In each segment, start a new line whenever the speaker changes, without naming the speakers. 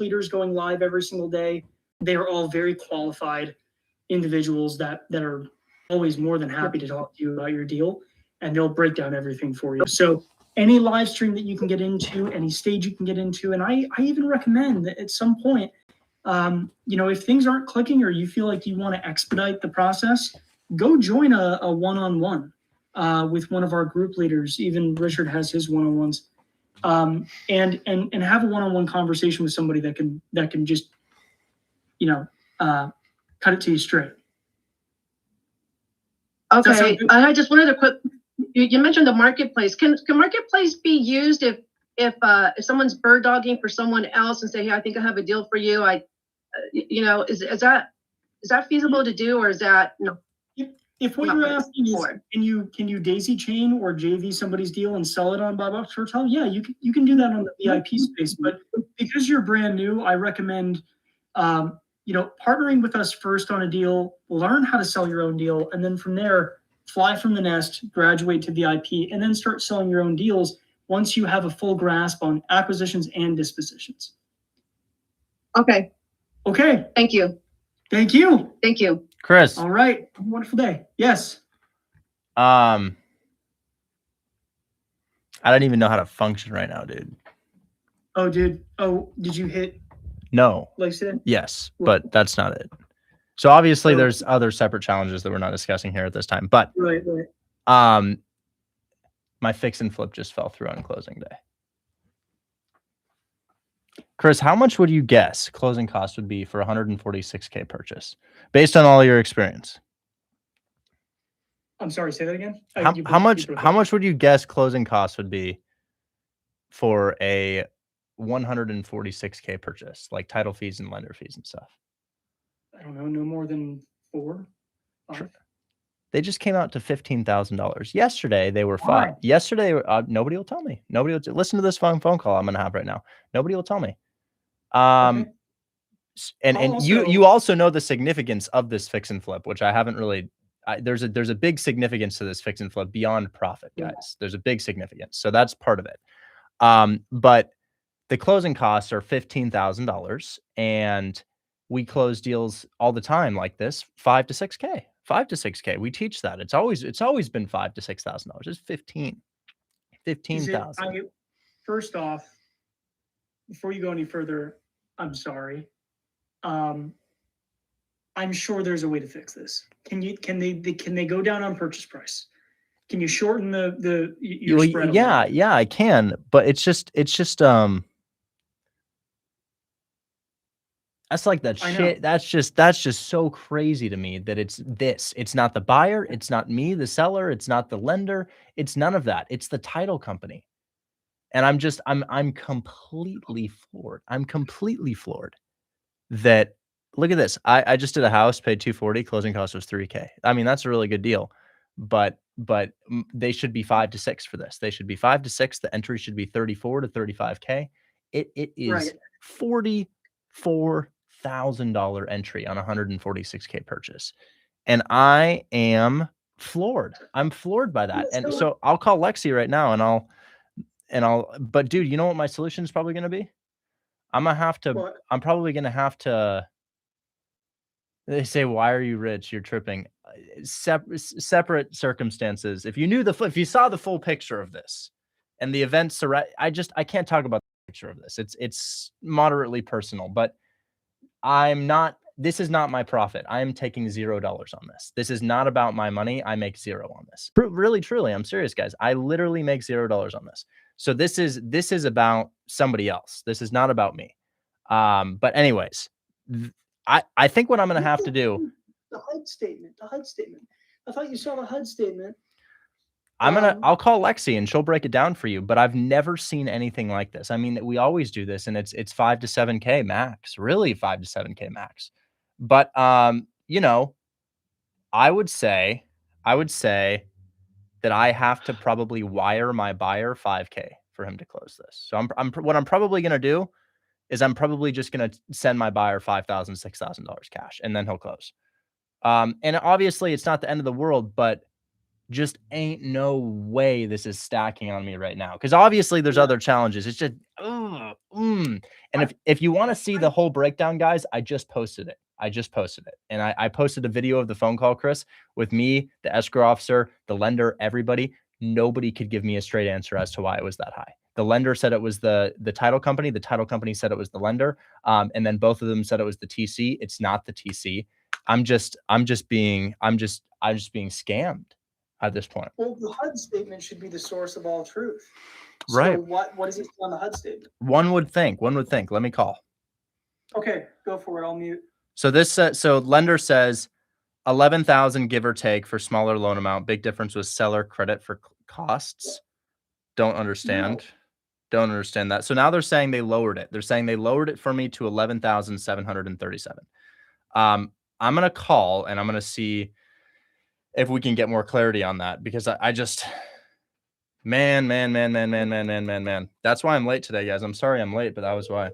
leaders going live every single day. They are all very qualified individuals that are always more than happy to talk to you about your deal, and they'll break down everything for you. So any live stream that you can get into, any stage you can get into, and I even recommend that at some point, if things aren't clicking or you feel like you want to expedite the process, go join a one-on-one with one of our group leaders. Even Richard has his one-on-ones, and have a one-on-one conversation with somebody that can just, cut it to you straight.
Okay, I just wanted to quick. You mentioned the marketplace. Can marketplace be used if someone's bird dogging for someone else and say, hey, I think I have a deal for you. Is that feasible to do, or is that no?
If what you're asking is, can you daisy chain or JV somebody's deal and sell it on BuyBox Hotel? Yeah, you can do that on the VIP space. But because you're brand new, I recommend partnering with us first on a deal, learn how to sell your own deal, and then from there, fly from the nest, graduate to VIP, and then start selling your own deals once you have a full grasp on acquisitions and dispositions.
Okay.
Thank you.
Chris.
All right. Have a wonderful day. Yes.
I don't even know how to function right now, dude.
Oh, dude. Oh, did you hit?
No.
Like said?
Yes, but that's not it. So obviously there's other separate challenges that we're not discussing here at this time. But
right.
My fix and flip just fell through on closing day. Chris, how much would you guess closing cost would be for a $146K purchase based on all your experience?
I'm sorry, say that again.
How much would you guess closing costs would be for a $146K purchase, like title fees and lender fees and stuff?
I don't know, no more than 4.
Sure. They just came out to $15,000. Yesterday they were 5.
Why?
Yesterday, nobody will tell me. Nobody will listen to this phone call I'm going to have right now. Nobody will tell me. And you also know the significance of this fix and flip, which I haven't really. There's a big significance to this fix and flip beyond profit, guys. Yeah. There's a big significance, so that's part of it. But the closing costs are $15,000, and we close deals all the time like this, $5,000 to $6,000. $5,000 to $6,000. We teach that. It's always been $5,000 to $6,000. It's $15,000.
First off, before you go any further, I'm sorry. I'm sure there's a way to fix this. Can they go down on purchase price? Can you shorten your spread?
Yeah, I can, but it's just that's like that shit. That's just so crazy to me that it's not the buyer, it's not me, the seller, it's not the lender, it's none of that. It's the title company. And I'm completely floored. I'm completely floored that, look at this. I just did a house, paid $240, closing cost was $3,000. I mean, that's a really good deal, but they should be $5,000 to $6,000 for this. They should be $5,000 to $6,000. The entry should be $34,000 to $35,000. It is $44,000 entry on a $146K purchase. And I am floored. I'm floored by that. And so I'll call Lexi right now but dude, you know what my solution is probably going to be? I'm probably going to have to, they say, why are you rich? You're tripping. Separate circumstances. If you saw the full picture of this and the events, I can't talk about the picture of this. It's moderately personal, but this is not my profit. I am taking $0 on this. This is not about my money. I make 0 on this. Really, truly, I'm serious, guys. I literally make $0 on this. So this is about somebody else. This is not about me. But anyways, I think what I'm going to have to do.
The HUD statement. I thought you saw the HUD statement.
I'll call Lexi and she'll break it down for you, but I've never seen anything like this. I mean, we always do this and it's $5,000 to $7,000 max, really $5,000 to $7,000 max. But, I would say that I have to probably wire my buyer $5,000 for him to close this. So what I'm probably going to do is I'm probably just going to send my buyer $5,000, $6,000 cash, and then he'll close. And obviously it's not the end of the world, but just ain't no way this is stacking on me right now. Because obviously there's other challenges. It's just, And if you want to see the whole breakdown, guys, I just posted it. And I posted a video of the phone call, Chris, with me, the escrow officer, the lender, everybody. Nobody could give me a straight answer as to why it was that high. The lender said it was the title company. The title company said it was the lender. And then both of them said it was the TC. It's not the TC. I'm just being scammed at this point.
Well, the HUD statement should be the source of all truth.
Right.
So what does it say on the HUD statement?
One would think. Let me call.
Okay, go for it. I'll mute.
So so lender says 11,000 give or take for smaller loan amount. Big difference with seller credit for costs. Don't understand. Don't understand that. So now they're saying they lowered it. They're saying they lowered it for me to 11,737. I'm going to call and I'm going to see if we can get more clarity on that, because I just, man. That's why I'm late today, guys. I'm sorry I'm late, but that was why.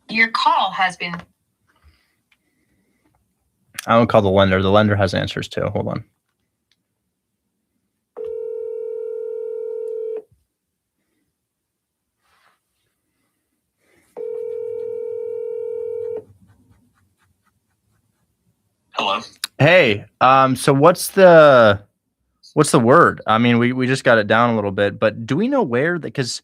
Your call has been.
I won't call the lender. The lender has answers too. Hold on.
Hello.
Hey, so what's the word? I mean, we just got it down a little bit, but do we know where? Because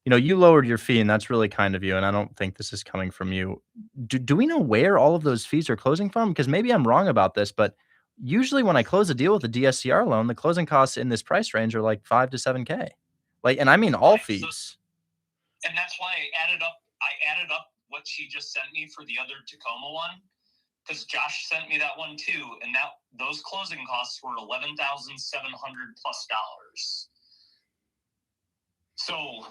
you lowered your fee, and that's really kind of you, and I don't think this is coming from you. Do we know where all of those fees are closing from? Because maybe I'm wrong about this, but usually when I close a deal with a DSCR loan, the closing costs in this price range are like $5,000 to $7,000. And I mean all fees.
And that's why I added up what she just sent me for the other Tacoma one, because Josh sent me that one too, and those closing costs were $11,700 plus. So,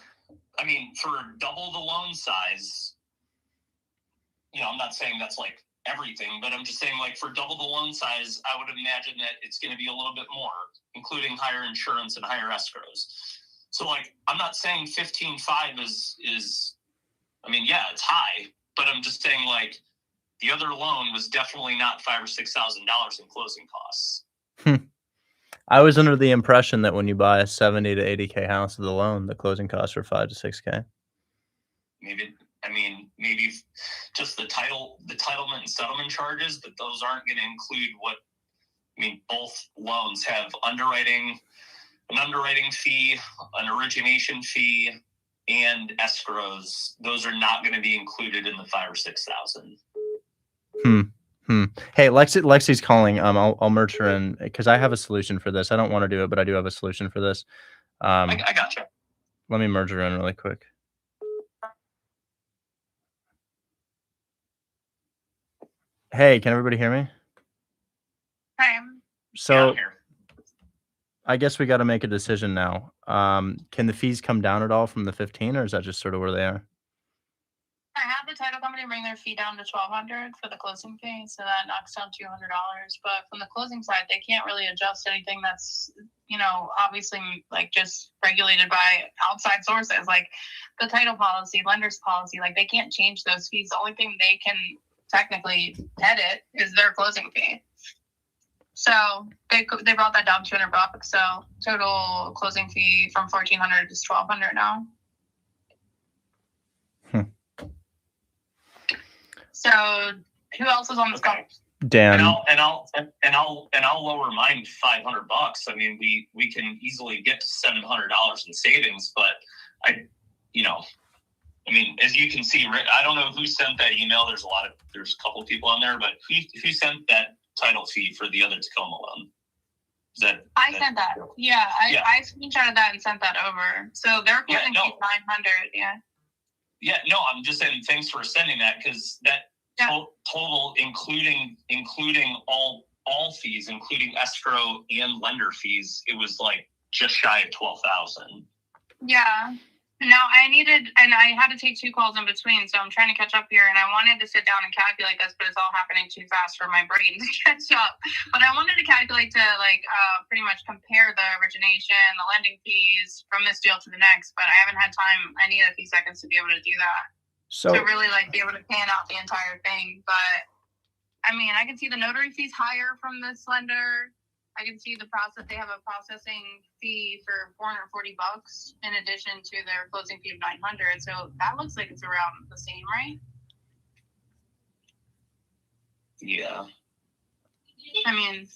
I mean, for double the loan size, I'm not saying that's like everything, but I'm just saying, like, for double the loan size, I would imagine that it's going to be a little bit more, including higher insurance and higher escrows. So, like, I'm not saying 15.5 is, I mean, yeah, it's high, but I'm just saying, like, the other loan was definitely not $5,000 or $6,000 in closing costs.
I was under the impression that when you buy a 70 to 80K house with a loan, the closing costs are $5,000 to $6,000.
Maybe just the entitlement and settlement charges, but those aren't going to include both loans have an underwriting fee, an origination fee, and escrows. Those are not going to be included in the $5,000 or $6,000.
Hey, Lexi's calling. I'll merge her in because I have a solution for this. I don't want to do it, but I do have a solution for this.
I got you.
Let me merge her in really quick. Hey, can everybody hear me?
Hi.
So I guess we got to make a decision now. Can the fees come down at all from the 15, or is that just sort of where they are?
I have the title company bring their fee down to $1,200 for the closing fee, so that knocks down $200. But from the closing side, they can't really adjust anything that's, obviously like just regulated by outside sources, like the title policy, lender's policy. Like they can't change those fees. The only thing they can technically edit is their closing fee. So they brought that down $200. So total closing fee from $1,400 is $1,200 now. So who else is on this call?
Dan.
And I'll lower mine $500. I mean, we can easily get to $700 in savings, but as you can see, I don't know who sent that email. There's a couple of people on there, but who sent that title fee for the other Tacoma loan?
I sent that. Yeah, I screenshotted that and sent that over. So they're closing fee $900. Yeah.
Yeah, no, I'm just saying thanks for sending that, because that total, including all fees, including escrow and lender fees, it was like just shy of $12,000.
Yeah. No, I had to take 2 calls in between, so I'm trying to catch up here, and I wanted to sit down and calculate this, but it's all happening too fast for my brain to catch up. But I wanted to calculate to, pretty much compare the origination, the lending fees from this deal to the next, but I haven't had time. I need a few seconds to be able to do that.
So
To really, be able to pan out the entire thing. But, I mean, I can see the notary fees higher from this lender. I can see they have a processing fee for $440 in addition to their closing fee of $900. So that looks like it's around the same, right?
Yeah.
I mean,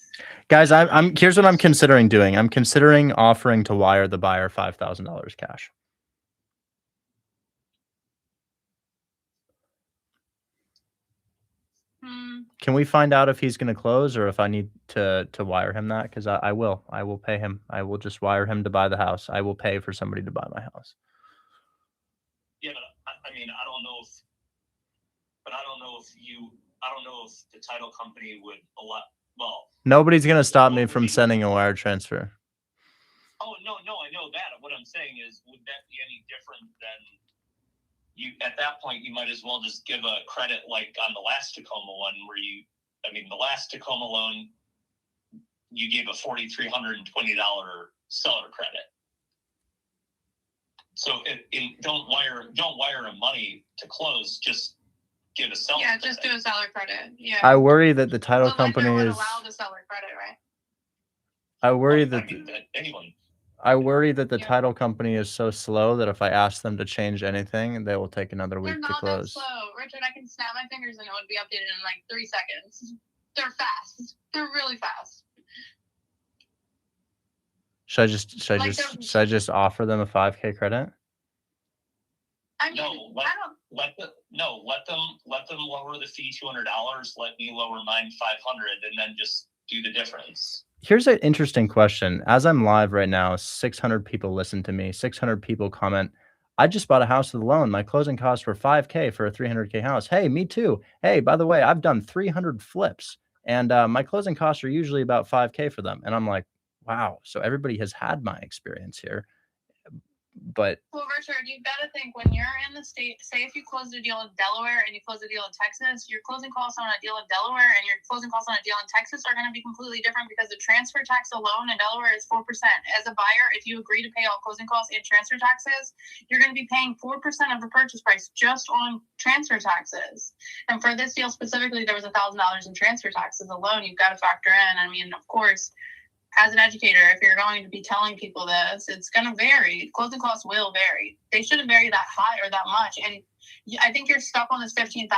guys, I'm here's what I'm considering doing. I'm considering offering to wire the buyer $5,000 cash. Can we find out if he's going to close or if I need to wire him that? Because I will pay him. I will just wire him to buy the house. I will pay for somebody to buy my house.
Yeah, but I mean, I don't know if the title company would allow. Well,
Nobody's going to stop me from sending a wire transfer.
Oh no, I know that. What I'm saying is, would that be any different than you? At that point, you might as well just give a credit like on the last Tacoma one, where the last Tacoma loan, you gave a $4,320 seller credit. So don't wire him money to close. Just give a seller.
yeah,
credit.
just do a seller credit. Yeah.
I worry that the title
The lender
company
would
is.
allow the seller credit, right?
I worry
That
that
anyone.
I worry that the
Yeah.
title company is so slow that if I ask them to change anything, they will take another
They're
week to
not that
close.
slow. Richard, I can snap my fingers and it would be updated in 3 seconds. They're fast. They're really fast.
Should I
Like
just offer them a $5K credit?
I mean,
No,
I don't.
let them lower the fee $200. Let me lower mine $500, and then just do the difference.
Here's an interesting question. As I'm live right now, 600 people listen to me. 600 people comment. I just bought a house with a loan. My closing costs were $5K for a $300K house. Hey, me too. Hey, by the way, I've done 300 flips, and my closing costs are usually about $5K for them. And I'm like, wow. So everybody has had my experience here. But
Well, Richard, you've got to think when you're in the state, say if you close a deal in Delaware and you close a deal in Texas, your closing costs on a deal in Delaware and your closing costs on a deal in Texas are going to be completely different because the transfer tax alone in Delaware is 4%. As a buyer, if you agree to pay all closing costs and transfer taxes, you're going to be paying 4% of the purchase price just on transfer taxes. And for this deal specifically, there was $1,000 in transfer taxes alone. You've got to factor in. I mean, of course, as an educator, if you're going to be telling people this, it's going to vary. Closing costs will vary. They shouldn't vary that high or that much. And I think you're stuck on this $15,000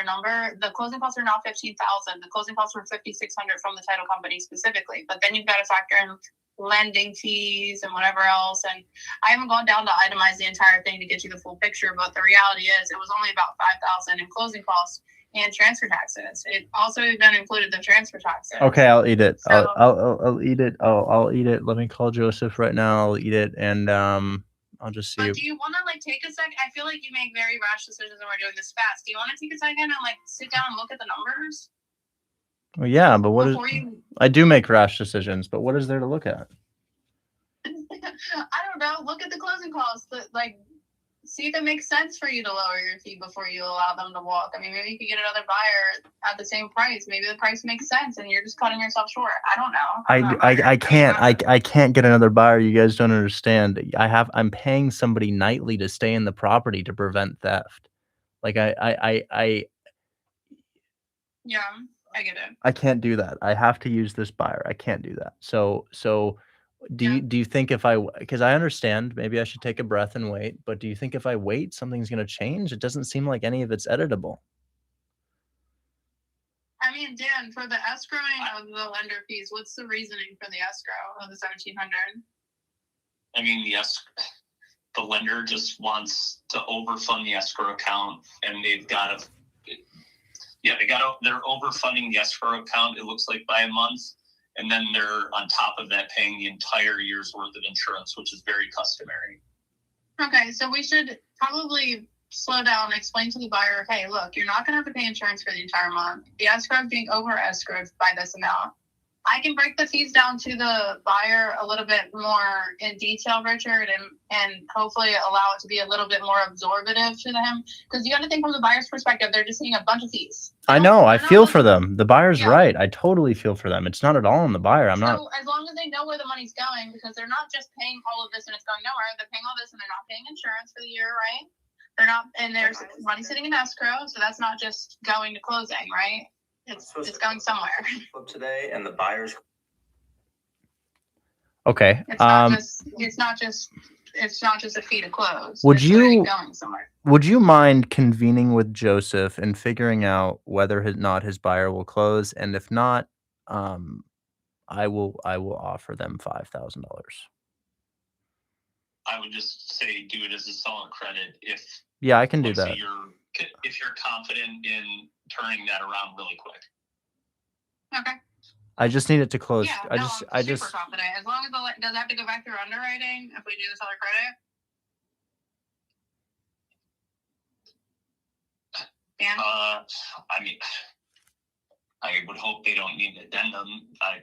number. The closing costs are not $15,000. The closing costs were $5,600 from the title company specifically. But then you've got to factor in lending fees and whatever else. And I haven't gone down to itemize the entire thing to get you the full picture. But the reality is, it was only about $5,000 in closing costs and transfer taxes. It also even included the transfer taxes.
okay, I'll eat it.
So-
I'll eat it. I'll eat it. Let me call Joseph right now. I'll eat it, and I'll just see.
But do you want to take a second? I feel like you make very rash decisions when we're doing this fast. Do you want to take a second and sit down and look at the numbers?
Well, yeah, but what is?
Before you...
I do make rash decisions, but what is there to look at?
I don't know. Look at the closing costs. See if it makes sense for you to lower your fee before you allow them to walk. I mean, maybe you could get another buyer at the same price. Maybe the price makes sense and you're just cutting yourself short. I don't know.
I can't get another buyer. You guys don't understand. I'm paying somebody nightly to stay in the property to prevent theft.
Yeah, I get it.
I can't do that. I have to use this buyer. I can't do that. So do you think because I understand maybe I should take a breath and wait, but do you think if I wait, something's going to change? It doesn't seem like any of it's editable.
I mean, Dan, for the escrowing of the lender fees, what's the reasoning for the escrow of the $1,700?
I mean, the lender just wants to overfund the escrow account, and they're overfunding the escrow account, it looks like, by a month. And then they're on top of that paying the entire year's worth of insurance, which is very customary.
Okay, so we should probably slow down and explain to the buyer, hey, look, you're not going to have to pay insurance for the entire month. The escrow is being over escrowed by this amount. I can break the fees down to the buyer a little bit more in detail, Richard, and hopefully allow it to be a little bit more absorbative to them. Because you got to think from the buyer's perspective, they're just seeing a bunch of fees.
I know. I
They're not
feel for
looking-
them. The buyer's
Yeah.
right. I totally feel for them. It's not at all on the buyer. I'm not.
So as long as they know where the money's going, because they're not just paying all of this and it's going nowhere. They're paying all this and they're not paying insurance for the year, right? They're not, and there's money sitting in escrow, so that's not just going to closing, right? It's going somewhere.
Flip today, and the buyers.
Okay.
It's not just a fee to close.
Would
It's literally
you-
going somewhere?
Would you mind convening with Joseph and figuring out whether or not his buyer will close? And if not, I will offer them $5,000.
I would just say do it as a solid credit if
Yeah, I can do
obviously
that.
if you're confident in turning that around really quick.
Okay.
I just need it to close.
Yeah,
I
no,
just
I'm super confident. As long as does it have to go back through underwriting if we do the seller credit? Dan?
I mean, I would hope they don't need an addendum. I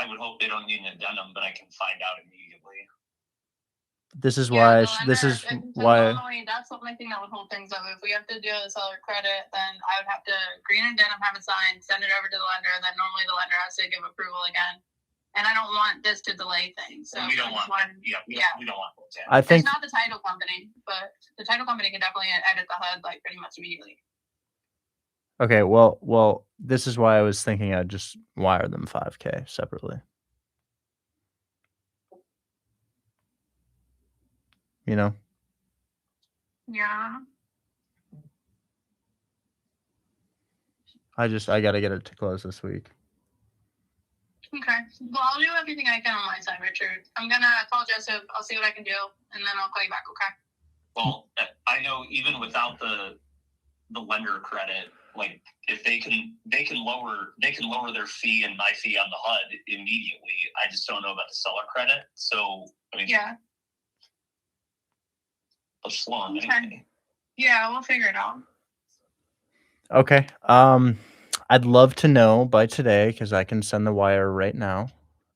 would hope they don't need an addendum, but I can find out immediately.
this is
Yeah,
why
the
this
lender-
is
and so
why
normally that's the only thing that would hold things up. If we have to do a seller credit, then I would have to green and addendum, have it signed, send it over to the lender, then normally the lender has to give approval again. And I don't want this to delay things. So
we don't
I just
want that.
wanted-
Yeah, we don't want that.
I think
it's not the title company, but the title company can definitely edit the HUD like pretty much immediately.
okay, well, this is why I was thinking I'd just wire them $5,000 separately. You know?
Yeah.
I gotta get it to close this week.
Okay. Well, I'll do everything I can on my side, Richard. I'm gonna call Joseph. I'll see what I can do, and then I'll call you back. Okay.
Well, I know even without the lender credit, like if they can lower their fee and my fee on the HUD immediately. I just don't know about the seller credit. So I mean,
Yeah.
I'll slow them
Okay.
anyway.
Yeah, we'll figure it out.
Okay. I'd love to know by today because I can send the wire right now.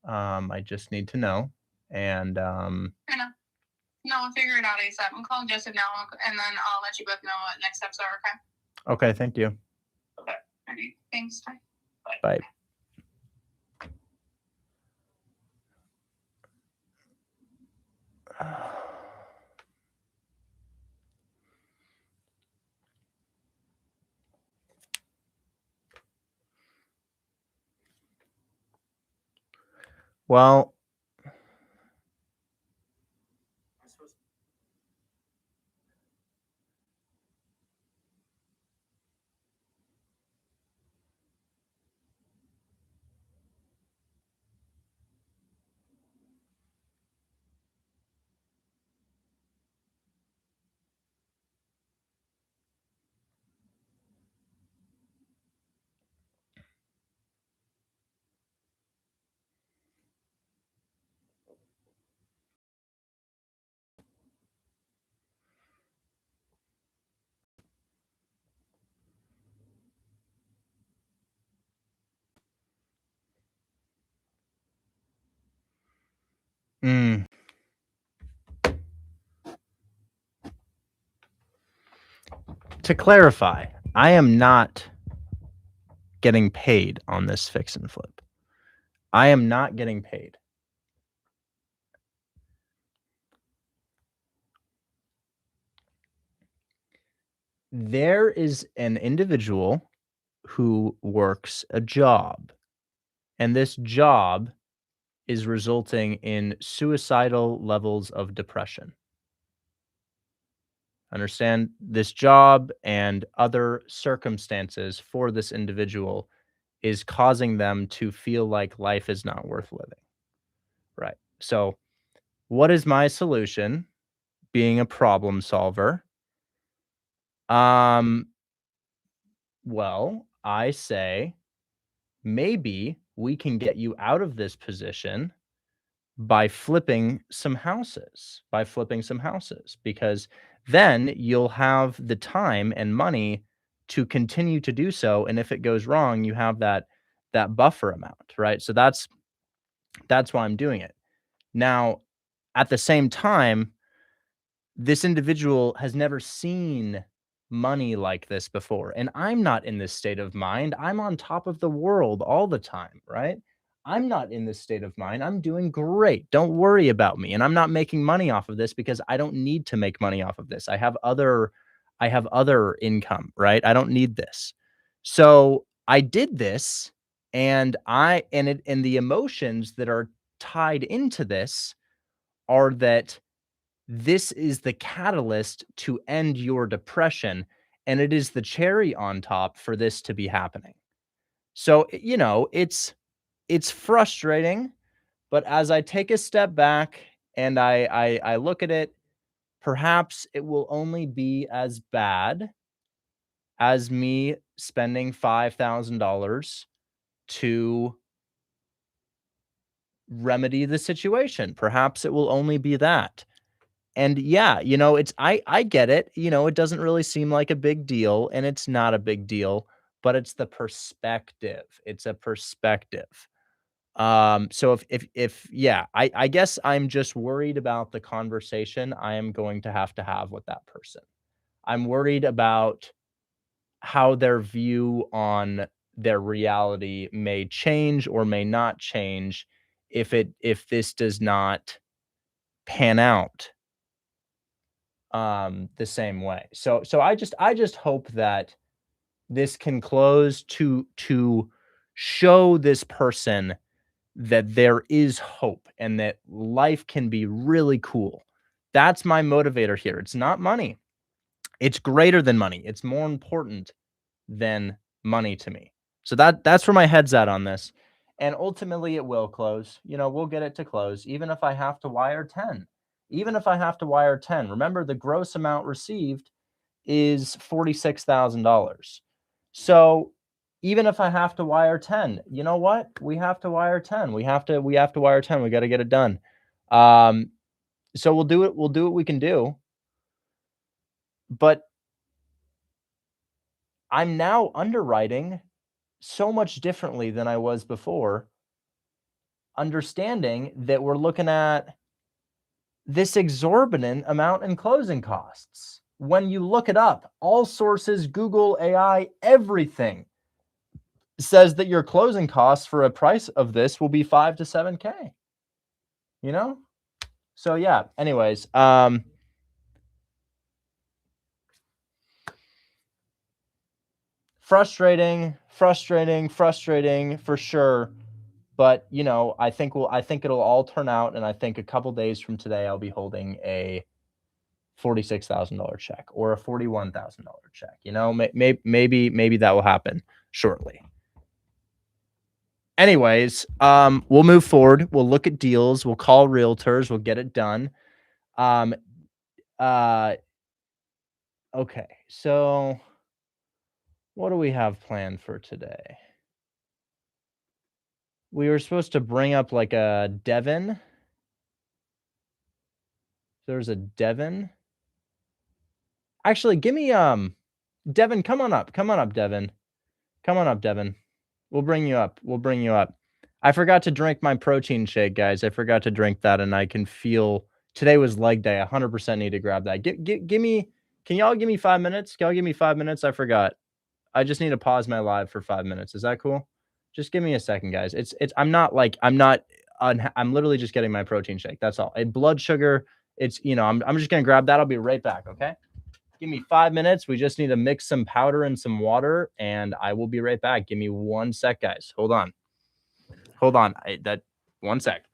I just need to know. And
I know. No, we'll figure it out ASAP. I'm calling Joseph now, and then I'll let you both know what next steps are. Okay.
okay, thank you.
Alright. Thanks. Bye.
Bye. Well, to clarify, I am not getting paid on this fix and flip. I am not getting paid. There is an individual who works a job, and this job is resulting in suicidal levels of depression. Understand, this job and other circumstances for this individual is causing them to feel like life is not worth living. Right. So, what is my solution? Being a problem solver. Well, I say maybe we can get you out of this position by flipping some houses, because then you'll have the time and money to continue to do so. And if it goes wrong, you have that buffer amount, right? So that's why I'm doing it. Now, at the same time, this individual has never seen money like this before, and I'm not in this state of mind. I'm on top of the world all the time, right? I'm not in this state of mind. I'm doing great. Don't worry about me. And I'm not making money off of this because I don't need to make money off of this. I have other income, right? I don't need this. So I did this, and the emotions that are tied into this are that this is the catalyst to end your depression, and it is the cherry on top for this to be happening. So, it's frustrating, but as I take a step back and I look at it, perhaps it will only be as bad as me spending $5,000 to remedy the situation. Perhaps it will only be that. And yeah, I get it. It doesn't really seem like a big deal, and it's not a big deal, but it's the perspective. It's a perspective. So if yeah, I guess I'm just worried about the conversation I am going to have with that person. I'm worried about how their view on their reality may change or may not change if this does not pan out the same way. So I just hope that this can close to show this person that there is hope and that life can be really cool. That's my motivator here. It's not money. It's greater than money. It's more important than money to me. So that's where my head's at on this. And ultimately it will close. We'll get it to close, even if I have to wire 10. Even if I have to wire 10. Remember, the gross amount received is $46,000. So even if I have to wire 10, you know what? We have to wire 10. We have to wire 10. We got to get it done. So we'll do it. We'll do what we can do. But I'm now underwriting so much differently than I was before, understanding that we're looking at this exorbitant amount in closing costs. When you look it up, all sources, Google, AI, everything says that your closing costs for a price of this will be 5 to 7K. So yeah, anyways, frustrating for sure. But I think it'll all turn out, and I think a couple days from today I'll be holding a $46,000 check or a $41,000 check. Maybe that will happen shortly. Anyways, we'll move forward. We'll look at deals. We'll call realtors. We'll get it done. Okay. So what do we have planned for today? We were supposed to bring up like a Devin. There's a Devin. Actually, give me Devin, come on up, Devin. Come on up, Devin. We'll bring you up. I forgot to drink my protein shake, guys. I forgot to drink that, and I can feel today was leg day. 100% need to grab that. Give me. Can y'all give me 5 minutes? Can y'all give me 5 minutes? I forgot. I just need to pause my live for 5 minutes. Is that cool? Just give me a second, guys. I'm literally just getting my protein shake. That's all. Blood sugar. I'm just gonna grab that. I'll be right back. Okay. Give me 5 minutes. We just need to mix some powder and some water, and I will be right back. Give me 1 sec, guys. Hold on. 1 sec.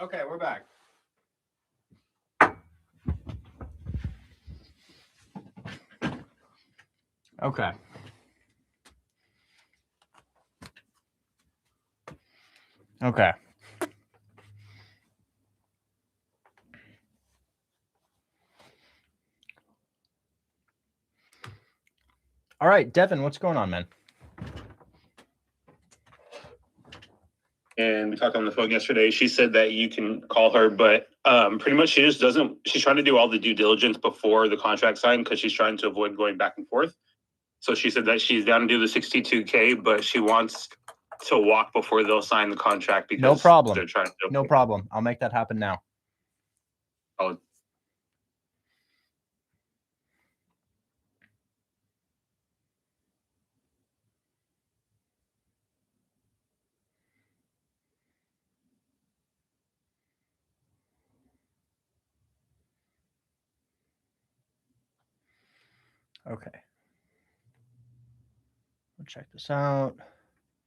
Okay, we're back. Okay. Okay. All right, Devin, what's going on, man?
And we talked on the phone yesterday. She said that you can call her, but pretty much she just doesn't. She's trying to do all the due diligence before the contract signed because she's trying to avoid going back and forth. So she said that she's down to do the 62K, but she wants to walk before they'll sign the contract because
No problem.
they're trying to.
No problem. I'll make that happen now.
Oh.
Okay. We'll check this out.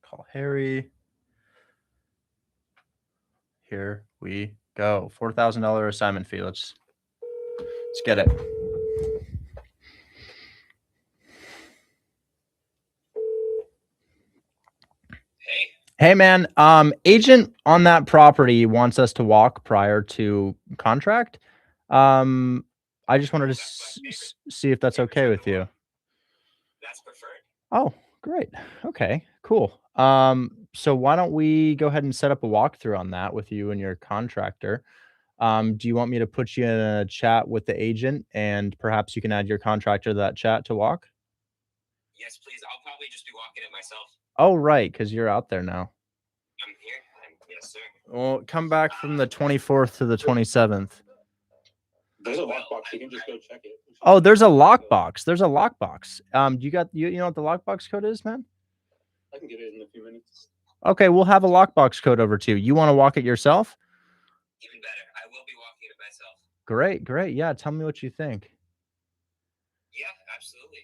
Call Harry. Here we go. $4,000 assignment fee. Let's get it. Hey man, agent on that property wants us to walk prior to contract. I just wanted to see if that's okay with you.
That's preferred.
Oh, great. Okay, cool. So why don't we go ahead and set up a walkthrough on that with you and your contractor? Do you want me to put you in a chat with the agent and perhaps you can add your contractor to that chat to walk?
Yes, please. I'll probably just be walking it myself.
Oh, right, because you're out there now.
I'm here. Yes, sir.
Well, come back from the 24th to the 27th.
There's a lockbox. You can just go check it.
Oh, there's a lockbox. There's a lockbox. You know what the lockbox code is, man?
I can get it in a few minutes.
Okay, we'll have a lockbox code over to you. You want to walk it yourself?
Even better. I will be walking it myself.
Great, great. Yeah, tell me what you think.
Yeah, absolutely.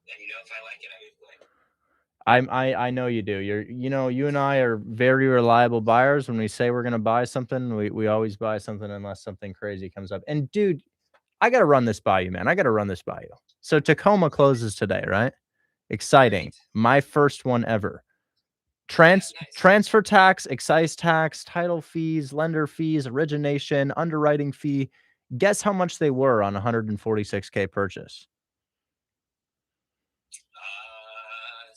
And if I like it, I would like.
I know you do. You and I are very reliable buyers. When we say we're gonna buy something, we always buy something unless something crazy comes up. And dude, I gotta run this by you, man. I gotta run this by you. So Tacoma closes today, right? Exciting. My first one ever.
Nice.
Transfer tax, excise tax, title fees, lender fees, origination, underwriting fee. Guess how much they were on 146K purchase?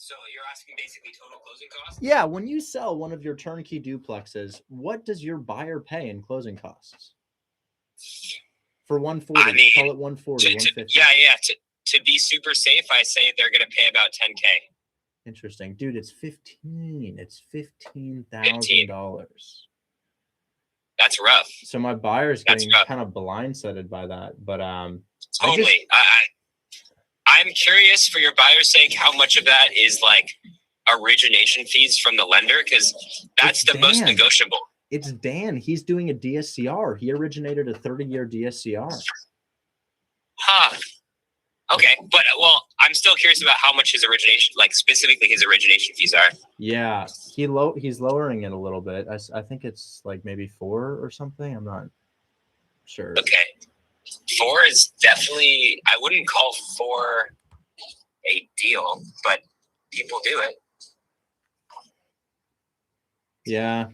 So you're asking basically total closing costs?
Yeah, when you sell one of your turnkey duplexes, what does your buyer pay in closing costs? For 140,
I mean,
call it 140, 150.
Yeah. To be super safe, I say they're going to pay about 10K.
Interesting. Dude, it's 15. It's $15,000.
That's rough.
So my buyer's
That's
getting
rough.
kind of blindsided by that. But
Totally. I'm curious for your buyer's sake, how much of that is like origination fees from the lender? Because that's the most negotiable.
It's Dan. He's doing a DSCR. He originated a 30-year DSCR.
Huh. Okay. But, well, I'm still curious about how much his origination, like specifically his origination fees are.
Yeah. He's lowering it a little bit. I think it's like maybe 4 or something. I'm not sure.
Okay. 4 is definitely, I wouldn't call 4 a deal, but people do it.
Yeah.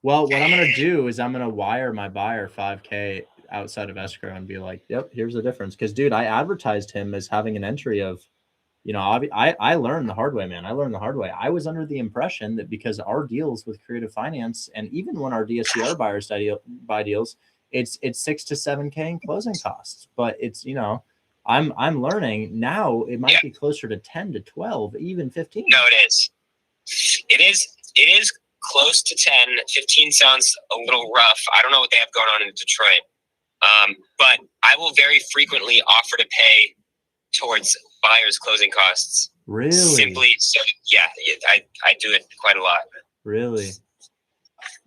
Well, what I'm going to do is I'm going to wire my buyer $5K outside of escrow and be like, yep, here's the difference. Because, dude, I advertised him as having an entry of, I learned the hard way, man. I learned the hard way. I was under the impression that because our deals with Creative Finance, and even when our DSCR buyers buy deals, it's 6 to 7K in closing costs. But it's, I'm learning now it might be closer to 10 to 12, even 15.
No, it is. It is close to 10. 15 sounds a little rough. I don't know what they have going on in Detroit. But I will very frequently offer to pay towards buyers' closing costs.
Really?
Simply, so yeah, I do it quite a lot.
Really?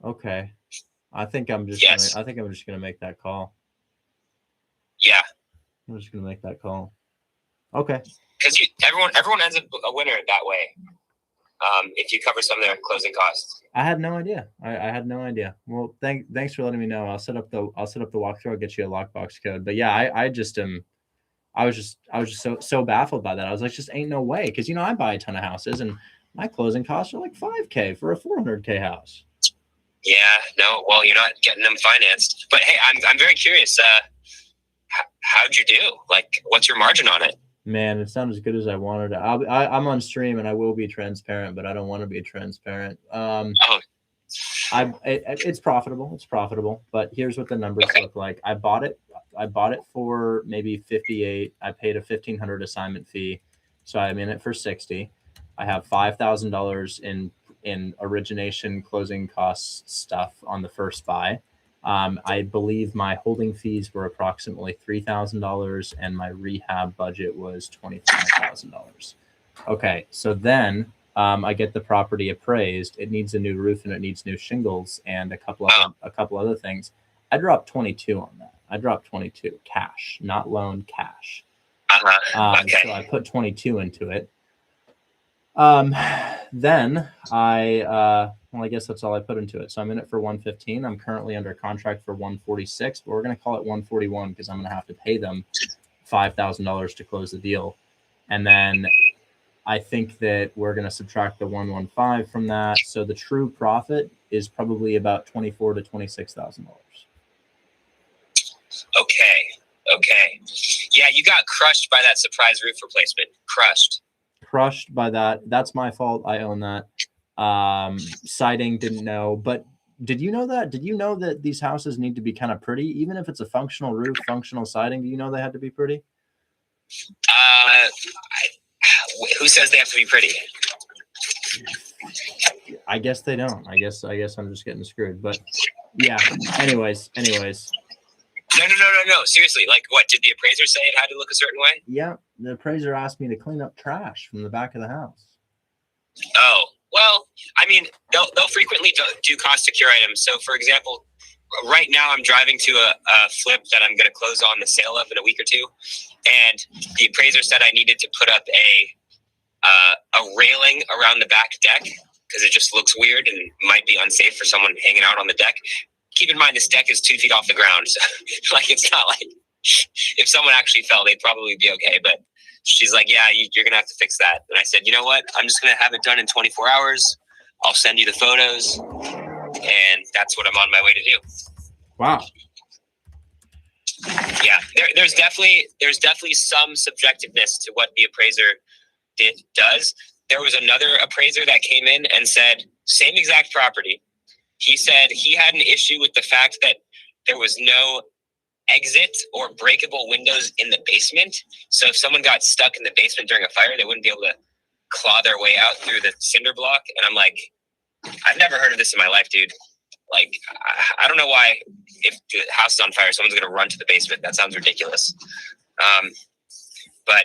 Okay. I think I'm just gonna make that call.
Yeah.
I'm just gonna make that call. Okay.
Because everyone ends up a winner that way. if you cover some of their closing costs.
I had no idea. I had no idea. Well, thanks for letting me know. I'll set up the walkthrough. I'll get you a lockbox code. But yeah, I was just so baffled by that. I was like, just ain't no way. Because I buy a ton of houses and my closing costs are like $5,000 for a $400,000 house.
Yeah, no, well, you're not getting them financed. But hey, I'm very curious. How'd you do? Like, what's your margin on it?
Man, it's not as good as I wanted. I'm on stream and I will be transparent, but I don't want to be transparent. It's profitable. It's profitable. But here's what the numbers look like. I bought it for maybe 58. I paid a $1,500 assignment fee, so I'm in it for 60. I have $5,000 in origination, closing costs stuff on the first buy. I believe my holding fees were approximately $3,000 and my rehab budget was $25,000. Okay, so then I get the property appraised. It needs a new roof and it needs new shingles and a couple other things. I dropped 22 on that. I dropped 22 cash, not loan, cash.
Okay.
So I put 22 into it. Then I guess that's all I put into it. So I'm in it for 115. I'm currently under contract for 146, but we're going to call it 141 because I'm going to have to pay them $5,000 to close the deal. And then I think that we're going to subtract the 115 from that. So the true profit is probably about $24,000 to $26,000.
Okay. Yeah, you got crushed by that surprise roof replacement. Crushed
By that. That's my fault. I own that. Siding, didn't know. But did you know that? Did you know that these houses need to be kind of pretty? Even if it's a functional roof, functional siding, do you know they had to be pretty?
Who says they have to be pretty?
I guess they don't. I guess I'm just getting screwed. But yeah. Anyways.
No. Seriously, like what? Did the appraiser say it had to look a certain way?
Yeah, the appraiser asked me to clean up trash from the back of the house.
Oh, well, I mean, they'll frequently do cost secure items. So, for example, right now I'm driving to a flip that I'm going to close on the sale of in a week or two, and the appraiser said I needed to put up a railing around the back deck because it just looks weird and might be unsafe for someone hanging out on the deck. Keep in mind, this deck is 2 feet off the ground. So, like, it's not like if someone actually fell, they'd probably be okay. But she's like, yeah, you're going to have to fix that. And I said, you know what? I'm just going to have it done in 24 hours. I'll send you the photos. And that's what I'm on my way to do.
Wow.
Yeah, there's definitely some subjectiveness to what the appraiser does. There was another appraiser that came in and said, same exact property. He said he had an issue with the fact that there was no exit or breakable windows in the basement. So if someone got stuck in the basement during a fire, they wouldn't be able to claw their way out through the cinder block. And I'm like, I've never heard of this in my life, dude. Like, I don't know why, if the house is on fire, someone's going to run to the basement. That sounds ridiculous. But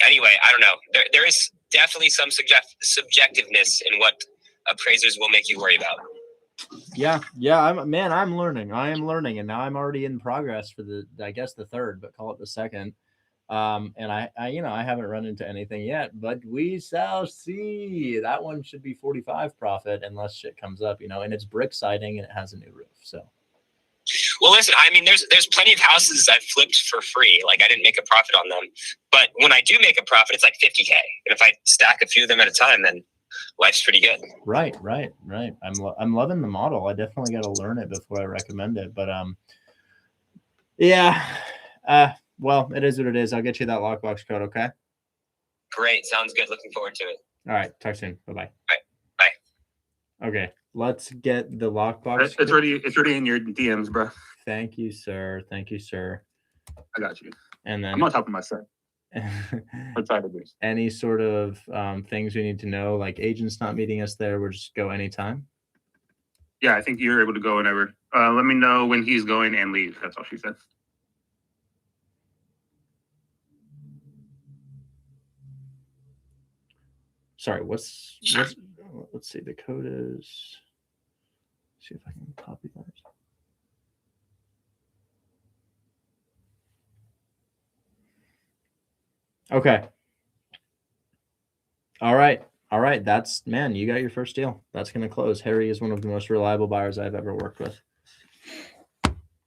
anyway, I don't know. There is definitely some subjectiveness in what appraisers will make you worry about.
Yeah. I'm learning. I am learning, and now I'm already in progress for the third, but call it the second. And I haven't run into anything yet, but we shall see. That one should be 45 profit unless shit comes up, and it's brick siding and it has a new roof. So.
Well, listen, I mean, there's plenty of houses I've flipped for free. Like, I didn't make a profit on them, but when I do make a profit, it's like 50K. And if I stack a few of them at a time, then life's pretty good. Right. I'm loving the model. I definitely got to learn it before I recommend it. But well, it is what it is. I'll get you that lockbox code. Okay. Great. Sounds good. Looking forward to it. All right. Talk soon. Bye-bye. All right. Bye. Okay. Let's get the lockbox.
It's already in your DMs, bro.
Thank you, sir.
I got you.
And then
I'm on top of my set. What side of this?
Any sort of things we need to know, like agents not meeting us there, we'll just go anytime.
Yeah, I think you're able to go whenever. Let me know when he's going and leave. That's all she said.
Sorry, let's see. The code is. See if I can copy that. Okay. All right. All right, man, you got your first deal. That's going to close. Harry is one of the most reliable buyers I've ever worked with.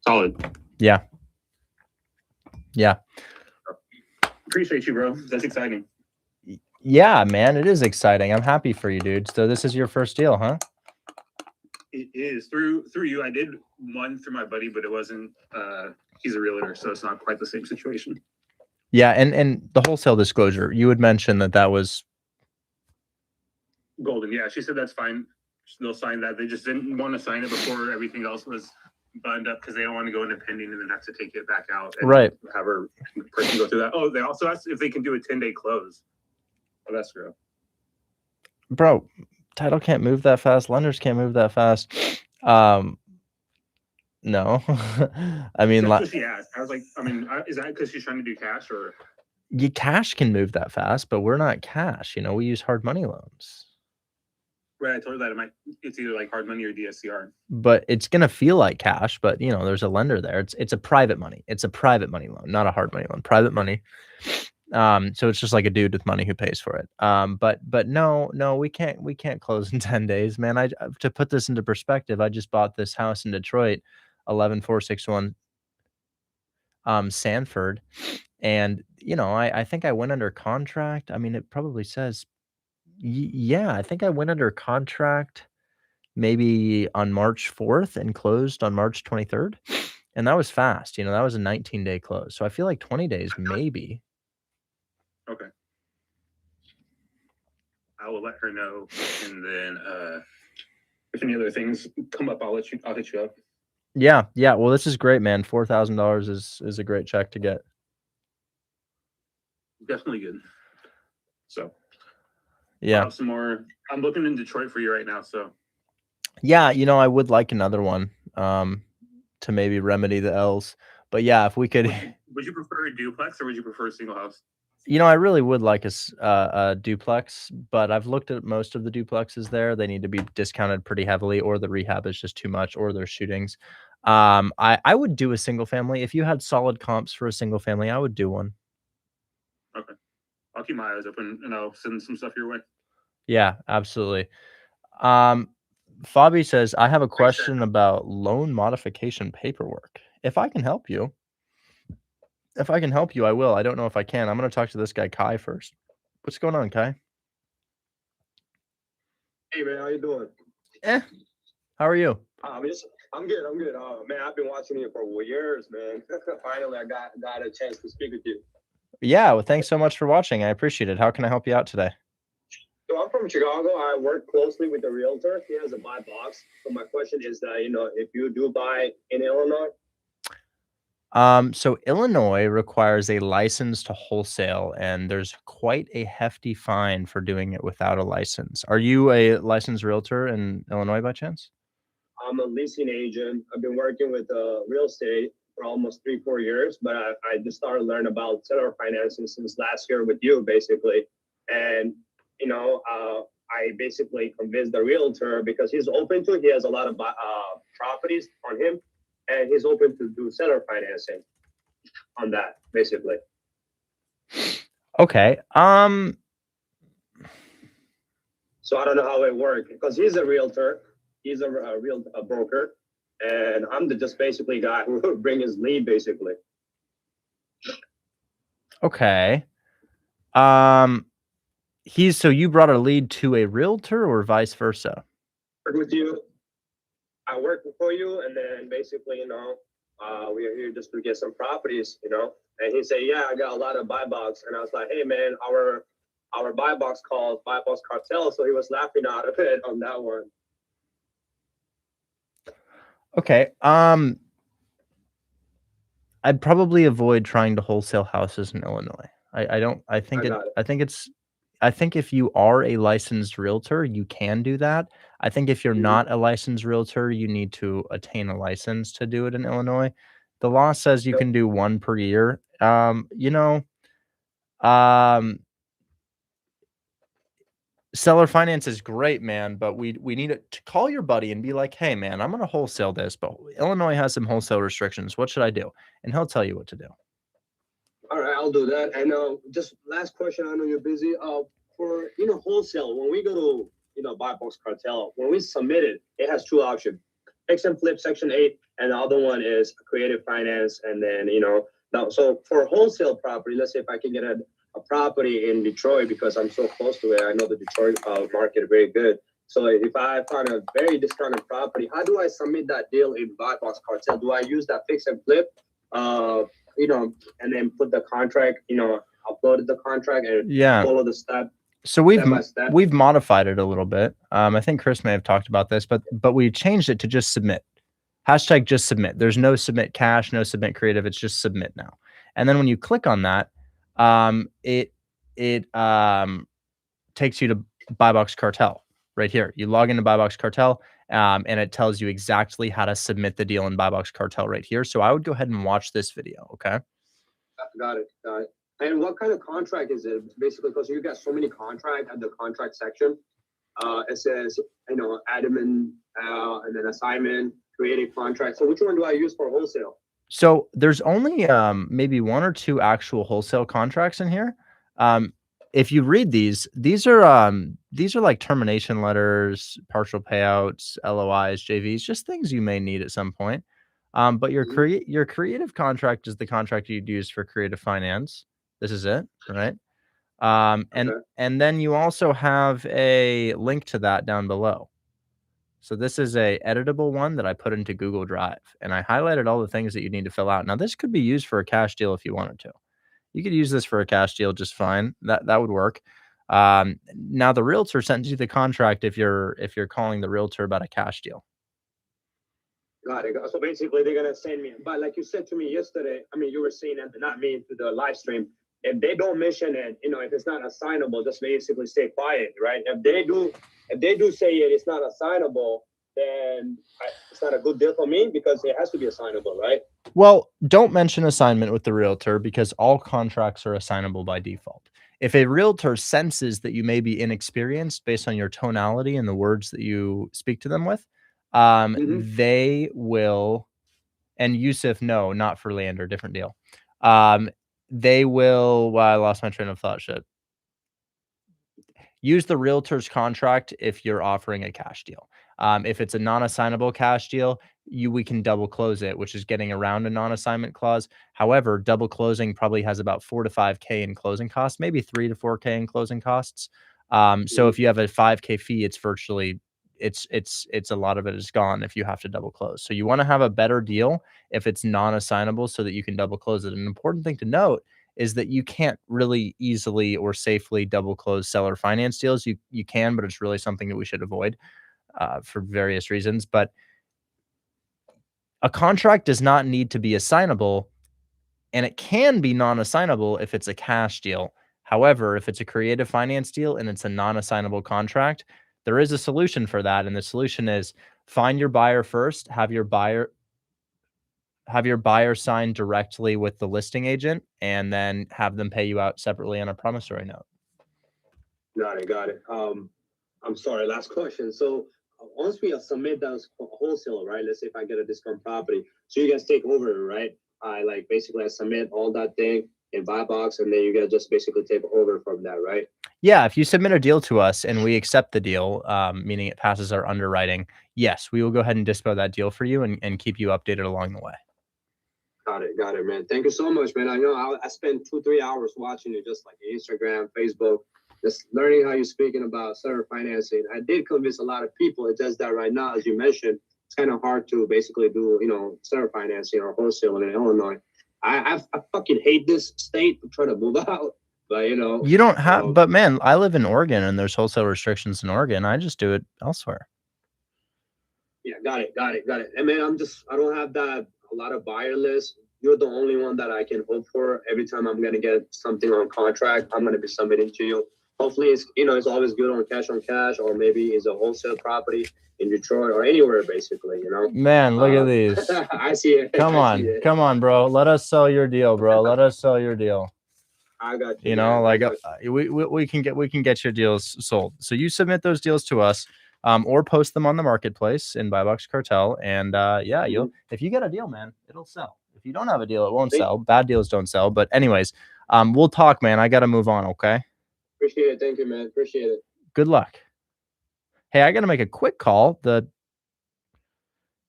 Solid.
Yeah.
Appreciate you, bro. That's exciting.
Yeah, man, it is exciting. I'm happy for you, dude. So this is your first deal, huh?
It is through you. I did one through my buddy, but it wasn't. He's a realtor, so it's not quite the same situation.
Yeah, and the wholesale disclosure, you had mentioned that was
golden. Yeah, she said that's fine. They'll sign that. They just didn't want to sign it before everything else was buttoned up because they don't want to go into pending and then have to take it back out and
right.
have her person go through that. Oh, they also asked if they can do a 10-day close of escrow.
Bro, title can't move that fast. Lenders can't move that fast. No. I mean,
that's what she asked. I was like, I mean, is that because she's trying to do cash or?
Cash can move that fast, but we're not cash. We use hard money loans.
Right, I told her that it's either like hard money or DSCR.
But it's gonna feel like cash. But there's a lender there. It's a private money. It's a private money loan, not a hard money loan. Private money. So it's just like a dude with money who pays for it. But no, we can't close in 10 days, man. To put this into perspective, I just bought this house in Detroit, 11461 Sanford, and I think I went under contract. I mean, it probably says, yeah, I think I went under contract maybe on March 4th and closed on March 23rd, and that was fast. That was a 19-day close. So I feel like 20 days maybe.
Okay. I will let her know, and then if any other things come up, I'll hit you up.
Yeah. Well, this is great, man. $4,000 is a great check to get.
Definitely good. So
yeah,
I'll have some more. I'm looking in Detroit for you right now. So
yeah, I would like another one to maybe remedy the L's. But yeah, if we could.
Would you prefer a duplex or would you prefer a single house?
I really would like a duplex, but I've looked at most of the duplexes there. They need to be discounted pretty heavily, or the rehab is just too much, or their shootings. I would do a single family. If you had solid comps for a single family, I would do one.
Okay. I'll keep my eyes open and I'll send some stuff your way.
Yeah, absolutely. Fabi says, I have a question about loan modification paperwork. If I can help you, I will. I don't know if I can. I'm going to talk to this guy, Kai, first. What's going on, Kai?
Hey, man, how you doing?
How are you?
I'm good. Man, I've been watching you for years, man. Finally, I got a chance to speak with you.
Yeah, well, thanks so much for watching. I appreciate it. How can I help you out today?
So I'm from Chicago. I work closely with the realtor. He has a buy box. So my question is that, if you do buy in Illinois.
So Illinois requires a license to wholesale, and there's quite a hefty fine for doing it without a license. Are you a licensed realtor in Illinois by chance?
I'm a leasing agent. I've been working with real estate for almost 3-4 years, but I just started learning about seller financing since last year with you, basically. And, I basically convinced the realtor because he's open to it. He has a lot of properties on him, and he's open to do seller financing on that, basically.
Okay.
So I don't know how it works because he's a realtor. He's a broker, and I'm just basically guy who will bring his lead, basically.
Okay. So you brought a lead to a realtor or vice versa?
With you, I work for you, and then basically, we are here just to get some properties, And he said, "Yeah, I got a lot of buy box," and I was like, "Hey, man, our buy box called buy box cartel," so he was laughing out of it on that one.
Okay. I'd probably avoid trying to wholesale houses in Illinois. I think if you are a licensed realtor, you can do that. I think if you're not a licensed realtor, you need to attain a license to do it in Illinois. The law says you can do one per year. Seller finance is great, man, but we need to call your buddy and be like, "Hey, man, I'm going to wholesale this, but Illinois has some wholesale restrictions. What should I do?" And he'll tell you what to do.
All right, I'll do that. And just last question. I know you're busy. for wholesale, when we go to buy box cartel, when we submit it, it has two options: fix and flip section 8, and the other one is creative finance. And then now, so for wholesale property, let's say if I can get a property in Detroit because I'm so close to it, I know the Detroit market very good. So if I find a very discounted property, how do I submit that deal in buy box cartel? Do I use that fix and flip, and then put the contract, upload the contract and follow the step?
So we've modified it a little bit. I think Chris may have talked about this, but we changed it to just submit. Hashtag just submit. There's no submit cash, no submit creative. It's just submit now. And then when you click on that, it takes you to Buy Box Cartel right here. You log into Buy Box Cartel, and it tells you exactly how to submit the deal in Buy Box Cartel right here. So I would go ahead and watch this video. Okay.
Got it. And what kind of contract is it? Basically, because you got so many contracts at the contract section. It says, admin, and then assignment, creative contract. So which one do I use for wholesale?
So there's only maybe 1 or 2 actual wholesale contracts in here. If you read these are like termination letters, partial payouts, LOIs, JVs, just things you may need at some point. But your creative contract is the contract you'd use for creative finance. This is it, right? And then you also have a link to that down below. So this is a editable one that I put into Google Drive, and I highlighted all the things that you need to fill out. Now this could be used for a cash deal if you wanted to. You could use this for a cash deal just fine. That would work. Now the realtor sends you the contract if you're calling the realtor about a cash deal.
Got it. So basically they're gonna send me, but like you said to me yesterday, I mean, you were saying that, not me, to the live stream. If they don't mention it, if it's not assignable, just basically stay quiet, right? If they do say it's not assignable, then it's not a good deal for me because it has to be assignable, right?
Well, don't mention assignment with the realtor because all contracts are assignable by default. If a realtor senses that you may be inexperienced based on your tonality and the words that you speak to them with, they will, and Yusuf, no, not for Leander, different deal. They will, well, I lost my train of thought, shit. Use the realtor's contract if you're offering a cash deal. If it's a non-assignable cash deal, we can double close it, which is getting around a non-assignment clause. However, double closing probably has about 4 to 5K in closing costs, maybe 3 to 4K in closing costs. So if you have a 5K fee, it's virtually, it's a lot of it is gone if you have to double close. So you want to have a better deal if it's non-assignable so that you can double close it. An important thing to note is that you can't really easily or safely double close seller finance deals. You can, but it's really something that we should avoid for various reasons. But a contract does not need to be assignable, and it can be non-assignable if it's a cash deal. However, if it's a creative finance deal and it's a non-assignable contract, there is a solution for that. And the solution is find your buyer first, have your buyer sign directly with the listing agent, and then have them pay you out separately on a promissory note.
Got it. I'm sorry, last question. So once we submit those wholesale, right? Let's say if I get a discount property, so you guys take over, right? I submit all that thing in buy box, and then you guys just basically take over from that, right?
Yeah, if you submit a deal to us and we accept the deal, meaning it passes our underwriting, yes, we will go ahead and dispo that deal for you and keep you updated along the way.
Got it, man. Thank you so much, man. I know I spent 2-3 hours watching you, just like Instagram, Facebook, just learning how you're speaking about seller financing. I did convince a lot of people. It's just that right now, as you mentioned, it's kind of hard to basically do, seller financing or wholesale in Illinois. I fucking hate this state. I'm trying to move out, but
you don't have. But man, I live in Oregon, and there's wholesale restrictions in Oregon. I just do it elsewhere.
Yeah, got it. And man, I don't have that a lot of buyer lists. You're the only one that I can hope for. Every time I'm gonna get something on contract, I'm gonna be submitting to you. Hopefully, it's always good on cash, or maybe it's a wholesale property in Detroit or anywhere, basically.
Man, look at these.
I see it.
Come on, bro. Let us sell your deal, bro. Let us sell your deal.
I got you.
We can get your deals sold. So you submit those deals to us, or post them on the marketplace in Buy Box Cartel, and if you get a deal, man, it'll sell. If you don't have a deal, it won't sell. Bad deals don't sell. But anyways, we'll talk, man. I got to move on. Okay.
Appreciate it. Thank you, man. Appreciate it.
Good luck. Hey, I got to make a quick call. The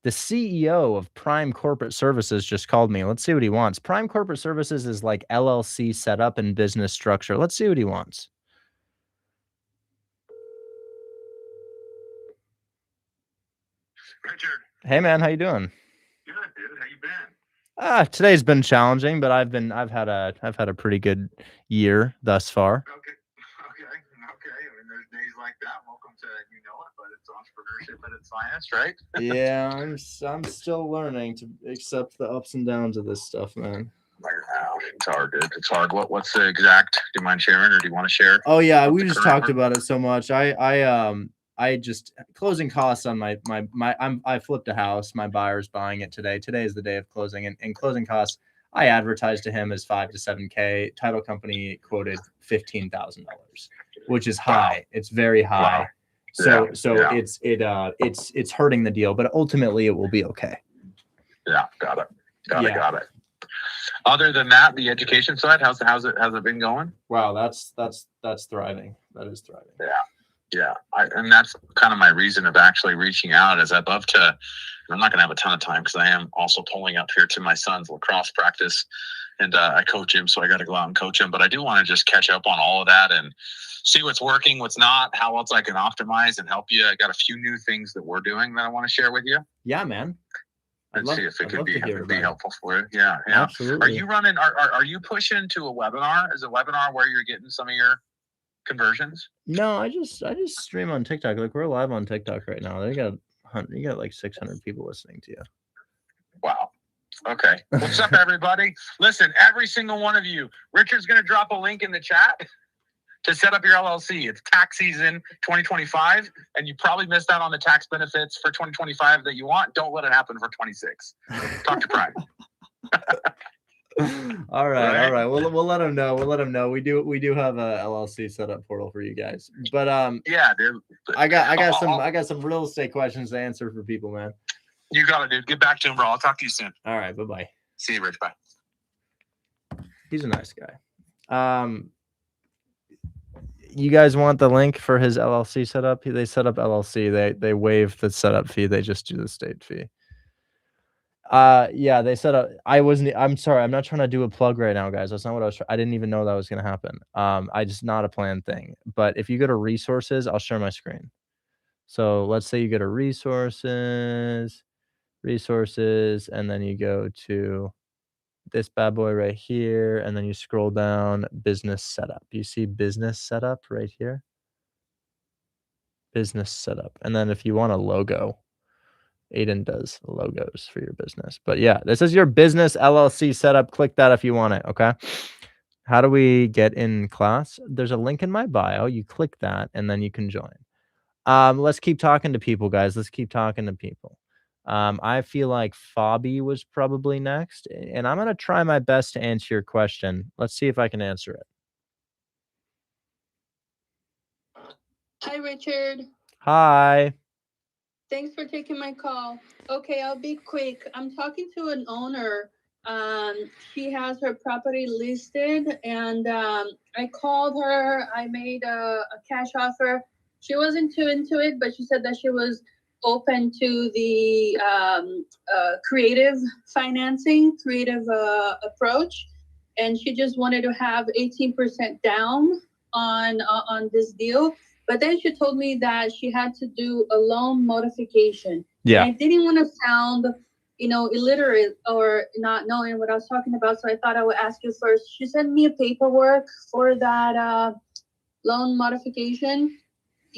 CEO of Prime Corporate Services just called me. Let's see what he wants. Prime Corporate Services is like LLC setup and business structure. Let's see what he wants.
Richard.
Hey man, how you doing?
Good, dude. How you been?
Today's been challenging, but I've had a pretty good year thus far.
Okay. I mean, there's days like that. Welcome to but it's entrepreneurship at its finest, right?
Yeah, I'm still learning to accept the ups and downs of this stuff, man.
It's hard, dude. It's hard. What's the exact? Do you mind sharing, or do you want to share?
Oh yeah, we just talked about it so much. I just closing costs on I flipped a house. My buyer's buying it today. Today is the day of closing, and closing costs I advertised to him as $5,000 to $7,000. Title company quoted $15,000, which is high. Wow. It's very high. Wow. It's hurting the deal, but ultimately it will be okay.
Yeah, got it. Other than that, the education side, how's it been going?
Wow, that's thriving. That is thriving.
Yeah. And that's kind of my reason of actually reaching out is I'd love to. I'm not going to have a ton of time because I am also pulling up here to my son's lacrosse practice, and I coach him, so I got to go out and coach him. But I do want to just catch up on all of that and see what's working, what's not, how else I can optimize and help you. I got a few new things that we're doing that I want to share with you.
Yeah, man.
And see if it could be helpful for you. Yeah.
Absolutely.
Are you running? Are you pushing to a webinar? Is a webinar where you're getting some of your conversions?
No, I just stream on TikTok. Like, we're live on TikTok right now. You got like 600 people listening to you.
Wow. Okay. What's up, everybody? Listen, every single one of you, Richard's going to drop a link in the chat to set up your LLC. It's tax season 2025, and you probably missed out on the tax benefits for 2025 that you want. Don't let it happen for 26. Talk to Prime.
All right. We'll let them know. We do have a LLC setup portal for you guys. But
yeah, dude.
I got some real estate questions to answer for people, man.
You got it, dude. Get back to him, bro. I'll talk to you soon.
All right. Bye-bye.
See you, Rich. Bye.
He's a nice guy. You guys want the link for his LLC setup? They set up LLC. They waive the setup fee. They just do the state fee. Yeah, they set up. I'm sorry. I'm not trying to do a plug right now, guys. That's not what I was. I didn't even know that was going to happen. I just not a planned thing. But if you go to resources, I'll share my screen. So let's say you go to resources, and then you go to this bad boy right here, and then you scroll down business setup. You see business setup right here. Business setup. And then if you want a logo, Aiden does logos for your business. But yeah, this is your business LLC setup. Click that if you want it. Okay. How do we get in class? There's a link in my bio. You click that and then you can join. Let's keep talking to people, guys. Let's keep talking to people. I feel like Fabi was probably next, and I'm going to try my best to answer your question. Let's see if I can answer it.
Hi, Richard.
Hi.
Thanks for taking my call. Okay, I'll be quick. I'm talking to an owner. She has her property listed, and I called her. I made a cash offer. She wasn't too into it, but she said that she was open to the creative financing, creative approach, and she just wanted to have 18% down on this deal. But then she told me that she had to do a loan modification.
Yeah.
And I didn't want to sound, illiterate or not knowing what I was talking about, so I thought I would ask you first. She sent me a paperwork for that loan modification,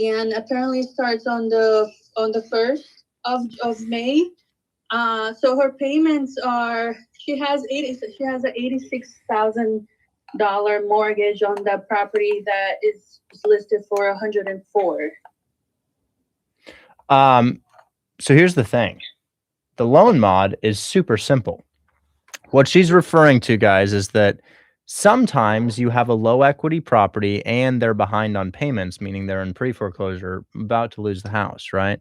and apparently it starts on the 1st of May. So her payments are, she has an $86,000 mortgage on the property that is listed for 104.
So here's the thing. The loan mod is super simple. What she's referring to, guys, is that sometimes you have a low equity property and they're behind on payments, meaning they're in pre-foreclosure, about to lose the house, right?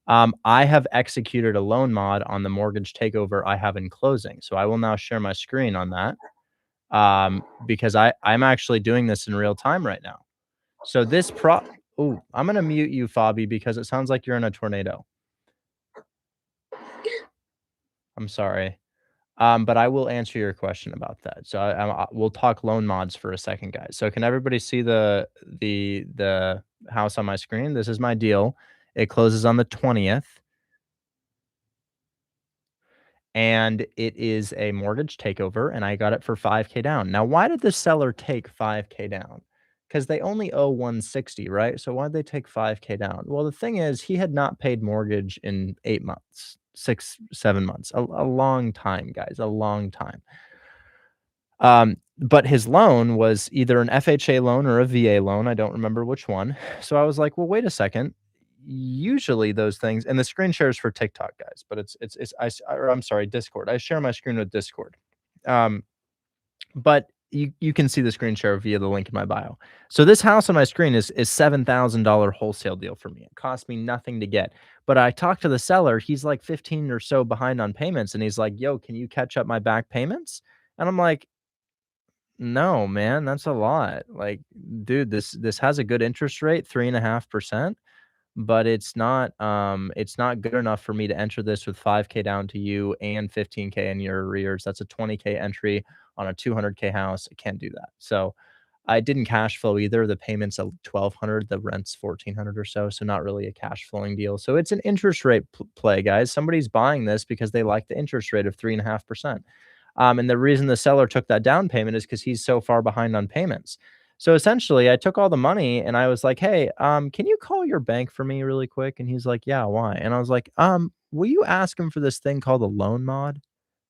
I have executed a loan mod on the mortgage takeover I have in closing. So I will now share my screen on that because I'm actually doing this in real time right now. So this oh, I'm gonna mute you, Fabi, because it sounds like you're in a tornado. I'm sorry. But I will answer your question about that. So we'll talk loan mods for a second, guys. So can everybody see the house on my screen? This is my deal. It closes on the 20th. And it is a mortgage takeover, and I got it for $5K down. Now, why did the seller take $5K down? Because they only owe $160, right? So why'd they take $5K down? Well, the thing is, he had not paid mortgage in 8 months, 6, 7 months, a long time, guys, a long time. But his loan was either an FHA loan or a VA loan. I don't remember which one. So I was like, well, wait a second. Usually those things, and the screen shares for TikTok, guys, but I'm sorry, Discord. I share my screen with Discord. But you can see the screen share via the link in my bio. So this house on my screen is $7,000 wholesale deal for me. It cost me nothing to get. But I talked to the seller. He's like 15 or so behind on payments. And he's like, yo, can you catch up my back payments? And I'm like, no, man, that's a lot. Like, dude, this has a good interest rate, 3.5%, but it's not good enough for me to enter this with 5K down to you and 15K in your arrears. That's a 20K entry on a 200K house. I can't do that. So I didn't cash flow either. The payment's a 1,200, the rent's 1,400 or so. So not really a cash flowing deal. So it's an interest rate play, guys. Somebody's buying this because they like the interest rate of 3.5%. And the reason the seller took that down payment is because he's so far behind on payments. So essentially, I took all the money and I was like, hey, can you call your bank for me really quick? And he's like, yeah, why? And I was like, will you ask him for this thing called a loan mod?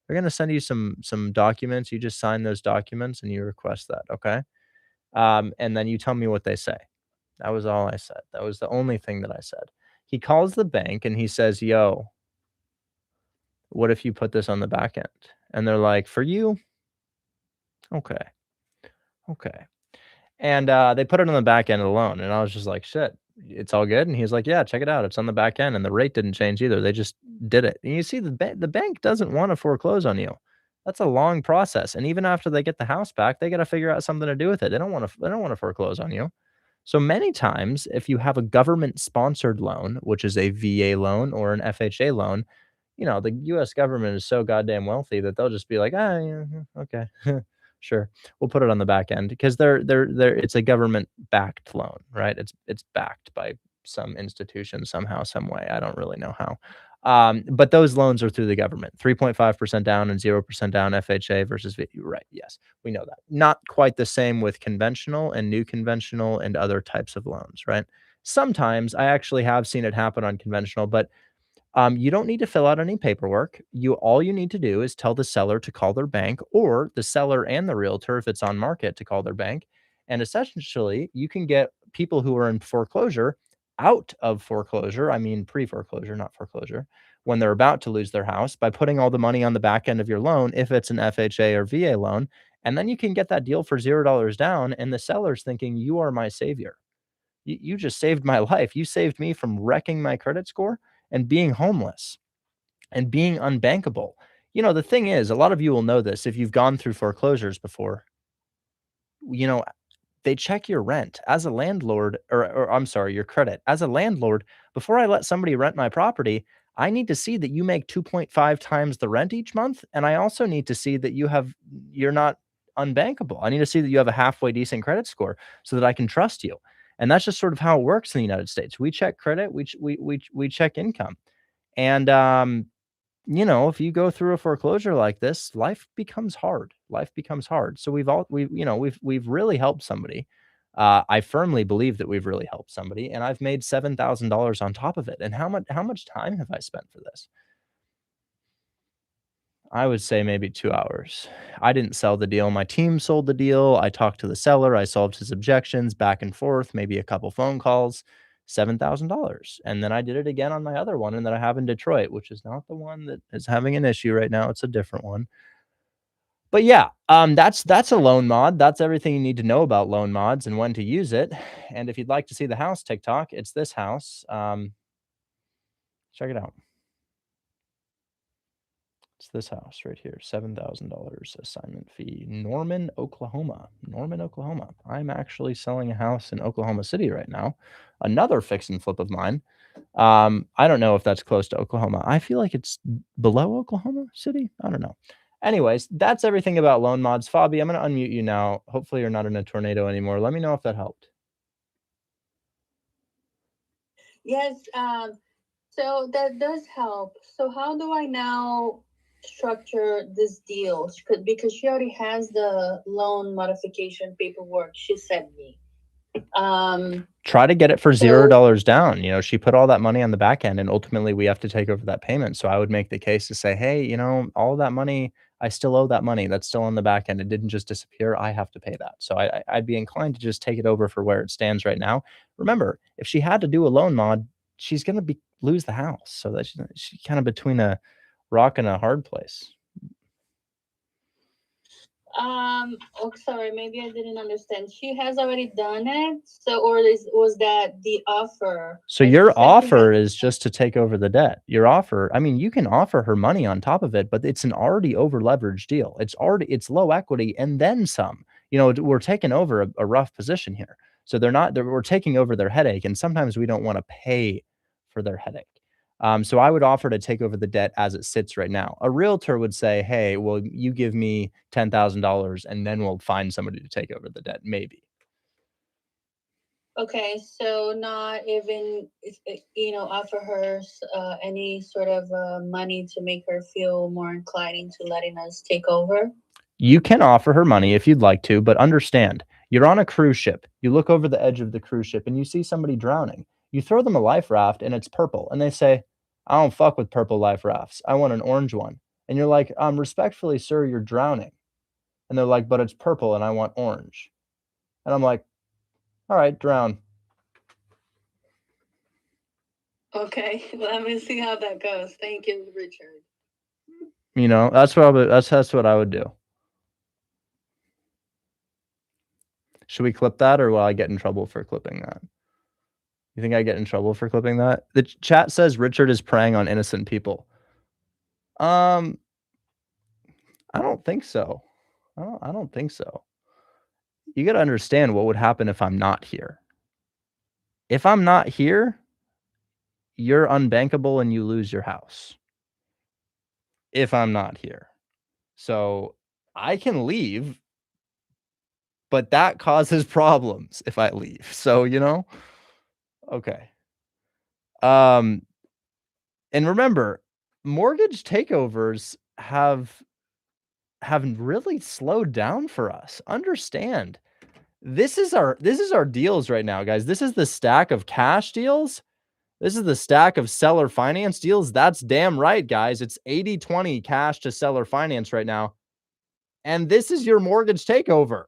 They're going to send you some documents. You just sign those documents and you request that. Okay. And then you tell me what they say. That was all I said. That was the only thing that I said. He calls the bank and he says, yo, what if you put this on the back end? And they're like, for you? Okay. Okay. And they put it on the back end of the loan. And I was just like, shit, it's all good. And he's like, yeah, check it out. It's on the back end. And the rate didn't change either. They just did it. And you see, the bank doesn't want to foreclose on you. That's a long process. And even after they get the house back, they got to figure out something to do with it. They don't want to foreclose on you. So many times, if you have a government sponsored loan, which is a VA loan or an FHA loan, you know, the US government is so goddamn wealthy that they'll just be like, ah, yeah, okay, sure. We'll put it on the back end because it's a government backed loan, right? It's backed by some institution somehow, some way. I don't really know how. But those loans are through the government, 3.5% down and 0% down FHA versus VA. Right. Yes, we know that. Not quite the same with conventional and new conventional and other types of loans, right? Sometimes I actually have seen it happen on conventional, but you don't need to fill out any paperwork. All you need to do is tell the seller to call their bank, or the seller and the realtor, if it's on market, to call their bank. And essentially, you can get people who are in foreclosure out of foreclosure. I mean, pre-foreclosure, not foreclosure, when they're about to lose their house, by putting all the money on the back end of your loan, if it's an FHA or VA loan. And then you can get that deal for $0 down. And the seller's thinking, you are my savior. You just saved my life. You saved me from wrecking my credit score and being homeless and being unbankable. You know, the thing is, a lot of you will know this if you've gone through foreclosures before. You know, they check your rent as a landlord, or I'm sorry, your credit. As a landlord, before I let somebody rent my property, I need to see that you make 2.5 times the rent each month. And I also need to see that you're not unbankable. I need to see that you have a halfway decent credit score so that I can trust you. And that's just sort of how it works in the United States. We check credit, we check income. And you know, if you go through a foreclosure like this, life becomes hard. Life becomes hard. So we've really helped somebody. I firmly believe that we've really helped somebody, and I've made $7,000 on top of it. And how much time have I spent for this? I would say maybe 2 hours. I didn't sell the deal. My team sold the deal. I talked to the seller. I solved his objections back and forth, maybe a couple phone calls, $7,000. And then I did it again on my other one, and that I have in Detroit, which is not the one that is having an issue right now. It's a different one. But yeah, that's a loan mod. That's everything you need to know about loan mods and when to use it. And if you'd like to see the house TikTok, it's this house. Check it out. It's this house right here, $7,000 assignment fee. Norman, Oklahoma. Norman, Oklahoma. I'm actually selling a house in Oklahoma City right now. Another fix and flip of mine. I don't know if that's close to Oklahoma. I feel like it's below Oklahoma City. I don't know. Anyways, that's everything about loan mods. Fabi, I'm going to unmute you now. Hopefully you're not in a tornado anymore. Let me know if that helped.
Yes, so that does help. So how do I now structure this deal? Because she already has the loan modification paperwork she sent me.
Try to get it for $0 down. You know, she put all that money on the back end and ultimately we have to take over that payment. So I would make the case to say, hey, you know, all that money, I still owe that money. That's still on the back end. It didn't just disappear. I have to pay that. So I'd be inclined to just take it over for where it stands right now. Remember, if she had to do a loan mod, she's going to lose the house. So that she's kind of between a rock and a hard place.
Oh, sorry, maybe I didn't understand. She has already done it. So, was that the offer?
So your offer is just to take over the debt. Your offer, I mean, you can offer her money on top of it, but it's an already over leveraged deal. It's low equity and then some. You know, we're taking over a rough position here. So we're taking over their headache, and sometimes we don't want to pay for their headache. So I would offer to take over the debt as it sits right now. A realtor would say, hey, well, you give me $10,000 and then we'll find somebody to take over the debt. Maybe.
Okay, so not even, offer her any sort of money to make her feel more inclined into letting us take over?
You can offer her money if you'd like to, but understand, you're on a cruise ship. You look over the edge of the cruise ship and you see somebody drowning. You throw them a life raft and it's purple. And they say, I don't fuck with purple life rafts. I want an orange one. And you're like, respectfully, sir, you're drowning. And they're like, but it's purple and I want orange. And I'm like, all right, drown.
Okay, let me see how that goes. Thank you, Richard.
You know, that's what I would do. Should we clip that, or will I get in trouble for clipping that? You think I get in trouble for clipping that? The chat says Richard is preying on innocent people. I don't think so. I don't think so. You got to understand what would happen if I'm not here. If I'm not here, you're unbankable and you lose your house. If I'm not here. So I can leave, but that causes problems if I leave. So, you know, okay. And remember, mortgage takeovers have really slowed down for us. Understand, this is our deals right now, guys. This is the stack of cash deals. This is the stack of seller finance deals. That's damn right, guys. It's 80-20 cash to seller finance right now. And this is your mortgage takeover.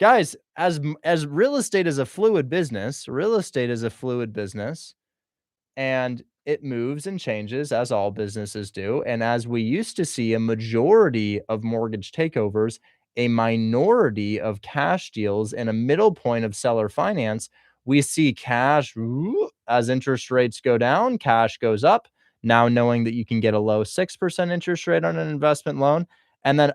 Guys, as real estate is a fluid business, and it moves and changes as all businesses do. And as we used to see a majority of mortgage takeovers, a minority of cash deals, and a middle point of seller finance, we see cash as interest rates go down, cash goes up. Now knowing that you can get a low 6% interest rate on an investment loan. And then,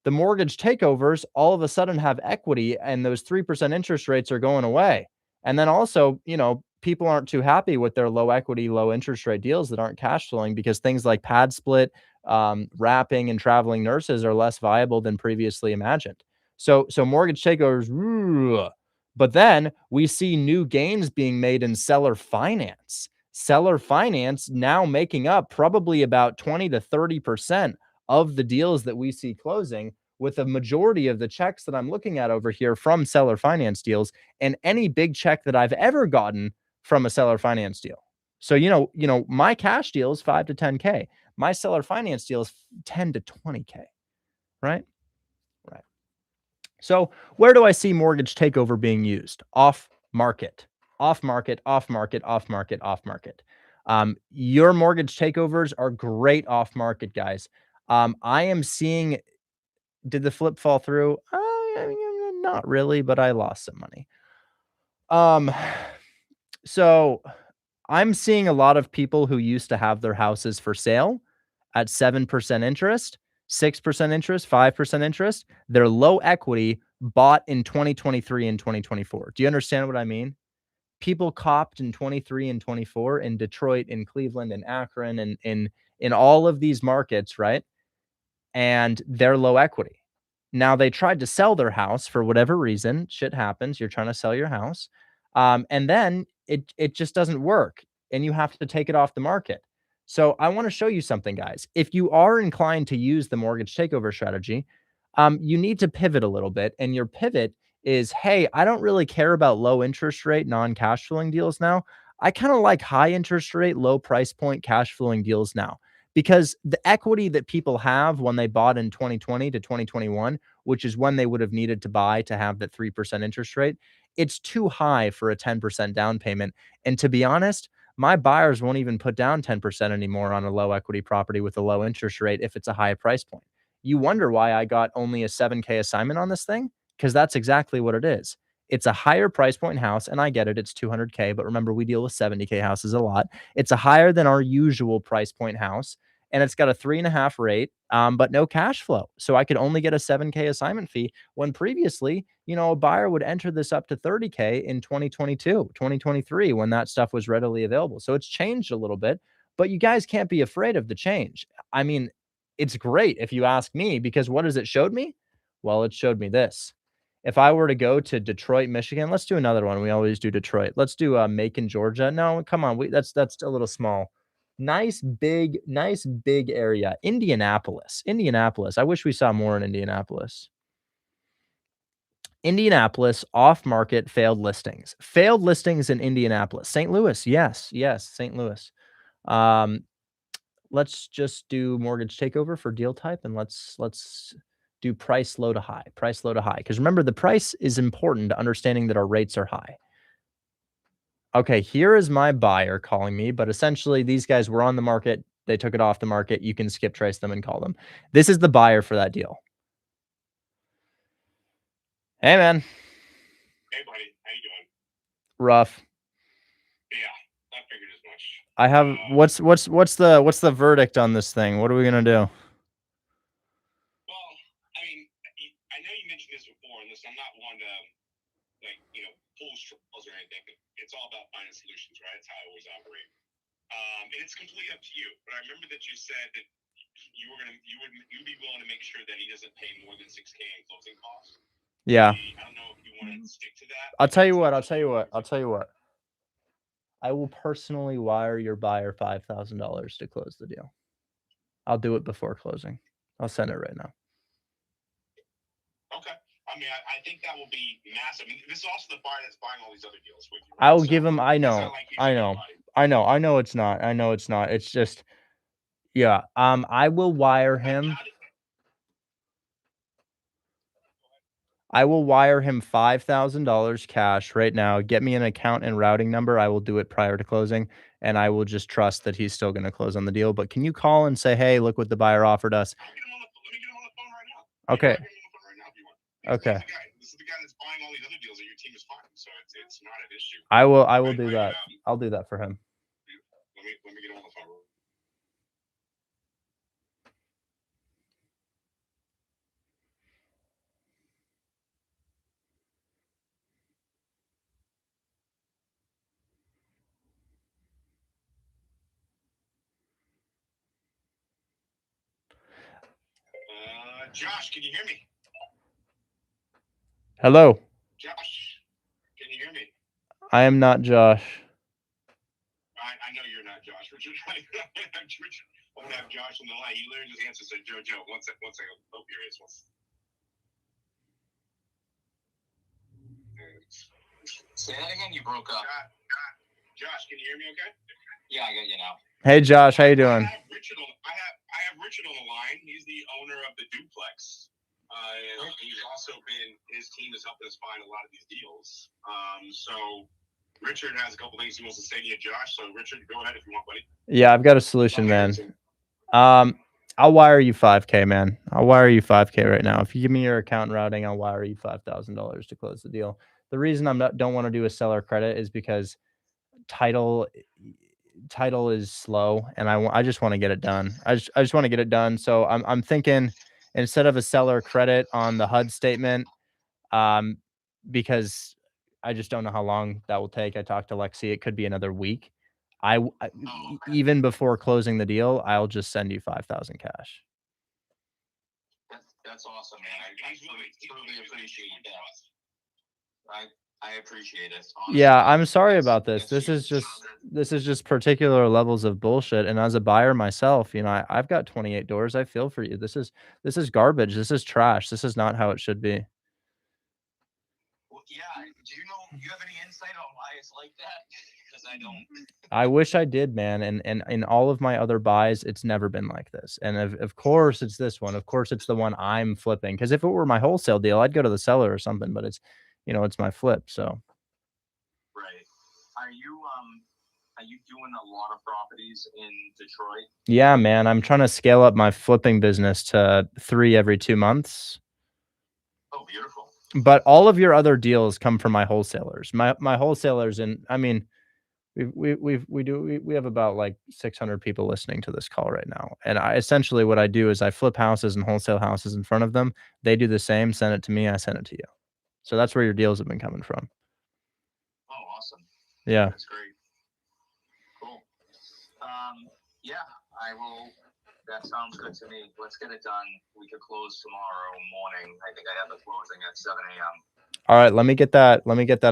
the mortgage takeovers all of a sudden have equity and those 3% interest rates are going away. And then also, you know, people aren't too happy with their low equity, low interest rate deals that aren't cash flowing because things like pad split, wrapping, and traveling nurses are less viable than previously imagined. So mortgage takeovers, but then we see new gains being made in seller finance. Seller finance now making up probably about 20 to 30% of the deals that we see closing, with a majority of the checks that I'm looking at over here from seller finance deals, and any big check that I've ever gotten from a seller finance deal. So, you know, my cash deal is 5 to 10K. My seller finance deal is 10 to 20K, right? Right. So where do I see mortgage takeover being used? Off market. Your mortgage takeovers are great off market, guys. I am seeing, did the flip fall through? Not really, but I lost some money. So I'm seeing a lot of people who used to have their houses for sale at 7% interest, 6% interest, 5% interest. They're low equity, bought in 2023 and 2024. Do you understand what I mean? People copped in 23 and 24 in Detroit, in Cleveland, and Akron, and in all of these markets, right? And they're low equity. Now they tried to sell their house for whatever reason. Shit happens. You're trying to sell your house. And then it just doesn't work, and you have to take it off the market. So I want to show you something, guys. If you are inclined to use the mortgage takeover strategy, you need to pivot a little bit. And your pivot is, hey, I don't really care about low interest rate, non-cash flowing deals now. I kind of like high interest rate, low price point cash flowing deals now, because the equity that people have when they bought in 2020 to 2021, which is when they would have needed to buy to have that 3% interest rate, it's too high for a 10% down payment. And to be honest, my buyers won't even put down 10% anymore on a low equity property with a low interest rate if it's a high price point. You wonder why I got only a 7K assignment on this thing? Because that's exactly what it is. It's a higher price point house, and I get it, it's 200K, but remember, we deal with 70K houses a lot. It's a higher than our usual price point house, and it's got a 3.5 rate, but no cash flow. So I could only get a 7K assignment fee, when previously, you know, a buyer would enter this up to 30K in 2022, 2023, when that stuff was readily available. So it's changed a little bit, but you guys can't be afraid of the change. I mean, it's great if you ask me, because what has it showed me? Well, it showed me this. If I were to go to Detroit, Michigan, let's do another one. We always do Detroit. Let's do Macon, Georgia. No, come on. That's a little small. Nice big area. Indianapolis. I wish we saw more in Indianapolis. Indianapolis, off-market failed listings. Failed listings in Indianapolis. St. Louis. Yes, St. Louis. Let's just do mortgage takeover for deal type, and let's do price low to high. Price low to high. Because remember, the price is important to understanding that our rates are high. Okay, here is my buyer calling me, but essentially these guys were on the market. They took it off the market. You can skip trace them and call them. This is the buyer for that deal. Hey, man.
Hey, buddy. How you doing?
Rough.
Yeah, I figured as much.
I have what's the verdict on this thing? What are we gonna do?
Well, I mean, I know you mentioned this before, and listen, I'm not one to pull straws or anything. But it's all about finding solutions, right? That's how I always operate. And it's completely up to you. But I remember that you said that you'd be willing to make sure that he doesn't pay more than 6K in closing costs.
Yeah.
I don't know if you want to stick to that.
I'll tell you what. I will personally wire your buyer $5,000 to close the deal. I'll do it before closing. I'll send it right now.
Okay. I mean, I think that will be massive. I mean, this is also the buyer that's buying all these other deals with you. Right?
I will give him. I know it's not. It's just, yeah. I will wire him. I will wire him $5,000 cash right now. Get me an account and routing number. I will do it prior to closing, and I will just trust that he's still going to close on the deal. But can you call and say, hey, look what the buyer offered us?
Let me get him on the phone right now.
Okay. Okay.
This is the guy that's buying all these other deals that your team is finding, so it's not an issue.
I will do that. I'll do that for him.
Let me get him on the phone. Josh, can you hear me?
Hello.
Josh, can you hear me?
I am not Josh.
I know you're not Josh. Richard, I'm gonna have Josh on the line. He literally just answered, said, Joe, one second. Oh, here it is.
Say that again. You broke up.
Josh, can you hear me? Okay.
Yeah, I got you now.
Hey, Josh, how you doing?
I have Richard on the line. He's the owner of the duplex. And he's also his team has helped us find a lot of these deals. So Richard has a couple things he wants to say to you, Josh. So Richard, go ahead if you want, buddy.
Yeah, I've got a solution, man. I'll wire you $5K, man. I'll wire you $5K right now. If you give me your account routing, I'll wire you $5,000 to close the deal. The reason don't want to do a seller credit is because title, title is slow, and I just want to get it done. I just want to get it done. So I'm thinking instead of a seller credit on the HUD statement, because I just don't know how long that will take. I talked to Lexi. It could be another week. Even before closing the deal, I'll just send you 5,000 cash.
That's awesome, man. I truly appreciate that. I appreciate it. Honestly.
Yeah, I'm sorry about this. This is just particular levels of bullshit. And as a buyer myself, you know, I've got 28 doors. I feel for you. This is garbage. This is trash. This is not how it should be.
Well, yeah. Do you have any insight on why it's like that? Because I don't.
I wish I did, man. And in all of my other buys, it's never been like this. And of course it's this one. Of course it's the one I'm flipping. Because if it were my wholesale deal, I'd go to the seller or something. But it's, you know, it's my flip. So.
Right. Are you doing a lot of properties in Detroit?
Yeah, man. I'm trying to scale up my flipping business to 3 every 2 months.
Oh, beautiful.
But all of your other deals come from my wholesalers. My wholesalers, and I mean, we have about like 600 people listening to this call right now. And essentially what I do is I flip houses and wholesale houses in front of them. They do the same, send it to me, I send it to you. So that's where your deals have been coming from.
Oh, awesome.
Yeah.
That's great. Cool. Yeah, I will. That sounds good to me. Let's get it done. We could close tomorrow morning. I think I have the closing at 7 a.m.
All right, let me get that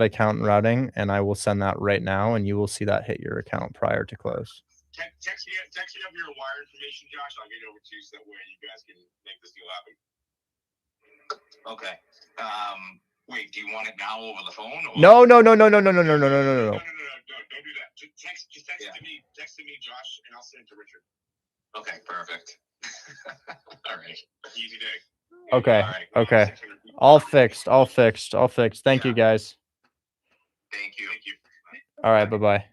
account routing, and I will send that right now, and you will see that hit your account prior to close.
Text me up your wire information, Josh. I'll get it over to you so that way you guys can make this deal happen.
Okay. Wait, do you want it now over the phone? Or?
No.
No, don't do that. Just text it to me. Text it to me, Josh, and I'll send it to Richard.
Okay, perfect. All right.
Easy day.
Okay.
Right.
Okay. All fixed. Thank you, guys.
Thank you.
All right. Bye-bye.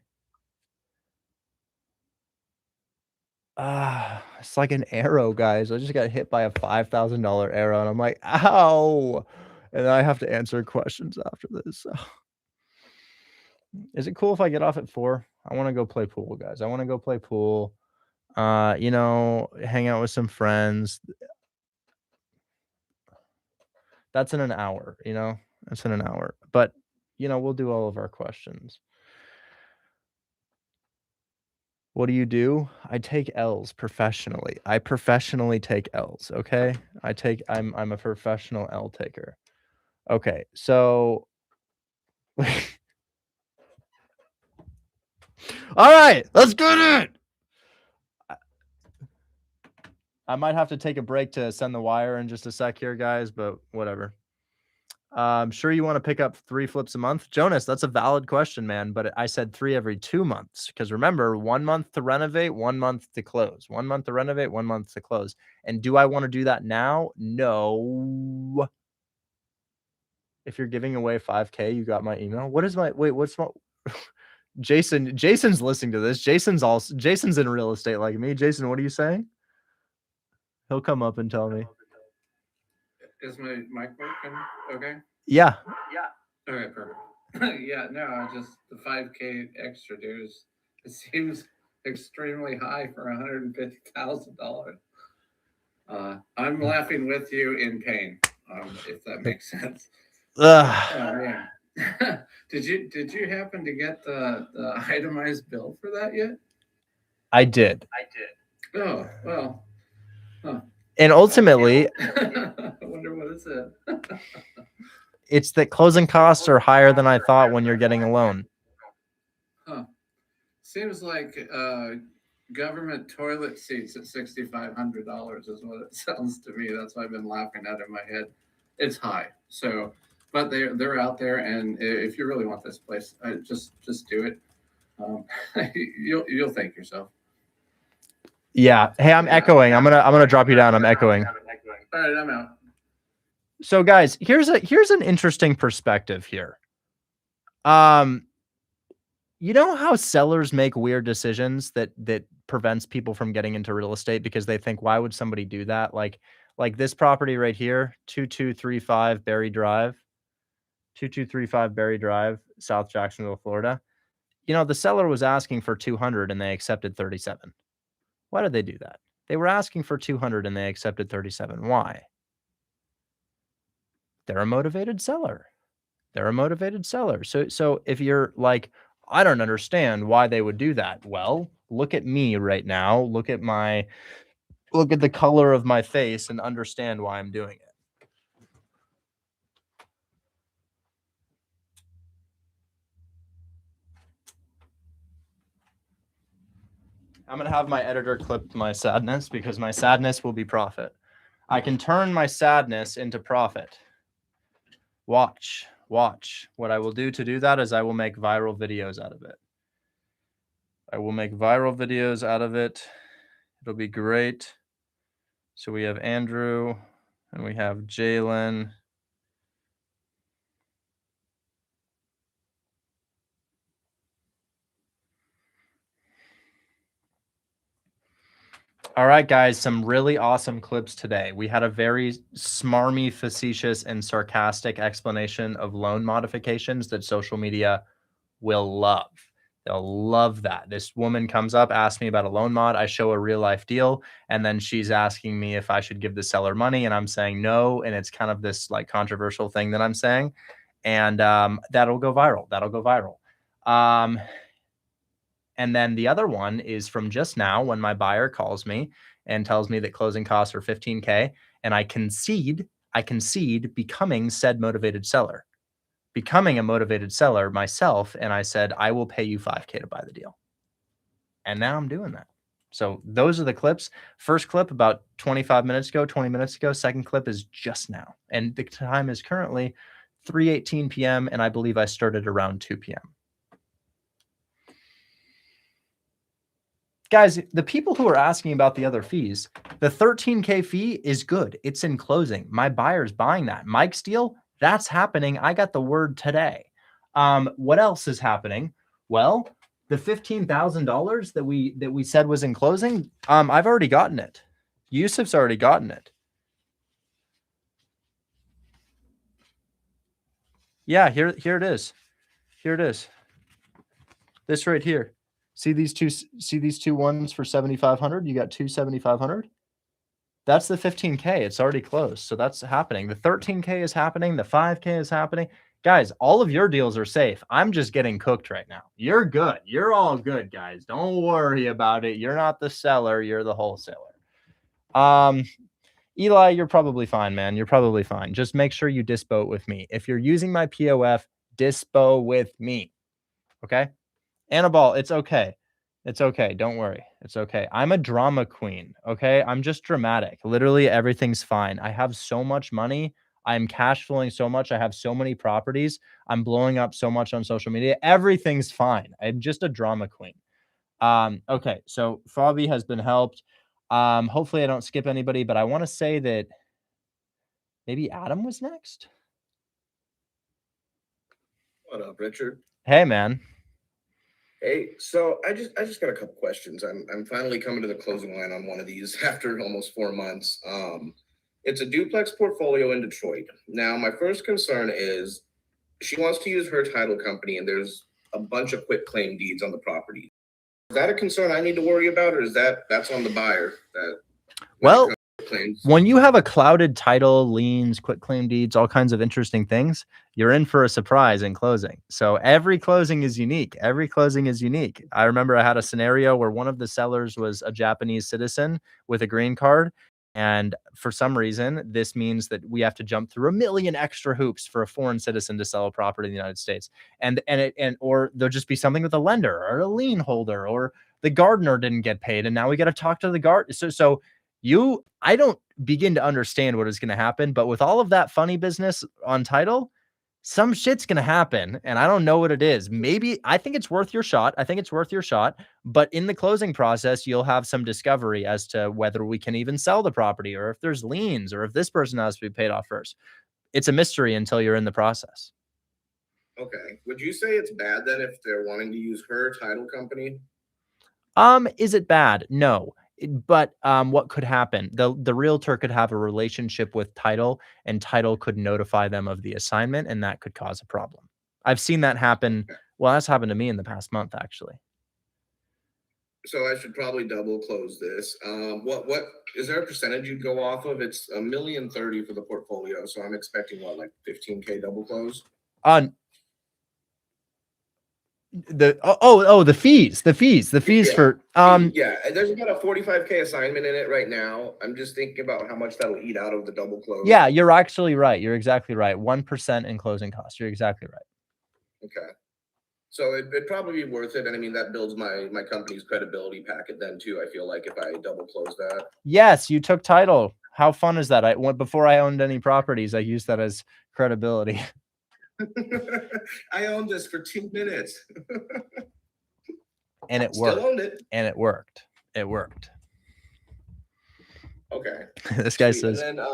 It's like an arrow, guys. I just got hit by a $5,000 arrow, and I'm like, ow. And then I have to answer questions after this. Is it cool if I get off at 4? I want to go play pool, guys. I want to go play pool. You know, hang out with some friends. That's in an hour, you know? That's in an hour. But, you know, we'll do all of our questions. What do? I take L's professionally. I professionally take L's, okay? I'm a professional L taker. Okay, so all right, let's get it. I might have to take a break to send the wire in just a sec here, guys, but whatever. I'm sure you want to pick up 3 flips a month. Jonas, that's a valid question, man. But I said 3 every 2 months. Because remember, 1 month to renovate, 1 month to close. 1 month to renovate, 1 month to close. And do I want to do that now? No. If you're giving away 5K, you got my email. What is my what's my Jason's listening to this. Jason's in real estate like me. Jason, what are you saying? He'll come up and tell me.
Is my mic working? Okay.
Yeah.
Okay, perfect. Yeah, no, just the 5K extra dues. It seems extremely high for $150,000. I'm laughing with you in pain, if that makes sense. Oh man. Did you happen to get the itemized bill for that yet?
I did.
Oh, well. Huh.
And ultimately,
I wonder what it said.
it's that closing costs are higher than I thought when you're getting a loan.
Huh. Seems like government toilet seats at $6,500 is what it sounds to me. That's why I've been laughing at it in my head. It's high. So, but they're out there, and if you really want this place, just do it. You'll thank yourself.
Yeah. Hey, I'm echoing. I'm gonna drop you down. I'm echoing.
All right, I'm out.
So guys, here's an interesting perspective here. You know how sellers make weird decisions that prevents people from getting into real estate because they think, why would somebody do that? Like this property right here, 2235 Berry Drive, 2235 Berry Drive, South Jacksonville, Florida. you know, the seller was asking for 200 and they accepted 37. Why did they do that? They were asking for 200 and they accepted 37. Why? They're a motivated seller. They're a motivated seller. So if you're like, I don't understand why they would do that. Well, look at me right now. Look at the color of my face and understand why I'm doing it. I'm going to have my editor clip my sadness because my sadness will be profit. I can turn my sadness into profit. Watch. What I will do to do that is I will make viral videos out of it. It'll be great. So we have Andrew and we have Jalen. All right, guys, some really awesome clips today. We had a very smarmy, facetious, and sarcastic explanation of loan modifications that social media will love. They'll love that. This woman comes up, asks me about a loan mod. I show a real life deal, and then she's asking me if I should give the seller money, and I'm saying no. And it's kind of this like controversial thing that I'm saying, and that'll go viral. And then the other one is from just now when my buyer calls me and tells me that closing costs are $15K, and I concede becoming said motivated seller. Becoming a motivated seller myself, and I said, I will pay you $5K to buy the deal. And now I'm doing that. So those are the clips. First clip about 20 minutes ago. Second clip is just now. And the time is currently 3:18 p.m. and I believe I started around 2 p.m. Guys, the people who are asking about the other fees, the $13K fee is good. It's in closing. My buyer's buying that. Mike's deal, that's happening. I got the word today. What else is happening? Well, the $15,000 that we said was in closing, I've already gotten it. Yusuf's already gotten it. Yeah, here it is. Here it is. This right here. See these two ones for 7,500? You got two 7,500. That's the 15K. It's already closed. So that's happening. The 13K is happening. The 5K is happening. Guys, all of your deals are safe. I'm just getting cooked right now. You're good. You're all good, guys. Don't worry about it. You're not the seller. You're the wholesaler. Eli, you're probably fine, man. You're probably fine. Just make sure you dispo with me. If you're using my POF, dispo with me. Okay? Annabelle, it's okay. It's okay. Don't worry. It's okay. I'm a drama queen. Okay. I'm just dramatic. Literally everything's fine. I have so much money. I'm cash flowing so much. I have so many properties. I'm blowing up so much on social media. Everything's fine. I'm just a drama queen. Okay. So Fabi has been helped. Hopefully I don't skip anybody, but I want to say that maybe Adam was next.
What up, Richard?
Hey, man.
Hey, so I just got a couple questions. I'm finally coming to the closing line on one of these after almost 4 months. It's a duplex portfolio in Detroit. Now, my first concern is she wants to use her title company, and there's a bunch of quitclaim deeds on the property. Is that a concern I need to worry about, or is that's on the buyer?
Well, when you have a clouded title, liens, quitclaim deeds, all kinds of interesting things, you're in for a surprise in closing. So every closing is unique. I remember I had a scenario where one of the sellers was a Japanese citizen with a green card. And for some reason, this means that we have to jump through 1 million extra hoops for a foreign citizen to sell a property in the United States. Or there'll just be something with a lender or a lien holder, or the gardener didn't get paid. And now we got to talk to the gardener. I don't begin to understand what is going to happen, but with all of that funny business on title, some shit's going to happen, and I don't know what it is. Maybe I think it's worth your shot. But in the closing process, you'll have some discovery as to whether we can even sell the property, or if there's liens, or if this person has to be paid off first. It's a mystery until you're in the process.
Okay. Would you say it's bad then if they're wanting to use her title company?
Is it bad? No. But what could happen? The realtor could have a relationship with title, and title could notify them of the assignment, and that could cause a problem. I've seen that happen Well, that's happened to me in the past month, actually.
So I should probably double close this. What is there a percentage you'd go off of? It's $1,030,000 for the portfolio, so I'm expecting what, like 15K double close.
The fees
Yeah.
for
Yeah, there's about a 45K assignment in it right now. I'm just thinking about how much that'll eat out of the double close.
Yeah, you're actually right. You're exactly right. 1% in closing costs. You're exactly right.
Okay. So it'd probably be worth it. And I mean, that builds my company's credibility packet then too. I feel like if I double close that.
Yes, you took title. How fun is that? I went before I owned any properties. I used that as credibility.
I owned this for 2 minutes.
And it
Still
worked.
owned it.
And it worked. It worked.
Okay.
This guy
Sweet.
says.
And then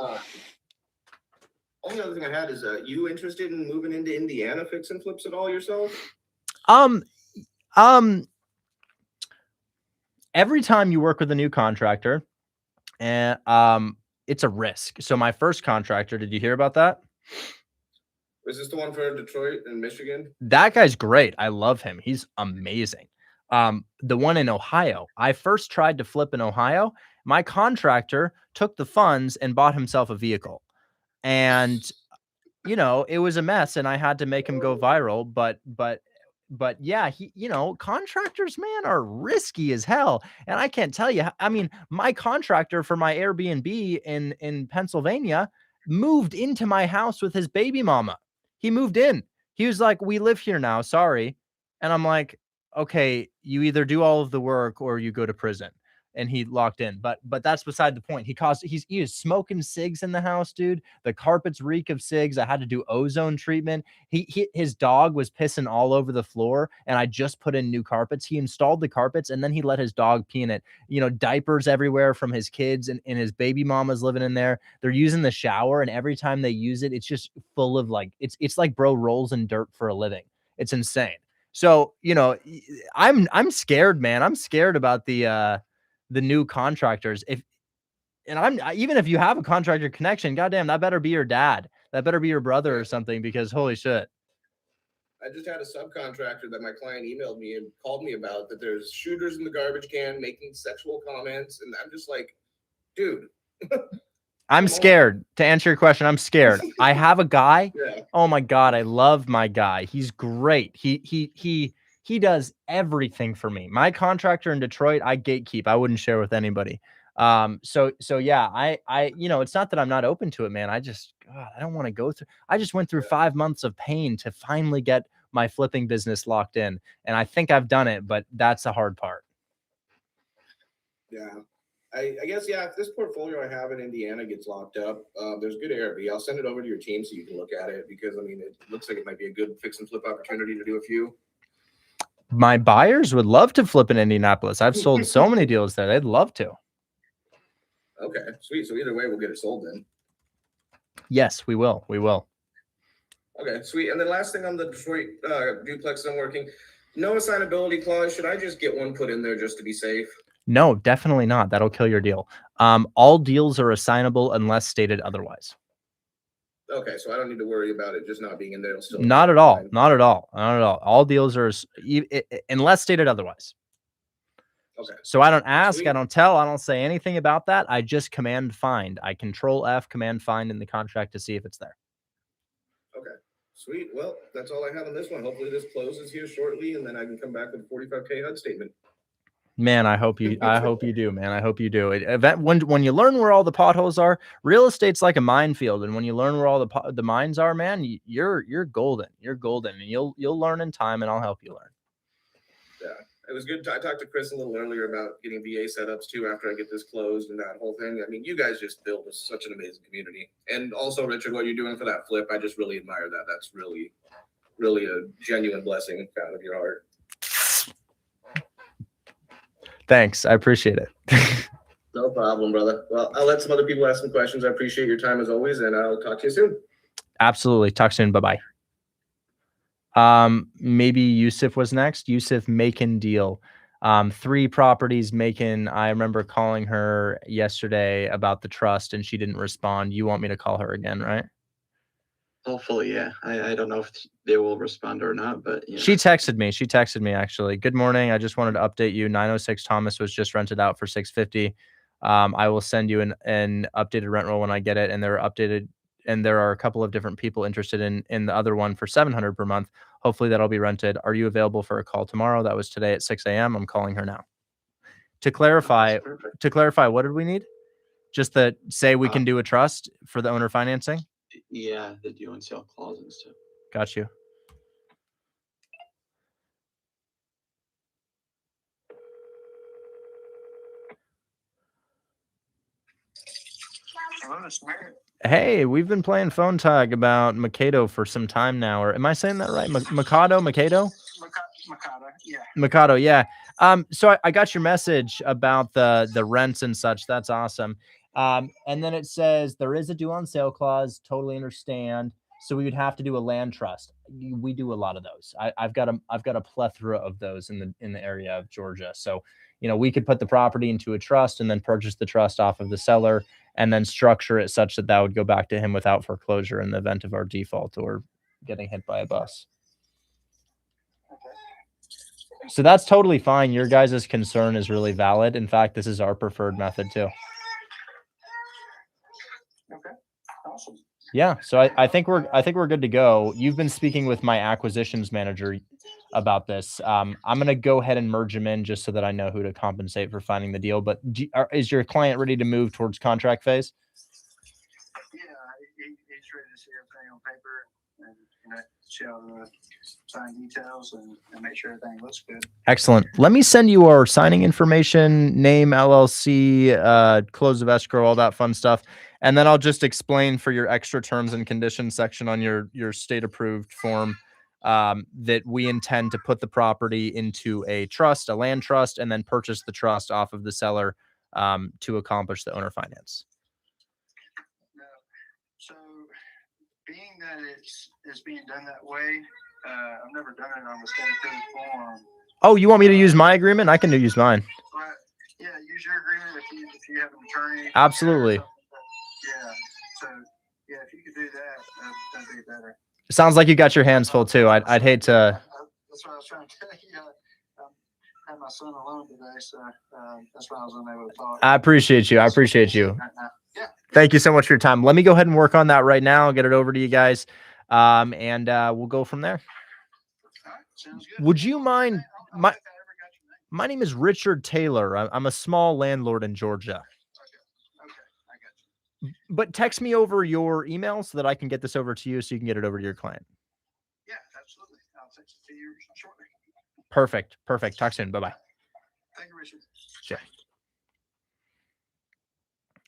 only other thing I had is you interested in moving into Indiana fix and flips at all yourself?
Every time you work with a new contractor, and it's a risk. So my first contractor, did you hear about that?
Was this the one for Detroit and Michigan?
That guy's great. I love him. He's amazing. The one in Ohio, I first tried to flip in Ohio. My contractor took the funds and bought himself a vehicle. And, you know, it was a mess and I had to make him go viral. But yeah, contractors, man, are risky as hell. And I can't tell you, I mean, my contractor for my Airbnb in Pennsylvania moved into my house with his baby mama. He moved in. He was like, "We live here now. Sorry." And I'm like, "Okay, you either do all of the work or you go to prison." And he locked in. But that's beside the point. He is smoking cigs in the house, dude. The carpets reek of cigs. I had to do ozone treatment. His dog was pissing all over the floor, and I just put in new carpets. He installed the carpets, and then he let his dog pee in it. You know, diapers everywhere from his kids, and his baby mama's living in there. They're using the shower, and every time they use it, it's just full of like it's like bro rolls in dirt for a living. It's insane. So, you know, I'm scared, man. I'm scared about the new contractors. Even if you have a contractor connection, goddamn, that better be your dad. That better be your brother or something, because holy shit.
I just had a subcontractor that my client emailed me and called me about that there's shooters in the garbage can making sexual comments. And I'm just like, dude.
I'm scared. To answer your question, I'm scared. I have a guy.
Yeah.
Oh my God. I love my guy. He's great. He does everything for me. My contractor in Detroit, I gatekeep. I wouldn't share with anybody. So yeah, I it's not that I'm not open to it, man. I don't want to go through. I just went through 5 months of pain to finally get my flipping business locked in. And I think I've done it, but that's the hard part.
Yeah. I guess, yeah, if this portfolio I have in Indiana gets locked up, there's good ARV. I'll send it over to your team so you can look at it, because, I mean, it looks like it might be a good fix and flip opportunity to do a few.
My buyers would love to flip in Indianapolis. I've sold so many deals there. They'd love to.
Okay, sweet. So either way, we'll get it sold then.
Yes, we will. We will.
Okay, sweet. And then last thing on the Detroit duplex I'm working, no assignability clause. Should I just get one put in there just to be safe?
No, definitely not. That'll kill your deal. All deals are assignable unless stated otherwise.
Okay, so I don't need to worry about it just not being in there. Still
not at all. Not at all. Not at all. All deals are unless stated otherwise.
Okay.
So I don't ask,
Sweet.
I don't tell, I don't say anything about that. I just command find. I control F, command find in the contract to see if it's there.
Okay, sweet. Well, that's all I have on this one. Hopefully this closes here shortly, and then I can come back with a 45K HUD statement.
Man, I hope you do, man. I hope you do. When you learn where all the potholes are, real estate's like a minefield, and when you learn where all the mines are, man, you're golden. You're golden, and you'll learn in time, and I'll help you learn.
Yeah, it was good. I talked to Chris a little earlier about getting VA setups too after I get this closed and that whole thing. I mean, you guys just built such an amazing community, and also Richard, what you're doing for that flip, I just really admire that. That's really, really a genuine blessing out of your heart.
Thanks. I appreciate it.
No problem, brother. Well, I'll let some other people ask some questions. I appreciate your time as always, and I'll talk to you soon.
Absolutely. Talk soon. Bye-bye. Maybe Yusuf was next. Yusuf Macon deal. 3 properties, Macon. I remember calling her yesterday about the trust and she didn't respond. You want me to call her again, right?
Hopefully, yeah. I don't know if they will respond or not, but yeah.
She texted me. She texted me actually. Good morning. I just wanted to update you. 906 Thomas was just rented out for 650. I will send you an updated rent roll when I get it. And there are a couple of different people interested in the other one for 700 per month. Hopefully that'll be rented. Are you available for a call tomorrow? That was today at 6 a.m. I'm calling her now. To clarify, what did we need? Just that say we can do a trust for the owner financing?
Yeah, the due and sale clause and stuff.
Got you. Hey, we've been playing phone tag about Mikado for some time now. Or am I saying that right? Mikado?
Mikado, yeah.
Mikado, yeah. So I got your message about the rents and such. That's awesome. And then it says there is a due on sale clause. Totally understand. So we would have to do a land trust. We do a lot of those. I've got a plethora of those in the area of Georgia. So, we could put the property into a trust and then purchase the trust off of the seller and then structure it such that would go back to him without foreclosure in the event of our default or getting hit by a bus. So that's totally fine. Your guys' concern is really valid. In fact, this is our preferred method too.
Okay, awesome.
Yeah, so I think we're good to go. You've been speaking with my acquisitions manager about this. I'm going to go ahead and merge them in just so that I know who to compensate for finding the deal. But is your client ready to move towards contract phase?
Yeah, he's ready to see everything on paper and see all the sign details and make sure everything looks good.
Excellent. Let me send you our signing information, name, LLC, close of escrow, all that fun stuff. And then I'll just explain for your extra terms and conditions section on your state approved form that we intend to put the property into a trust, a land trust, and then purchase the trust off of the seller to accomplish the owner finance.
Now, so being that it's being done that way, I've never done it on the state approved form.
Oh, you want me to use my agreement? I can use mine.
Yeah, use your agreement if you have an attorney.
Absolutely.
Yeah. So yeah, if you could do that, that'd be better.
Sounds like you got your hands full too. I'd hate to.
That's what I was trying to tell you. I had my son alone today, so that's why I was unable to talk.
I appreciate you.
Yeah.
Thank you so much for your time. Let me go ahead and work on that right now. I'll get it over to you guys, and we'll go from there.
All right, sounds good.
Would you mind? My name is Richard Taylor. I'm a small landlord in Georgia. But text me over your email so that I can get this over to you so you can get it over to your client.
Yeah, absolutely. I'll text it to you shortly.
Perfect. Talk soon. Bye-bye.
Thank you, Richard.
Sure.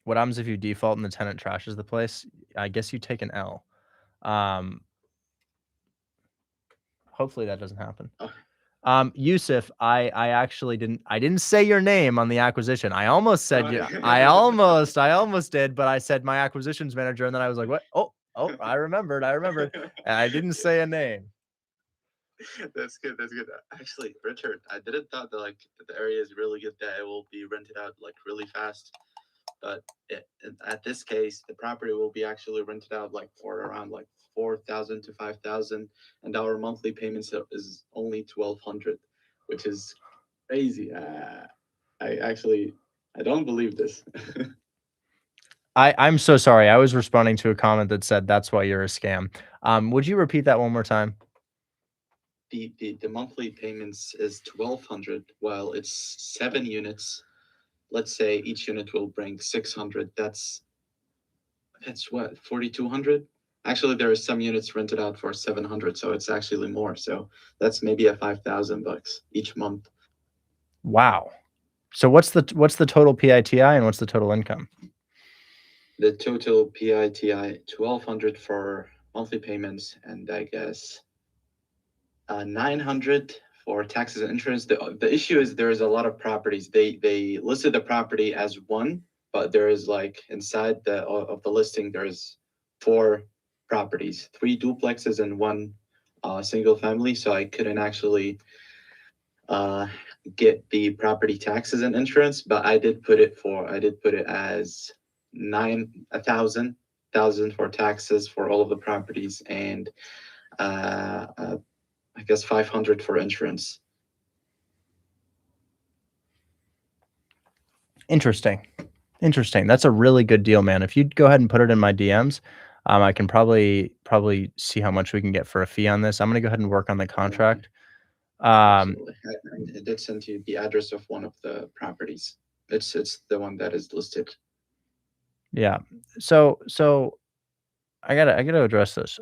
What happens if you default and the tenant trashes the place? I guess you take an L. Hopefully that doesn't happen. Yusuf, I actually didn't say your name on the acquisition. I almost said you. I almost did, but I said my acquisitions manager, and then I was like, what? Oh, I remembered. And I didn't say a name.
That's good. Actually, Richard, I didn't thought that the area is really good that it will be rented out really fast. But at this case, the property will be actually rented out for around $4,000 to $5,000, and our monthly payments is only $1,200, which is crazy. I don't believe this.
I'm so sorry. I was responding to a comment that said that's why you're a scam. Would you repeat that one more time?
The monthly payments is $1,200, while it's 7 units. Let's say each unit will bring 600. That's what, 4,200? Actually, there are some units rented out for 700, so it's actually more. So that's maybe a $5,000 each month.
Wow. So what's the total PITI and what's the total income?
The total PITI $1,200 for monthly payments, and I guess $900 for taxes and insurance. The issue is there is a lot of properties. They listed the property as one, but there is inside of the listing there's 4 properties, 3 duplexes and 1 single family. So I couldn't actually get the property taxes and insurance, but I did put it as $1,000 $100,000 for taxes for all of the properties, and I guess 500 for insurance.
Interesting. That's a really good deal, man. If you'd go ahead and put it in my DMs, I can probably see how much we can get for a fee on this. I'm gonna go ahead and work on the contract.
Absolutely. I did send you the address of one of the properties. It's the one that is listed.
Yeah. So I gotta address this.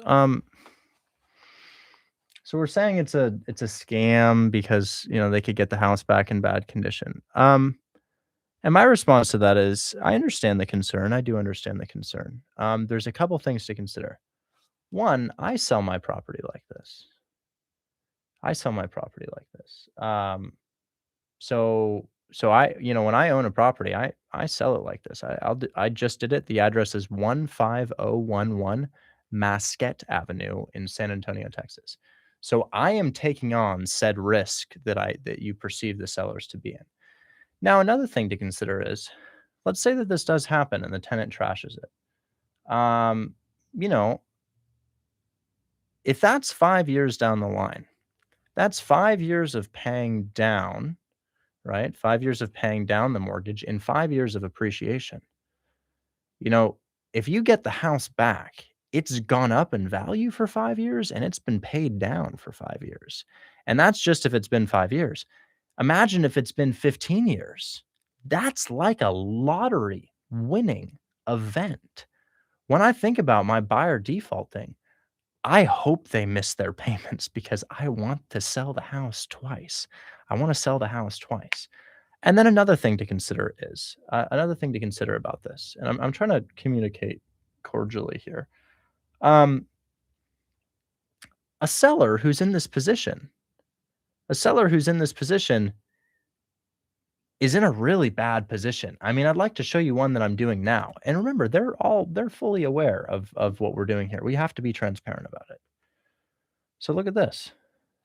So we're saying it's a scam because they could get the house back in bad condition. And my response to that is I understand the concern. I do understand the concern. There's a couple things to consider. One, I sell my property like this. So I, when I own a property, I sell it like this. I just did it. The address is 15011 Masquette Avenue in San Antonio, Texas. So I am taking on said risk that you perceive the sellers to be in. Now, another thing to consider is, let's say that this does happen and the tenant trashes it. If that's 5 years down the line, that's 5 years of paying down, right? 5 years of paying down the mortgage and 5 years of appreciation. If you get the house back, it's gone up in value for 5 years and it's been paid down for 5 years. And that's just if it's been 5 years. Imagine if it's been 15 years. That's like a lottery winning event. When I think about my buyer defaulting, I hope they miss their payments because I want to sell the house twice. And then another thing to consider about this, and I'm trying to communicate cordially here. A seller who's in this position is in a really bad position. I mean, I'd like to show you one that I'm doing now. And remember, they're fully aware of what we're doing here. We have to be transparent about it. So look at this.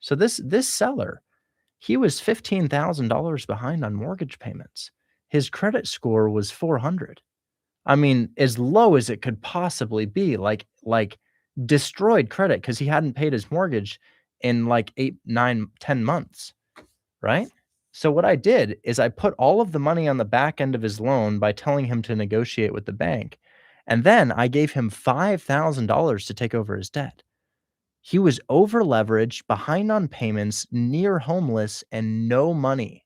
So this seller, he was $15,000 behind on mortgage payments. His credit score was 400. I mean, as low as it could possibly be, like destroyed credit because he hadn't paid his mortgage in like 8, 9, 10 months, right? So what I did is I put all of the money on the back end of his loan by telling him to negotiate with the bank. And then I gave him $5,000 to take over his debt. He was over leveraged, behind on payments, near homeless, and no money.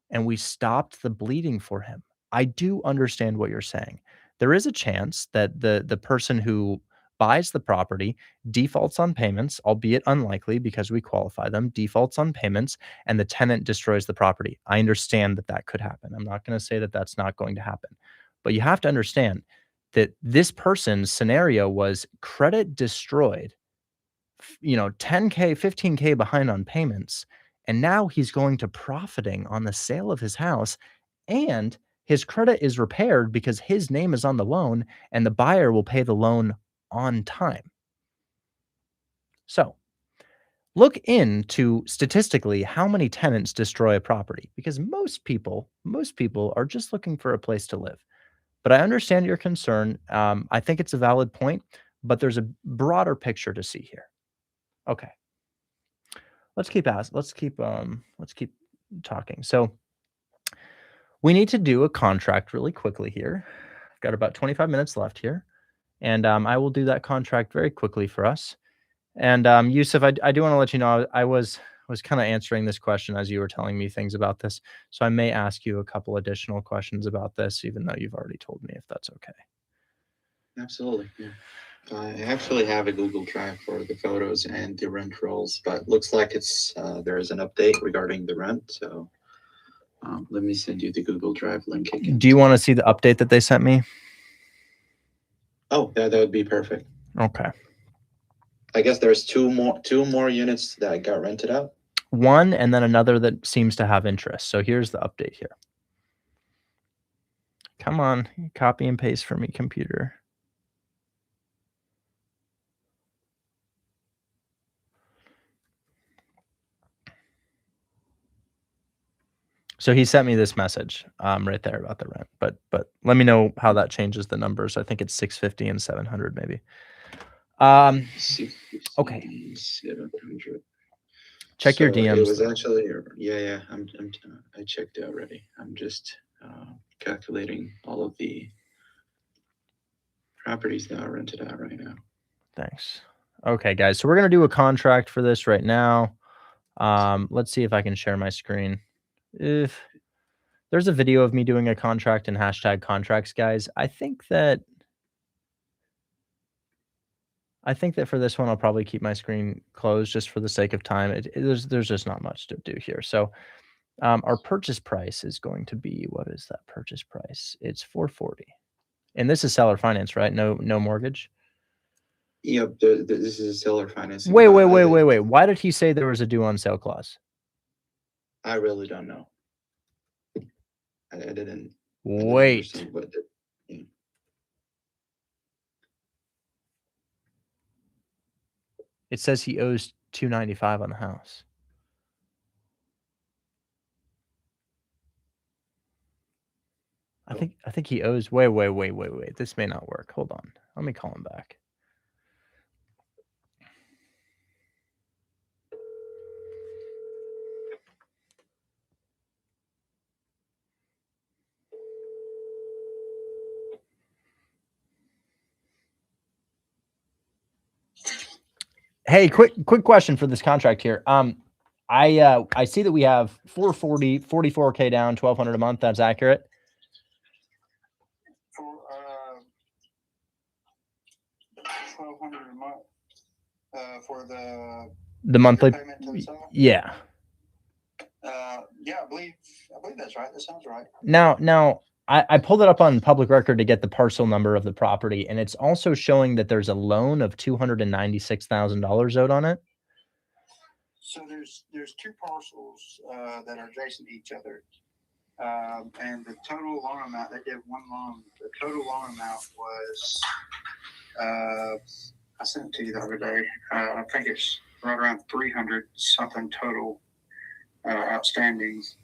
And we stopped the bleeding for him. I do understand what you're saying. There is a chance that the person who buys the property defaults on payments, albeit unlikely because we qualify them, defaults on payments, and the tenant destroys the property. I understand that could happen. I'm not going to say that that's not going to happen. But you have to understand that this person's scenario was credit destroyed, 10K, 15K behind on payments. And now he's going to profiting on the sale of his house, and his credit is repaired because his name is on the loan and the buyer will pay the loan on time. So look into statistically how many tenants destroy a property, because most people are just looking for a place to live. But I understand your concern. I think it's a valid point, but there's a broader picture to see here. Okay. Let's keep talking. So we need to do a contract really quickly here. I've got about 25 minutes left here, and I will do that contract very quickly for us. And Yusuf, I do want to let you know I was kind of answering this question as you were telling me things about this, so I may ask you a couple additional questions about this, even though you've already told me, if that's okay.
Absolutely. Yeah. I actually have a Google Drive for the photos and the rent rolls, but looks like there is an update regarding the rent. So let me send you the Google Drive link again.
Do you want to see the update that they sent me?
Oh, that would be perfect.
Okay.
I guess there's two more units that got rented out.
One, and then another that seems to have interest. So here's the update here. Come on, copy and paste for me, computer. So he sent me this message right there about the rent. But let me know how that changes the numbers. I think it's 650 and 700 maybe. Okay.
700.
Check your DMs.
It was
though.
actually, yeah. I checked it already. I'm just calculating all of the properties that are rented out right now.
Thanks. Okay, guys. So we're gonna do a contract for this right now. Let's see if I can share my screen. If there's a video of me doing a contract and hashtag contracts, guys, I think that for this one, I'll probably keep my screen closed just for the sake of time. There's just not much to do here. So our purchase price is going to be, what is that purchase price? It's $440. And this is seller finance, right? No mortgage.
Yep, this is seller financing.
Wait. Why did he say there was a due on sale clause?
I really don't know. I didn't.
Wait.
I didn't understand yeah.
It says he owes $295 on the house. I think he owes. Wait. This may not work. Hold on. Let me call him back. Hey, quick question for this contract here. I see that we have 440, 44K down, 1,200 a month. That's accurate.
For 1,200 a month for
The monthly
payment to the seller?
Yeah.
Yeah, I believe that's right. That sounds right.
Now I pulled it up on public record to get the parcel number of the property, and it's also showing that there's a loan of $296,000 owed on it.
So there's two parcels that are adjacent to each other, and the total loan amount, they did one loan. The total loan amount was I sent it to you the other day. I think it's right around 300 something total outstandings.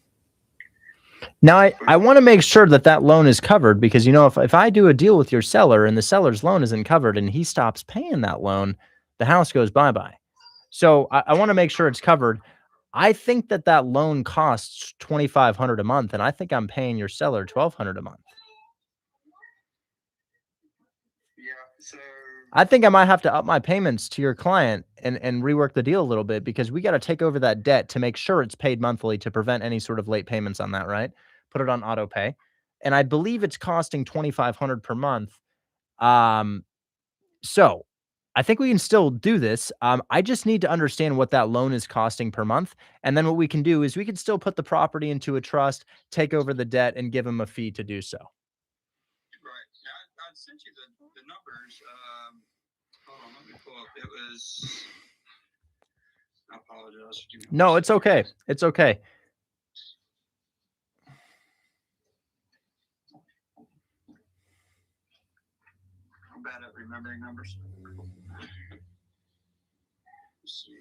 Now, I want to make sure that loan is covered, because, if I do a deal with your seller and the seller's loan isn't covered and he stops paying that loan, the house goes bye-bye. So I want to make sure it's covered. I think that loan costs $2,500 a month, and I think I'm paying your seller $1,200 a month.
Yeah, so
I think I might have to up my payments to your client and rework the deal a little bit, because we got to take over that debt to make sure it's paid monthly to prevent any sort of late payments on that, right? Put it on auto pay. And I believe it's costing $2,500 per month. So I think we can still do this. I just need to understand what that loan is costing per month. And then what we can do is we can still put the property into a trust, take over the debt, and give him a fee to do so.
right. Now I sent you the numbers. Hold on, let me pull up. It was. I apologize. Give me one
No, it's
second.
okay. It's okay.
I'm bad at remembering numbers. Let's see.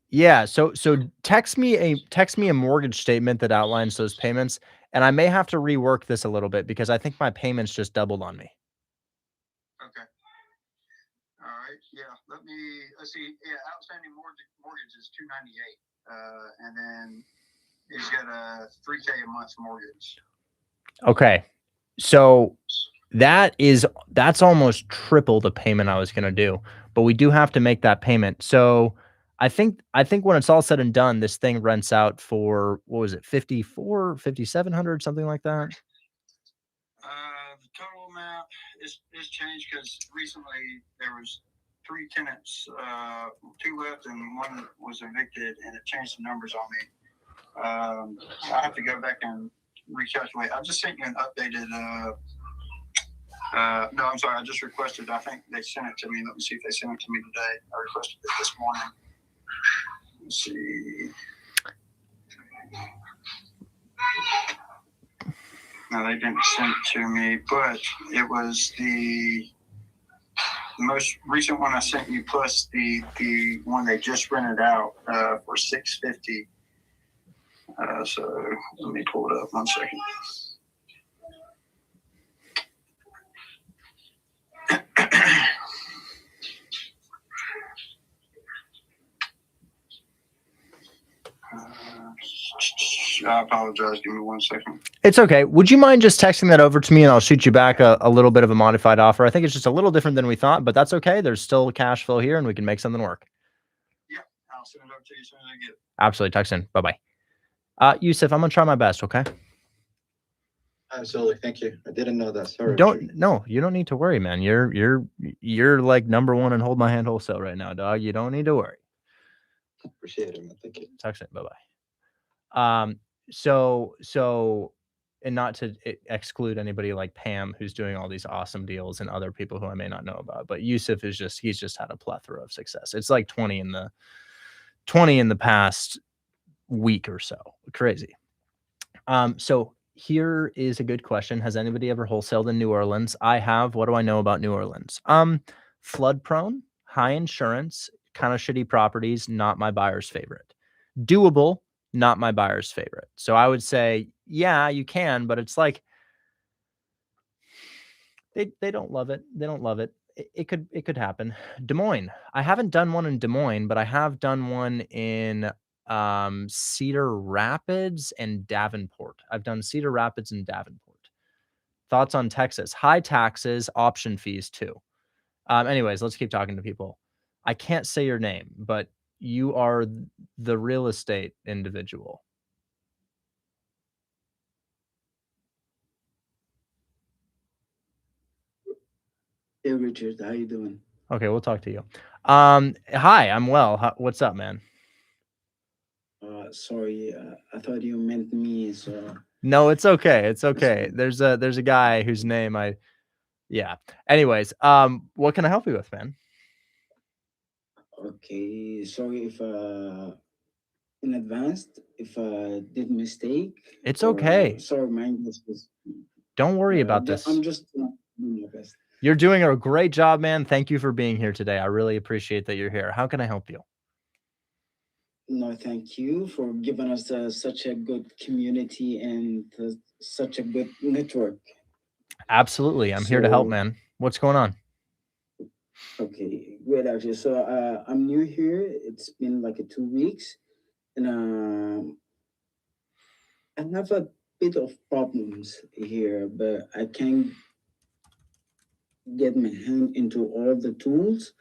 Yeah, so text me a mortgage statement that outlines those payments, and I may have to rework this a little bit because I think my payments just doubled on me.
Okay. All right. Yeah. Let's see. Yeah. Outstanding mortgage is $298. And then he's got a $3K a month mortgage.
Okay. So that's almost triple the payment I was going to do, but we do have to make that payment. So I think when it's all said and done, this thing rents out for, what was it? 5,400, 5,700, something like that.
The total amount is changed because recently there was 3 tenants, 2 left and 1 was evicted, and it changed the numbers on me. I have to go back and recalculate. I just sent you an updated. No, I'm sorry. I just requested. I think they sent it to me. Let me see if they sent it to me today. I requested it this morning. Let's see. No, they didn't send it to me, but it was the most recent one I sent you, plus the one they just rented out for $650. So let me pull it up 1 second. I apologize. Give me 1 second.
It's okay. Would you mind just texting that over to me and I'll shoot you back a little bit of a modified offer? I think it's just a little different than we thought, but that's okay. There's still cash flow here and we can make something work.
Yeah, I'll send it over to you as soon as I get it.
Absolutely. Text in. Bye-bye. Yusuf, I'm going to try my best, okay?
Absolutely. Thank you. I didn't know that. Sorry.
No, you don't need to worry, man. You're like number one in Hold My Hand Wholesale right now, dog. You don't need to worry.
Appreciate it, man. Thank you.
Text in. Bye-bye. So and not to exclude anybody like Pam who's doing all these awesome deals and other people who I may not know about, but Yusuf is he's just had a plethora of success. It's like 20 in the past week or so. Crazy. So here is a good question. Has anybody ever wholesaled in New Orleans? I have. What do I know about New Orleans? Flood prone, high insurance, kind of shitty properties, not my buyer's favorite. Doable, not my buyer's favorite. So I would say, yeah, you can, but it's like they don't love it. They don't love it. It could happen. Des Moines. I haven't done one in Des Moines, but I have done one in Cedar Rapids and Davenport. I've done Cedar Rapids and Davenport. Thoughts on Texas? High taxes, option fees too. Anyways, let's keep talking to people. I can't say your name, but you are the real estate individual.
Hey Richard, how you doing?
Okay, we'll talk to you. Hi, I'm well. What's up, man?
Sorry, I thought you meant me. So
no, it's okay. It's okay. There's a guy whose name yeah. Anyways, what can I help you with, man?
Okay, sorry if in advance if I did mistake.
It's okay.
Sorry, my English was.
Don't worry about this.
I'm just doing my best.
You're doing a great job, man. Thank you for being here today. I really appreciate that you're here. How can I help you?
No, thank you for giving us such a good community and such a good network.
Absolutely. I'm here to help, man. What's going on?
Okay, great, actually. So I'm new here. It's been like 2 weeks, and I have a bit of problems here, but I can't get my hand into all the tools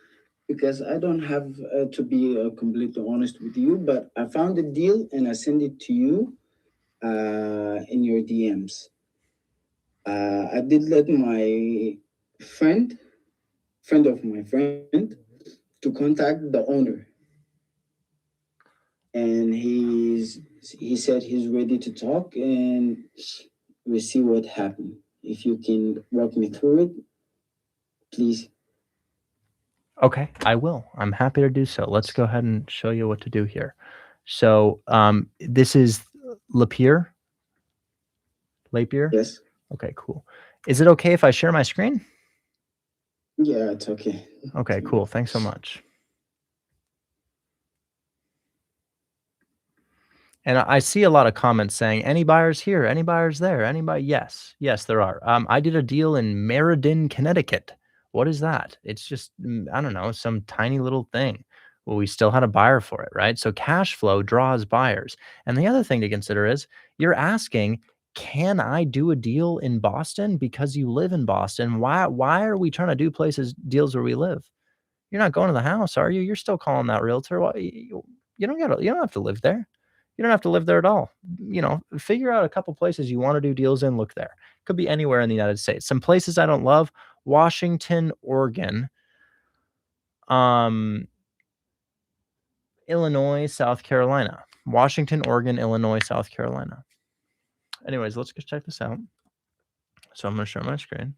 because I don't have to be completely honest with you. But I found a deal and I sent it to you in your DMs. I did let my friend of my friend to contact the owner, and he said he's ready to talk, and we'll see what happened. If you can walk me through it, please.
Okay, I will. I'm happy to do so. Let's go ahead and show you what to do here. So this is Lapierre?
Yes.
Okay, cool. Is it okay if I share my screen?
Yeah, it's okay.
Okay, cool. Thanks so much. And I see a lot of comments saying, any buyers here, any buyers there, anybody? Yes, there are. I did a deal in Meriden, Connecticut. What is that? It's just, I don't know, some tiny little thing. Well, we still had a buyer for it, right? So cash flow draws buyers. And the other thing to consider is you're asking, can I do a deal in Boston because you live in Boston? Why are we trying to do deals where we live? You're not going to the house, are you? You're still calling that realtor. You don't have to live there. You don't have to live there at all. Figure out a couple places you want to do deals in. Look there. Could be anywhere in the United States. Some places I don't love: Washington, Oregon, Illinois, South Carolina. Washington, Oregon, Illinois, South Carolina. Anyways, let's go check this out. So I'm going to share my screen.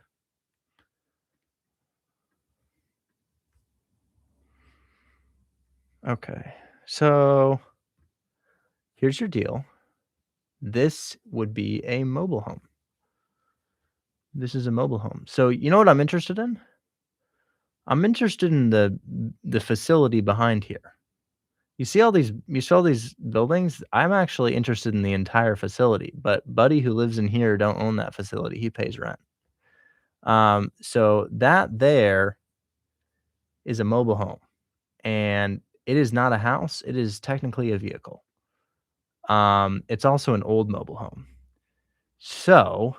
Okay. So here's your deal. This would be a mobile home. This is a mobile home. So you know what I'm interested in? I'm interested in the facility behind here. You see all these buildings? I'm actually interested in the entire facility, but Buddy who lives in here don't own that facility. He pays rent. So that there is a mobile home, and it is not a house. It is technically a vehicle. It's also an old mobile home. So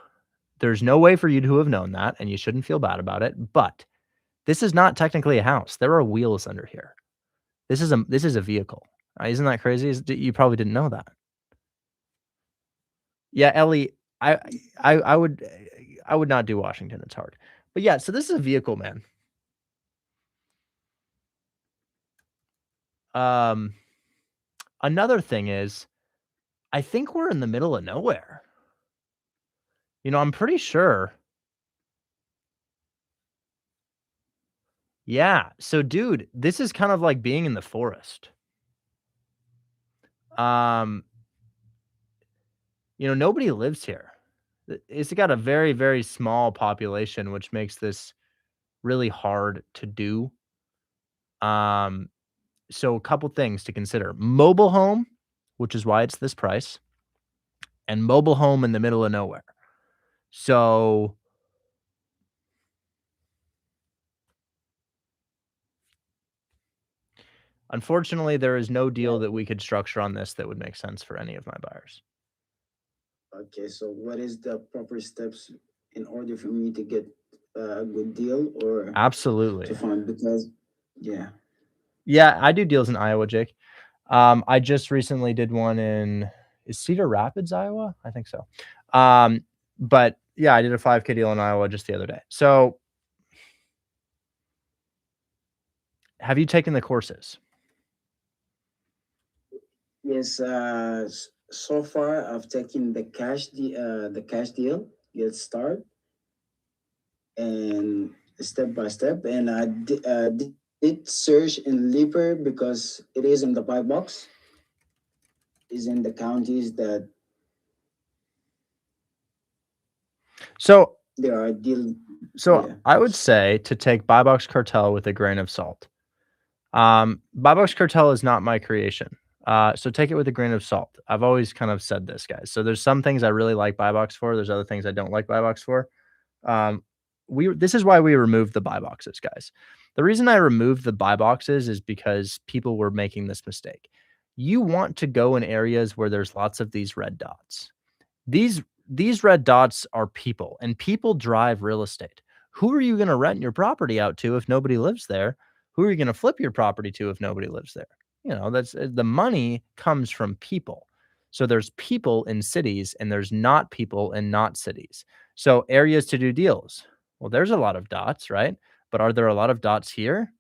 there's no way for you to have known that, and you shouldn't feel bad about it. But this is not technically a house. There are wheels under here. This is a vehicle. Isn't that crazy? You probably didn't know that. Yeah, Ellie, I would not do Washington. It's hard. But yeah, so this is a vehicle, man. Another thing is, I think we're in the middle of nowhere. You know, I'm pretty sure. Yeah. So, dude, this is kind of like being in the forest. You know, nobody lives here. It's got a very, very small population, which makes this really hard to do. So a couple things to consider. Mobile home, which is why it's this price, and mobile home in the middle of nowhere. So unfortunately, there is no deal that we could structure on this that would make sense for any of my buyers.
Okay, so what is the proper steps in order for me to get a good deal or
Absolutely.
to find? Because
Yeah, I do deals in Iowa, Jake. I just recently did one in Cedar Rapids, Iowa? I think so. But yeah, I did a 5K deal in Iowa just the other day. So have you taken the courses?
yes, so far I've taken the cash deal, get start, and step by step, and I did search in Leaper because it is in the buy box. Is in the counties that
So
there are deal.
So I would say to take Buy Box Cartel with a grain of salt. Buy Box Cartel is not my creation. So take it with a grain of salt. I've always kind of said this, guys. So there's some things I really like Buy Box for. There's other things I don't like Buy Box for. This is why we removed the buy boxes, guys. The reason I removed the buy boxes is because people were making this mistake. You want to go in areas where there's lots of these red dots. These red dots are people, and people drive real estate. Who are you going to rent your property out to if nobody lives there? Who are you going to flip your property to if nobody lives there? You know, that's the money comes from people. So there's people in cities and there's not people in not cities. So areas to do deals. Well, there's a lot of dots, right? But are there a lot of dots here?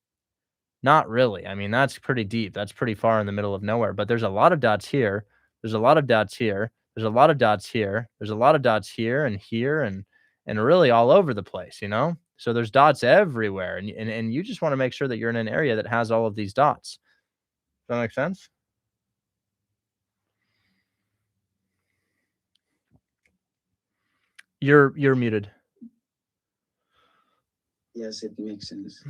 Not really. I mean, that's pretty deep. That's pretty far in the middle of nowhere, but there's a lot of dots here. There's a lot of dots here. There's a lot of dots here. There's a lot of dots here and really all over the place, you know? So there's dots everywhere and you just want to make sure that you're in an area that has all of these dots. Does that make sense? You're muted.
Yes, it makes sense.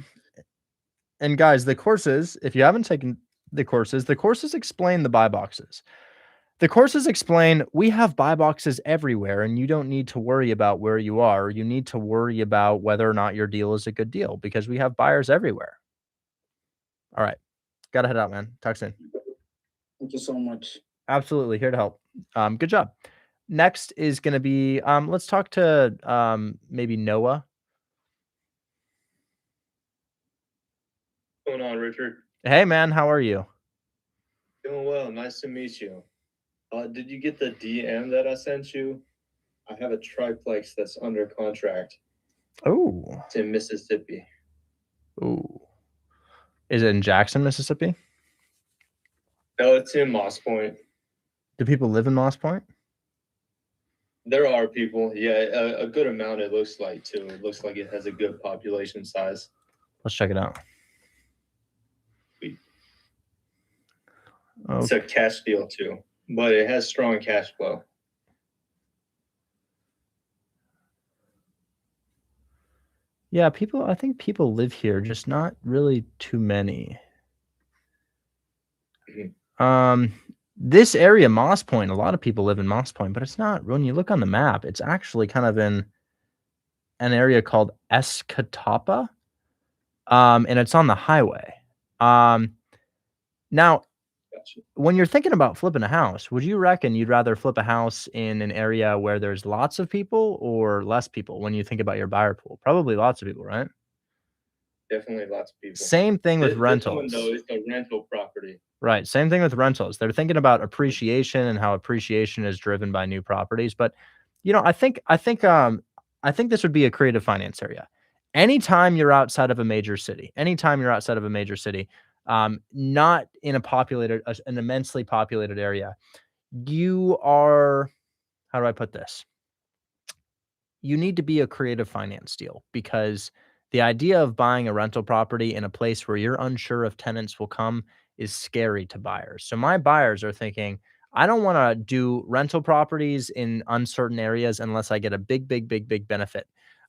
And guys, the courses, if you haven't taken the courses explain the buy boxes. The courses explain we have buy boxes everywhere and you don't need to worry about where you are. You need to worry about whether or not your deal is a good deal because we have buyers everywhere. All right. Got to head out, man. Talk soon.
Thank you so much.
Absolutely. Here to help. Good job. Next is going to be, let's talk to maybe Noah.
What's going on, Richard?
Hey, man. How are you?
Doing well. Nice to meet you. Did you get the DM that I sent you? I have a triplex that's under contract.
Oh.
It's in Mississippi.
Ooh. Is it in Jackson, Mississippi?
No, it's in Moss Point.
Do people live in Moss Point?
There are people. Yeah, a good amount it looks like, too. It looks like it has a good population size.
Let's check it out.
Okay. It's a cash deal, too, but it has strong cash flow.
Yeah, I think people live here, just not really too many. This area, Moss Point, a lot of people live in Moss Point, but it's not. When you look on the map, it's actually kind of in an area called Escatawpa, and it's on the highway. Now, when you're thinking about flipping a house, would you reckon you'd rather flip a house in an area where there's lots of people or less people when you think about your buyer pool? Probably lots of people, right?
Definitely lots of people.
Same thing with
This one,
rentals.
though, is a rental property.
Right. Same thing with rentals. They're thinking about appreciation and how appreciation is driven by new properties. But I think this would be a creative finance area. Anytime you're outside of a major city, not in an immensely populated area, you are, how do I put this? You need to be a creative finance deal, because the idea of buying a rental property in a place where you're unsure if tenants will come is scary to buyers. So my buyers are thinking, I don't want to do rental properties in uncertain areas unless I get a big benefit.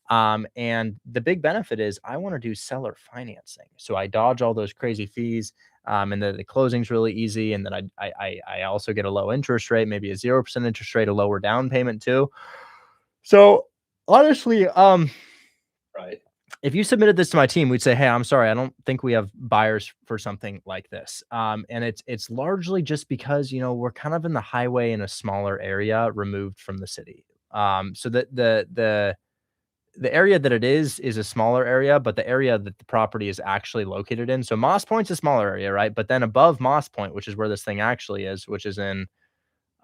And the big benefit is I want to do seller financing. So I dodge all those crazy fees. And the closing's really easy. And then I also get a low interest rate, maybe a 0% interest rate, a lower down payment too. So honestly,
right.
If you submitted this to my team, we'd say, hey, I'm sorry, I don't think we have buyers for something like this. And it's largely just because, we're kind of in the highway in a smaller area removed from the city. So that the area that it is a smaller area, but the area that the property is actually located in. So Moss Point's a smaller area, right? But then above Moss Point, which is where this thing actually is, which is in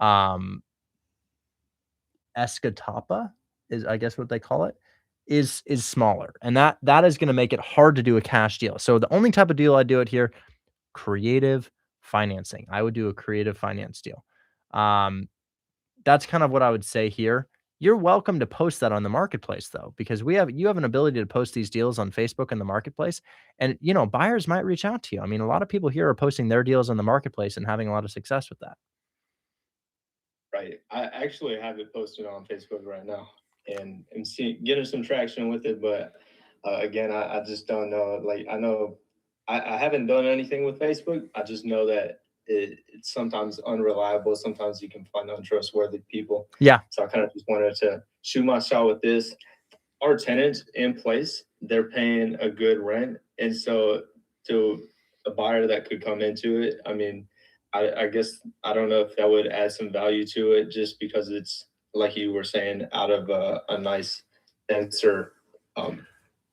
Escatawpa, is I guess what they call it, is smaller. And that is going to make it hard to do a cash deal. So the only type of deal I do it here, creative financing. I would do a creative finance deal. That's kind of what I would say here. You're welcome to post that on the marketplace though, because you have an ability to post these deals on Facebook and the marketplace. And buyers might reach out to you. I mean, a lot of people here are posting their deals on the marketplace and having a lot of success with that.
Right. I actually have it posted on Facebook right now, and I'm getting some traction with it. But again, I just don't know. Like, I know I haven't done anything with Facebook. I just know that it's sometimes unreliable. Sometimes you can find untrustworthy people.
Yeah.
So I kind of just wanted to shoot my shot with this. Our tenants in place, they're paying a good rent. And so to a buyer that could come into it, I mean, I guess I don't know if that would add some value to it, just because it's, like you were saying, out of a nice denser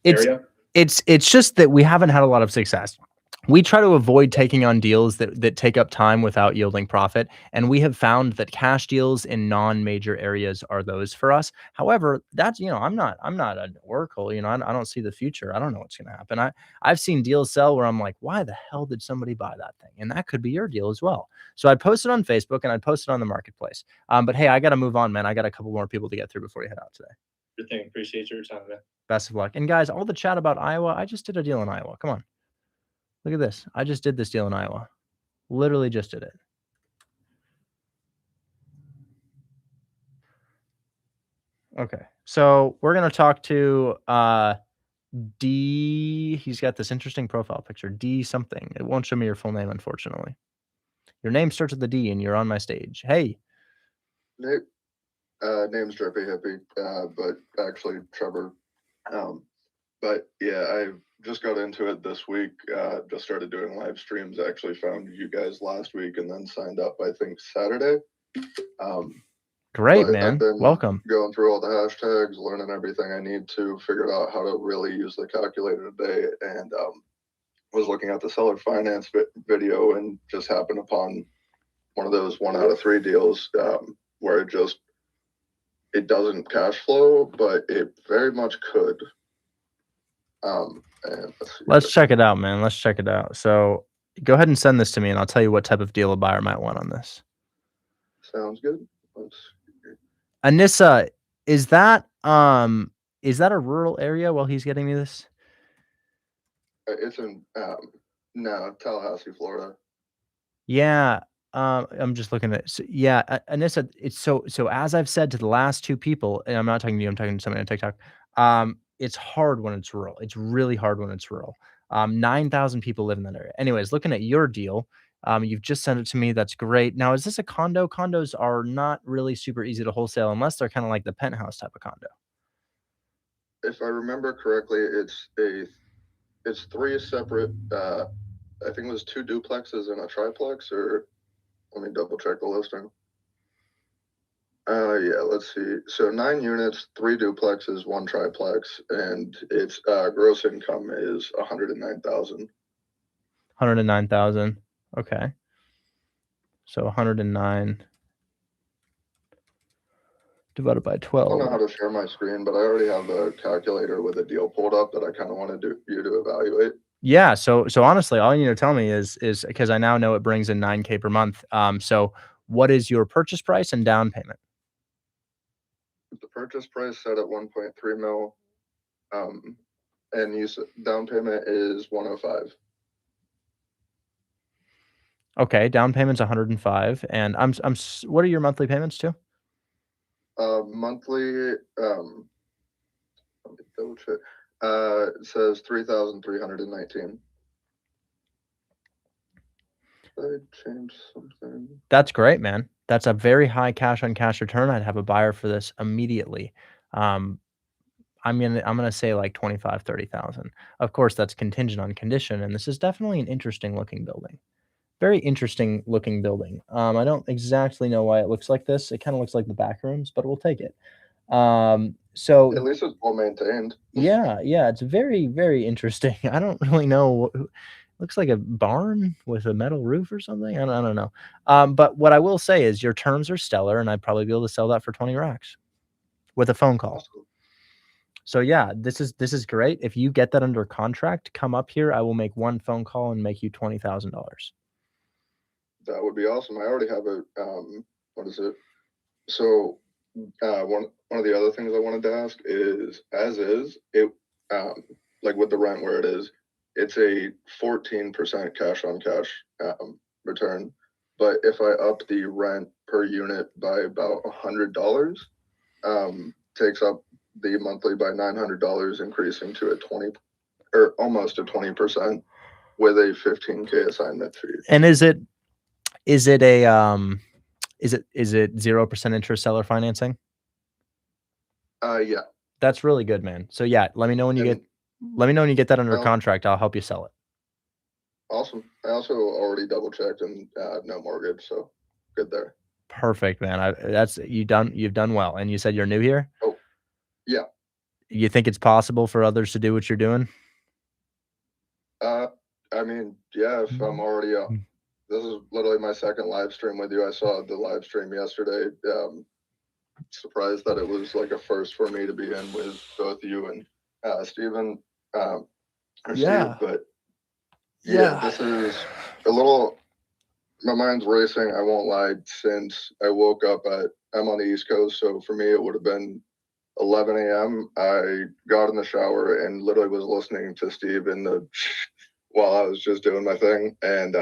area.
It's just that we haven't had a lot of success. We try to avoid taking on deals that take up time without yielding profit. And we have found that cash deals in non-major areas are those for us. However, that's, I'm not an oracle, I don't see the future. I don't know what's going to happen. I've seen deals sell where I'm like, why the hell did somebody buy that thing? And that could be your deal as well. So I'd post it on Facebook and I'd post it on the marketplace. But hey, I got to move on, man. I got a couple more people to get through before you head out today.
Good thing. Appreciate your time, man.
Best of luck. And guys, all the chat about Iowa, I just did a deal in Iowa. Come on. Look at this. I just did this deal in Iowa. Literally just did it. Okay. So we're going to talk to D. He's got this interesting profile picture. D something. It won't show me your full name, unfortunately. Your name starts with the D and you're on my stage. Hey.
Name's Drippy Hippie, but actually Trevor. But yeah, I just got into it this week. Just started doing live streams. Actually found you guys last week and then signed up, I think, Saturday.
Great, man. Welcome.
Going through all the hashtags, learning everything I need to, figured out how to really use the calculator today, and was looking at the seller finance video and just happened upon one of those 1 out of 3 deals where it doesn't cash flow, but it very much could. And
let's check it out, man. Let's check it out. So go ahead and send this to me and I'll tell you what type of deal a buyer might want on this.
Sounds good.
Anissa, is that a rural area while he's getting me this?
It's in Tallahassee, Florida.
Yeah. I'm just looking at Anissa, it's so as I've said to the last 2 people, and I'm not talking to you, I'm talking to somebody on TikTok. it's hard when it's rural. It's really hard when it's rural. 9,000 people live in that area. Anyways, looking at your deal, you've just sent it to me. That's great. Now, is this a condo? Condos are not really super easy to wholesale unless they're kind of like the penthouse type of condo.
If I remember correctly, it's three separate. I think it was 2 duplexes and a triplex. Or let me double check the listing. Yeah, let's see. So 9 units, 3 duplexes, 1 triplex, and its gross income is 109,000.
109,000. Okay. So 109 divided by
I don't know
12.
how to share my screen, but I already have a calculator with a deal pulled up that I kind of wanted you to evaluate.
Yeah. So honestly, all you need to tell me is because I now know it brings in 9K per month. So what is your purchase price and down payment?
The purchase price set at 1.3 mil, and down payment is 105.
Okay, down payment's 105, and what are your monthly payments too?
Monthly, let me double check. It says 3,319. Did I change something?
That's great, man. That's a very high cash on cash return. I'd have a buyer for this immediately. I'm gonna say like 25, 30,000. Of course, that's contingent on condition, and this is definitely an interesting looking building. Very interesting looking building. I don't exactly know why it looks like this. It kind of looks like the back rooms, but we'll take it. So
At least it's well maintained.
yeah, it's very, very interesting. I don't really know. Looks like a barn with a metal roof or something. I don't know. But what I will say is your terms are stellar, and I'd probably be able to sell that for 20 racks with a phone call.
Awesome.
So yeah, this is great. If you get that under contract, come up here. I will make one phone call and make you $20,000.
That would be awesome. I already have a what is it? So one of the other things I wanted to ask is, it like with the rent where it is, it's a 14% cash on cash return. But if I up the rent per unit by about $100, takes up the monthly by $900, increasing to a 20 or almost a 20% with a 15K assignment fee.
And is it 0% interest seller financing?
Yeah.
That's really good, man. So yeah, let me know when you get that under contract. I'll help you sell it.
Awesome. I also already double checked and no mortgage, so good there.
Perfect, man. You've done well. And you said you're new here?
Oh, yeah.
You think it's possible for others to do what you're doing?
I mean, yeah, if I'm already up. This is literally my second live stream with you. I saw the live stream yesterday. Surprised that it was like a first for me to be in with both you and Steven.
Yeah.
Steve, but yeah, this is a little, my mind's racing. I won't lie. Since I woke up I'm on the East Coast. So for me, it would have been 11 a.m. I got in the shower and literally was listening to Steve while I was just doing my thing. And,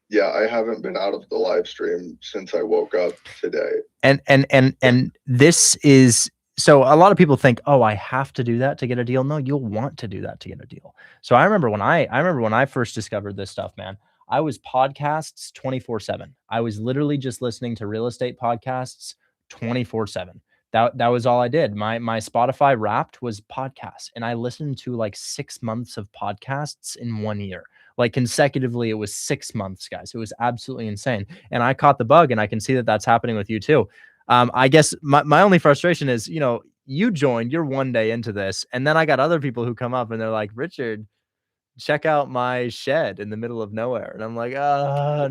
yeah, I haven't been out of the live stream since I woke up today.
And this is, so a lot of people think, oh, I have to do that to get a deal. No, you'll want to do that to get a deal. So I remember when I first discovered this stuff, man, I was podcasts 24/7. I was literally just listening to real estate podcasts 24/7. That was all I did. My Spotify Wrapped was podcasts, and I listened to like 6 months of podcasts in 1 year. Like consecutively, it was 6 months, guys. It was absolutely insane. And I caught the bug, and I can see that that's happening with you too. I guess my only frustration is, you joined, you're 1 day into this, and then I got other people who come up and they're like, Richard, check out my shed in the middle of nowhere. And I'm like,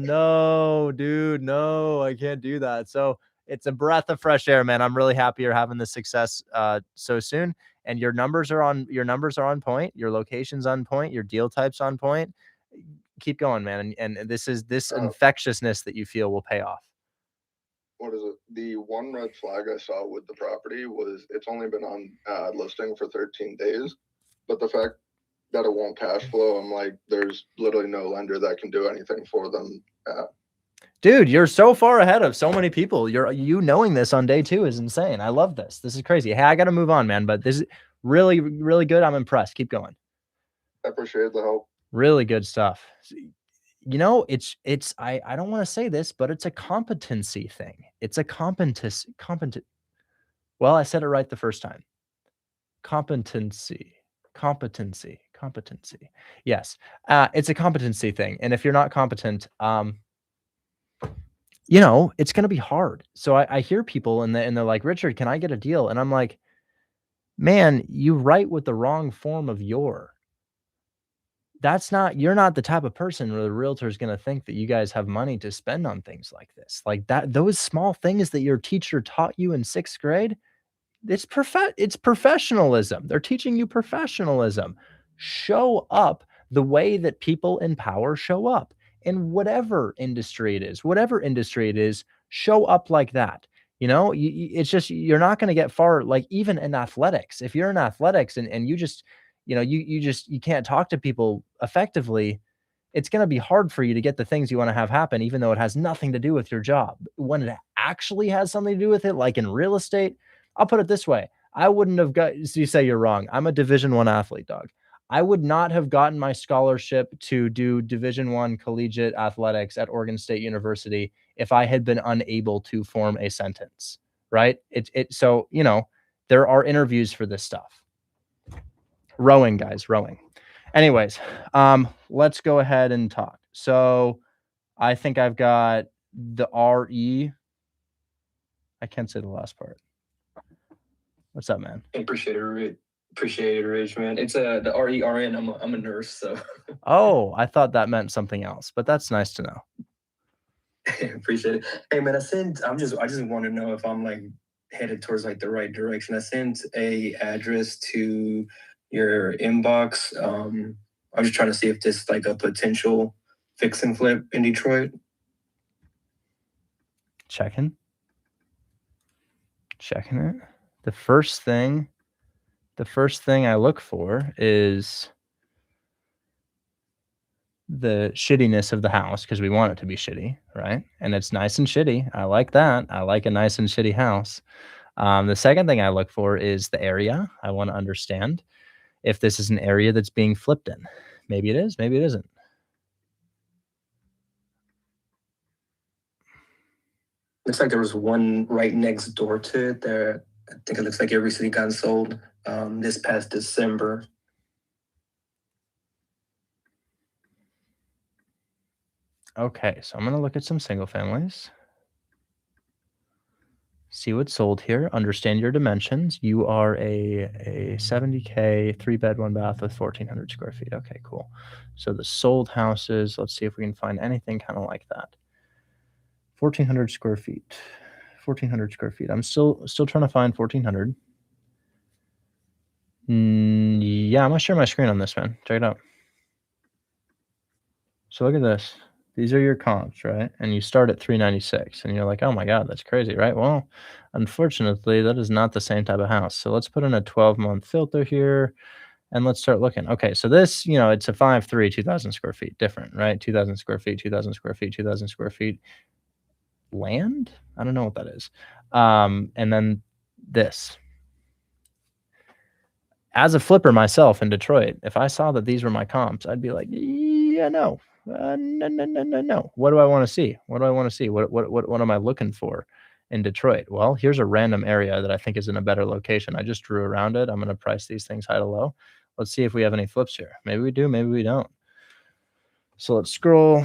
no, dude, no, I can't do that. So it's a breath of fresh air, man. I'm really happy you're having this success so soon. And your numbers are on point. Your location's on point. Your deal type's on point. Keep going, man. And this infectiousness that you feel will pay off.
What is it? The one red flag I saw with the property was it's only been on listing for 13 days, but the fact that it won't cash flow, I'm like, there's literally no lender that can do anything for them.
Dude, you're so far ahead of so many people. You knowing this on day 2 is insane. I love this. This is crazy. Hey, I got to move on, man. But Really, really good. I'm impressed. Keep going.
I appreciate the help.
Really good stuff. You know, I don't want to say this, but it's a competency thing. It's a competent. Well, I said it right the first time. Competency. Yes. It's a competency thing. And if you're not competent, you know, it's going to be hard. So I hear people and they're like, Richard, can I get a deal? And I'm like, man, you write with the wrong form of your. You're not the type of person where the realtor is going to think that you guys have money to spend on things like this. Like that, those small things that your teacher taught you in 6th grade, it's professionalism. They're teaching you professionalism. Show up the way that people in power show up in whatever industry it is, show up like that. You know, it's just, you're not going to get far, like even in athletics. If you're in athletics and you just, you know, you can't talk to people effectively, it's going to be hard for you to get the things you want to have happen, even though it has nothing to do with your job. When it actually has something to do with it, like in real estate, I'll put it this way. I wouldn't have got, so you say you're wrong. I'm a Division I athlete, dog. I would not have gotten my scholarship to do Division I collegiate athletics at Oregon State University if I had been unable to form a sentence, right? So, you know, there are interviews for this stuff. Rowing, guys, rowing. Anyways, let's go ahead and talk. So I think I've got the RE. I can't say the last part. What's up, man?
Appreciate it, Rich, man. It's the RERN. I'm a nurse, so.
Oh, I thought that meant something else, but that's nice to know.
Appreciate it. Hey, man, I just want to know if I'm like headed towards like the right direction. I sent a address to your inbox. I'm just trying to see if this is like a potential fix and flip in Detroit.
Checking it. The first thing I look for is the shittiness of the house, because we want it to be shitty, right? And it's nice and shitty. I like that. I like a nice and shitty house. The second thing I look for is the area. I want to understand if this is an area that's being flipped in. Maybe it is, maybe it isn't.
Looks like there was one right next door to it there. I think it looks like it recently got sold this past December.
Okay, so I'm going to look at some single families. See what's sold here. Understand your dimensions. You are a 70K, 3-bed, 1-bath with 1,400 square feet. Okay, cool. So the sold houses, let's see if we can find anything kind of like that. 1,400 square feet. 1,400 square feet. I'm still trying to find 1,400. Yeah, I'm going to share my screen on this, man. Check it out. So look at this. These are your comps, right? And you start at 396 and you're like, oh my God, that's crazy, right? Well, unfortunately, that is not the same type of house. So let's put in a 12-month filter here and let's start looking. Okay, so this, you know, it's a 5.3, 2,000 square feet, different, right? 2,000 square feet, 2,000 square feet, 2,000 square feet. Land? I don't know what that is. And then this. As a flipper myself in Detroit, if I saw that these were my comps, I'd be like, yeah, no. No. What do I want to see? What am I looking for in Detroit? Well, here's a random area that I think is in a better location. I just drew around it. I'm going to price these things high to low. Let's see if we have any flips here. Maybe we do, maybe we don't. So let's scroll.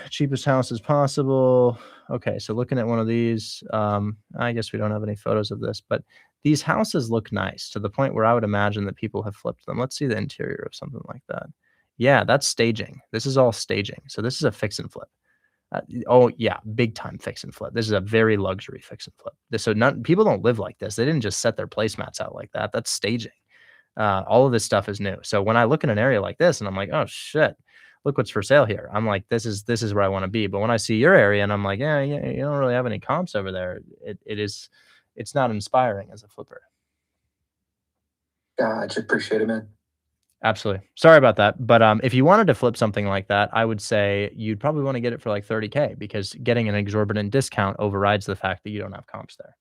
Cheapest house as possible. Okay, so looking at one of these, I guess we don't have any photos of this, but these houses look nice to the point where I would imagine that people have flipped them. Let's see the interior of something like that. Yeah, that's staging. This is all staging. So this is a fix and flip. Oh yeah, big time fix and flip. This is a very luxury fix and flip. People don't live like this. They didn't just set their placemats out like that. That's staging. All of this stuff is new. So when I look at an area like this and I'm like, oh shit, look what's for sale here. I'm like, this is where I want to be. But when I see your area and I'm like, yeah, you don't really have any comps over there. It's not inspiring as a flipper.
I just appreciate it, man.
Absolutely. Sorry about that. But if you wanted to flip something like that, I would say you'd probably want to get it for like 30K because getting an exorbitant discount overrides the fact that you don't have comps there.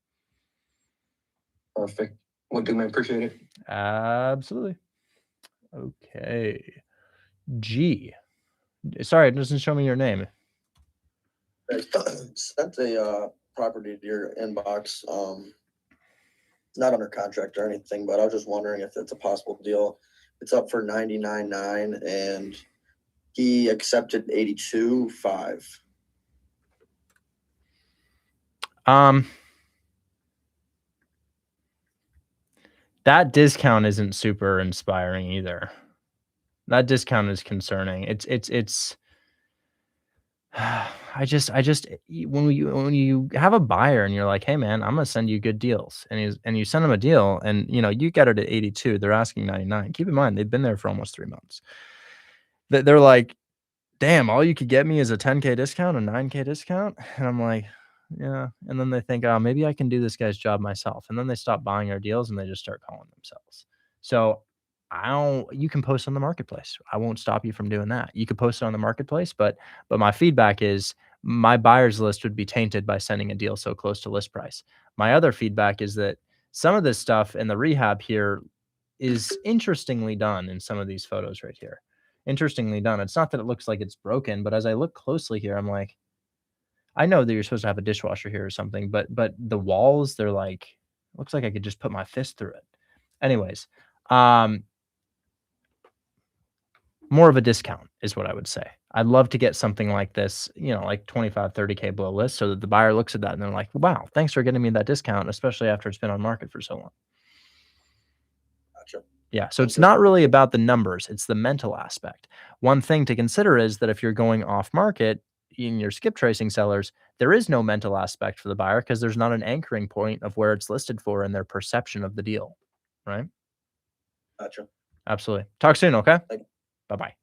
Perfect. Will do, man. Appreciate it.
Absolutely. Okay. G. Sorry, it doesn't show me your name.
I sent a property to your inbox. Not under contract or anything, but I was just wondering if it's a possible deal. It's up for 99.9 and he accepted 82.5.
That discount isn't super inspiring either. That discount is concerning. It's I just when you have a buyer and you're like, hey man, I'm gonna send you good deals, and you send them a deal, and you get it at 82, they're asking 99. Keep in mind they've been there for almost 3 months. They're like, damn, all you could get me is a 10K discount, a 9K discount, and I'm like, yeah. And then they think, oh, maybe I can do this guy's job myself, and then they stop buying our deals and they just start calling themselves. So you can post on the marketplace. I won't stop you from doing that. You could post it on the marketplace, but my feedback is my buyers list would be tainted by sending a deal so close to list price. My other feedback is that some of this stuff in the rehab here is interestingly done in some of these photos right here. Interestingly done. It's not that it looks like it's broken, but as I look closely here, I'm like, I know that you're supposed to have a dishwasher here or something, but the walls, they're like, looks like I could just put my fist through it. Anyways, more of a discount is what I would say. I'd love to get something like this, like 25, 30K below list, so that the buyer looks at that and they're like, wow, thanks for getting me that discount, especially after it's been on market for so long.
Gotcha.
Yeah. So it's not really about the numbers. It's the mental aspect. One thing to consider is that if you're going off market in your skip tracing sellers, there is no mental aspect for the buyer because there's not an anchoring point of where it's listed for in their perception of the deal. Right.
Gotcha.
Absolutely. Talk soon. Okay. Bye-bye.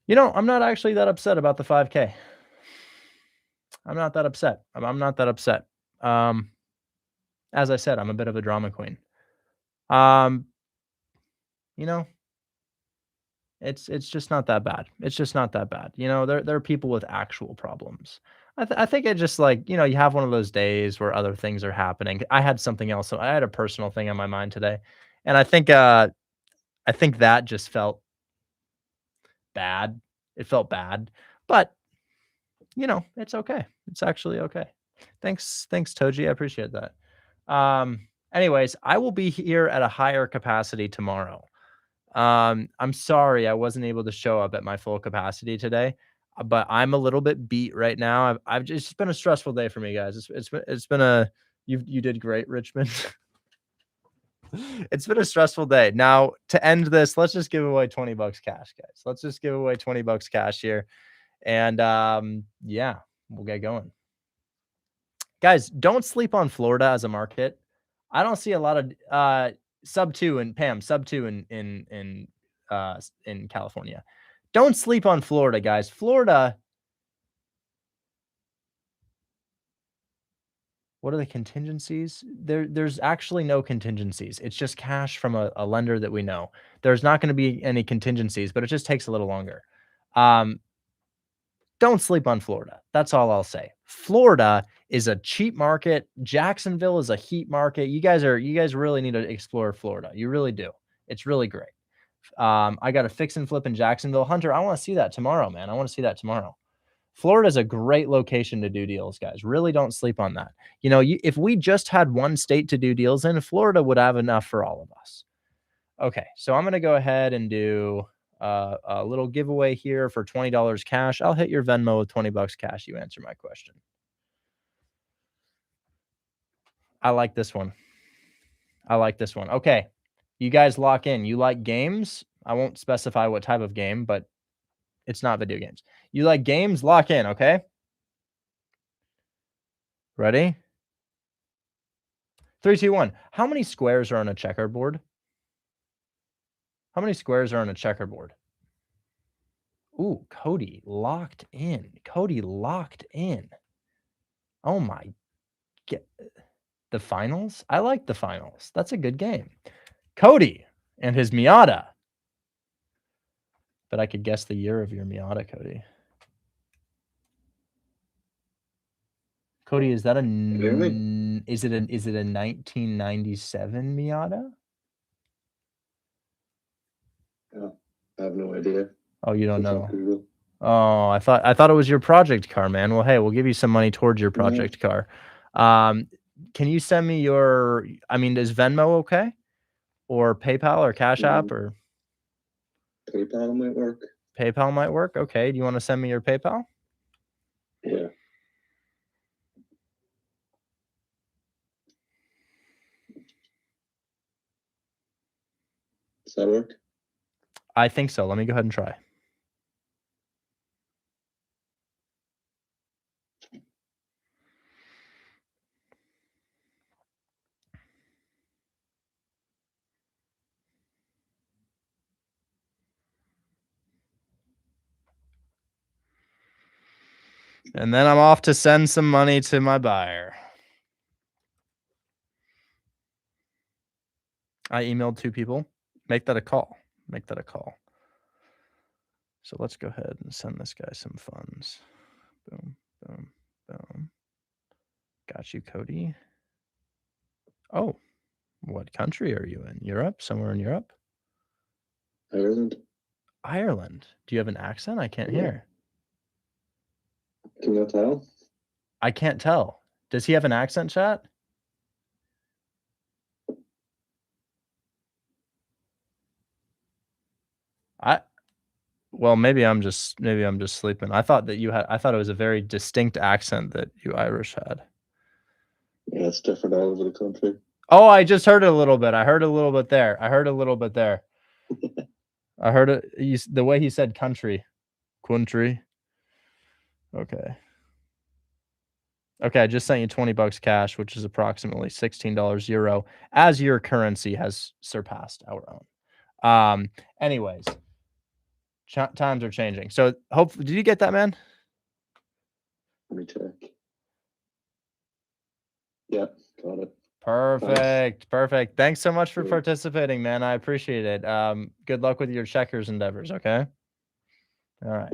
I'm not actually that upset about the 5K. I'm not that upset. I'm not that upset. As I said, I'm a bit of a drama queen. It's just not that bad. It's just not that bad. There are people with actual problems. I think it just you have one of those days where other things are happening. I had something else. So I had a personal thing on my mind today. And I think that just felt bad. It felt bad, but it's okay. It's actually okay. Thanks, Toji. I appreciate that. Anyways, I will be here at a higher capacity tomorrow. I'm sorry I wasn't able to show up at my full capacity today, but I'm a little bit beat right now. It's just been a stressful day for me, guys. It's been you did great, Richmond. It's been a stressful day. Now, to end this, let's just give away $20 cash, guys. Let's just give away $20 cash here. And yeah, we'll get going. Guys, don't sleep on Florida as a market. I don't see a lot of sub 2 and Pam, sub 2 in California. Don't sleep on Florida, guys. Florida. What are the contingencies? There's actually no contingencies. It's just cash from a lender that we know. There's not going to be any contingencies, but it just takes a little longer. Don't sleep on Florida. That's all I'll say. Florida is a cheap market. Jacksonville is a heat market. You guys really need to explore Florida. You really do. It's really great. I got a fix and flip in Jacksonville. Hunter, I want to see that tomorrow, man. I want to see that tomorrow. Florida is a great location to do deals, guys. Really don't sleep on that. If we just had one state to do deals in, Florida would have enough for all of us. Okay, so I'm going to go ahead and do a little giveaway here for $20 cash. I'll hit your Venmo with $20 cash. You answer my question. I like this one. Okay, you guys lock in. You like games? I won't specify what type of game, but it's not video games. You like games? Lock in, okay? Ready? 3, 2, 1. How many squares are on a checkerboard? How many squares are on a checkerboard? Ooh, Cody locked in. Cody locked in. Oh my. The finals? I like the finals. That's a good game. Cody and his Miata. But I could guess the year of your Miata, Cody. Cody, is that is it a 1997 Miata?
I have no idea.
Oh, you don't
It's on
know.
Google.
Oh, I thought it was your project car, man. Well, hey, we'll give you some money towards your project car. Can you send me your? I mean, is Venmo okay, or PayPal or Cash App or
PayPal might work.
PayPal might work? Okay. Do you want to send me your PayPal?
Yeah. Does that work?
I think so. Let me go ahead and try. And then I'm off to send some money to my buyer. I emailed 2 people. Make that a call. Make that a call. So let's go ahead and send this guy some funds. Boom, boom, boom. Got you, Cody. Oh, what country are you in? Europe? Somewhere in Europe?
Ireland.
Ireland. Do you have an accent? I can't hear.
Can you tell?
I can't tell. Does he have an accent, chat? Well, maybe I'm just sleeping. I thought it was a very distinct accent that you Irish had.
Yeah, it's different all over the country.
Oh, I just heard it a little bit. I heard a little bit there. I heard it. The way he said country. Country. Okay. Okay, I just sent you $20 cash, which is approximately $16 euro, as your currency has surpassed our own. Anyways, times are changing. So hopefully, did you get that, man?
Let me check. Yeah, got it.
Perfect. Perfect. Thanks so much for participating, man. I appreciate it. Good luck with your checkers endeavors, okay? All right.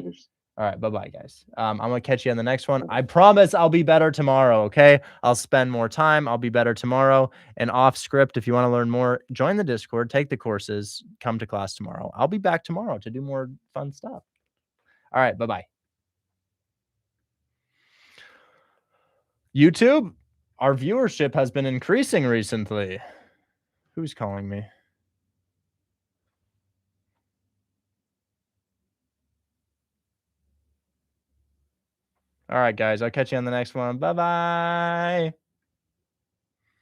All right. Bye-bye, guys. I'm going to catch you on the next one. I promise I'll be better tomorrow, okay? I'll spend more time. I'll be better tomorrow. And off script, if you want to learn more, join the Discord, take the courses, come to class tomorrow. I'll be back tomorrow to do more fun stuff. All right. Bye-bye. YouTube, our viewership has been increasing recently. Who's calling me? All right, guys. I'll catch you on the next one. Bye-bye.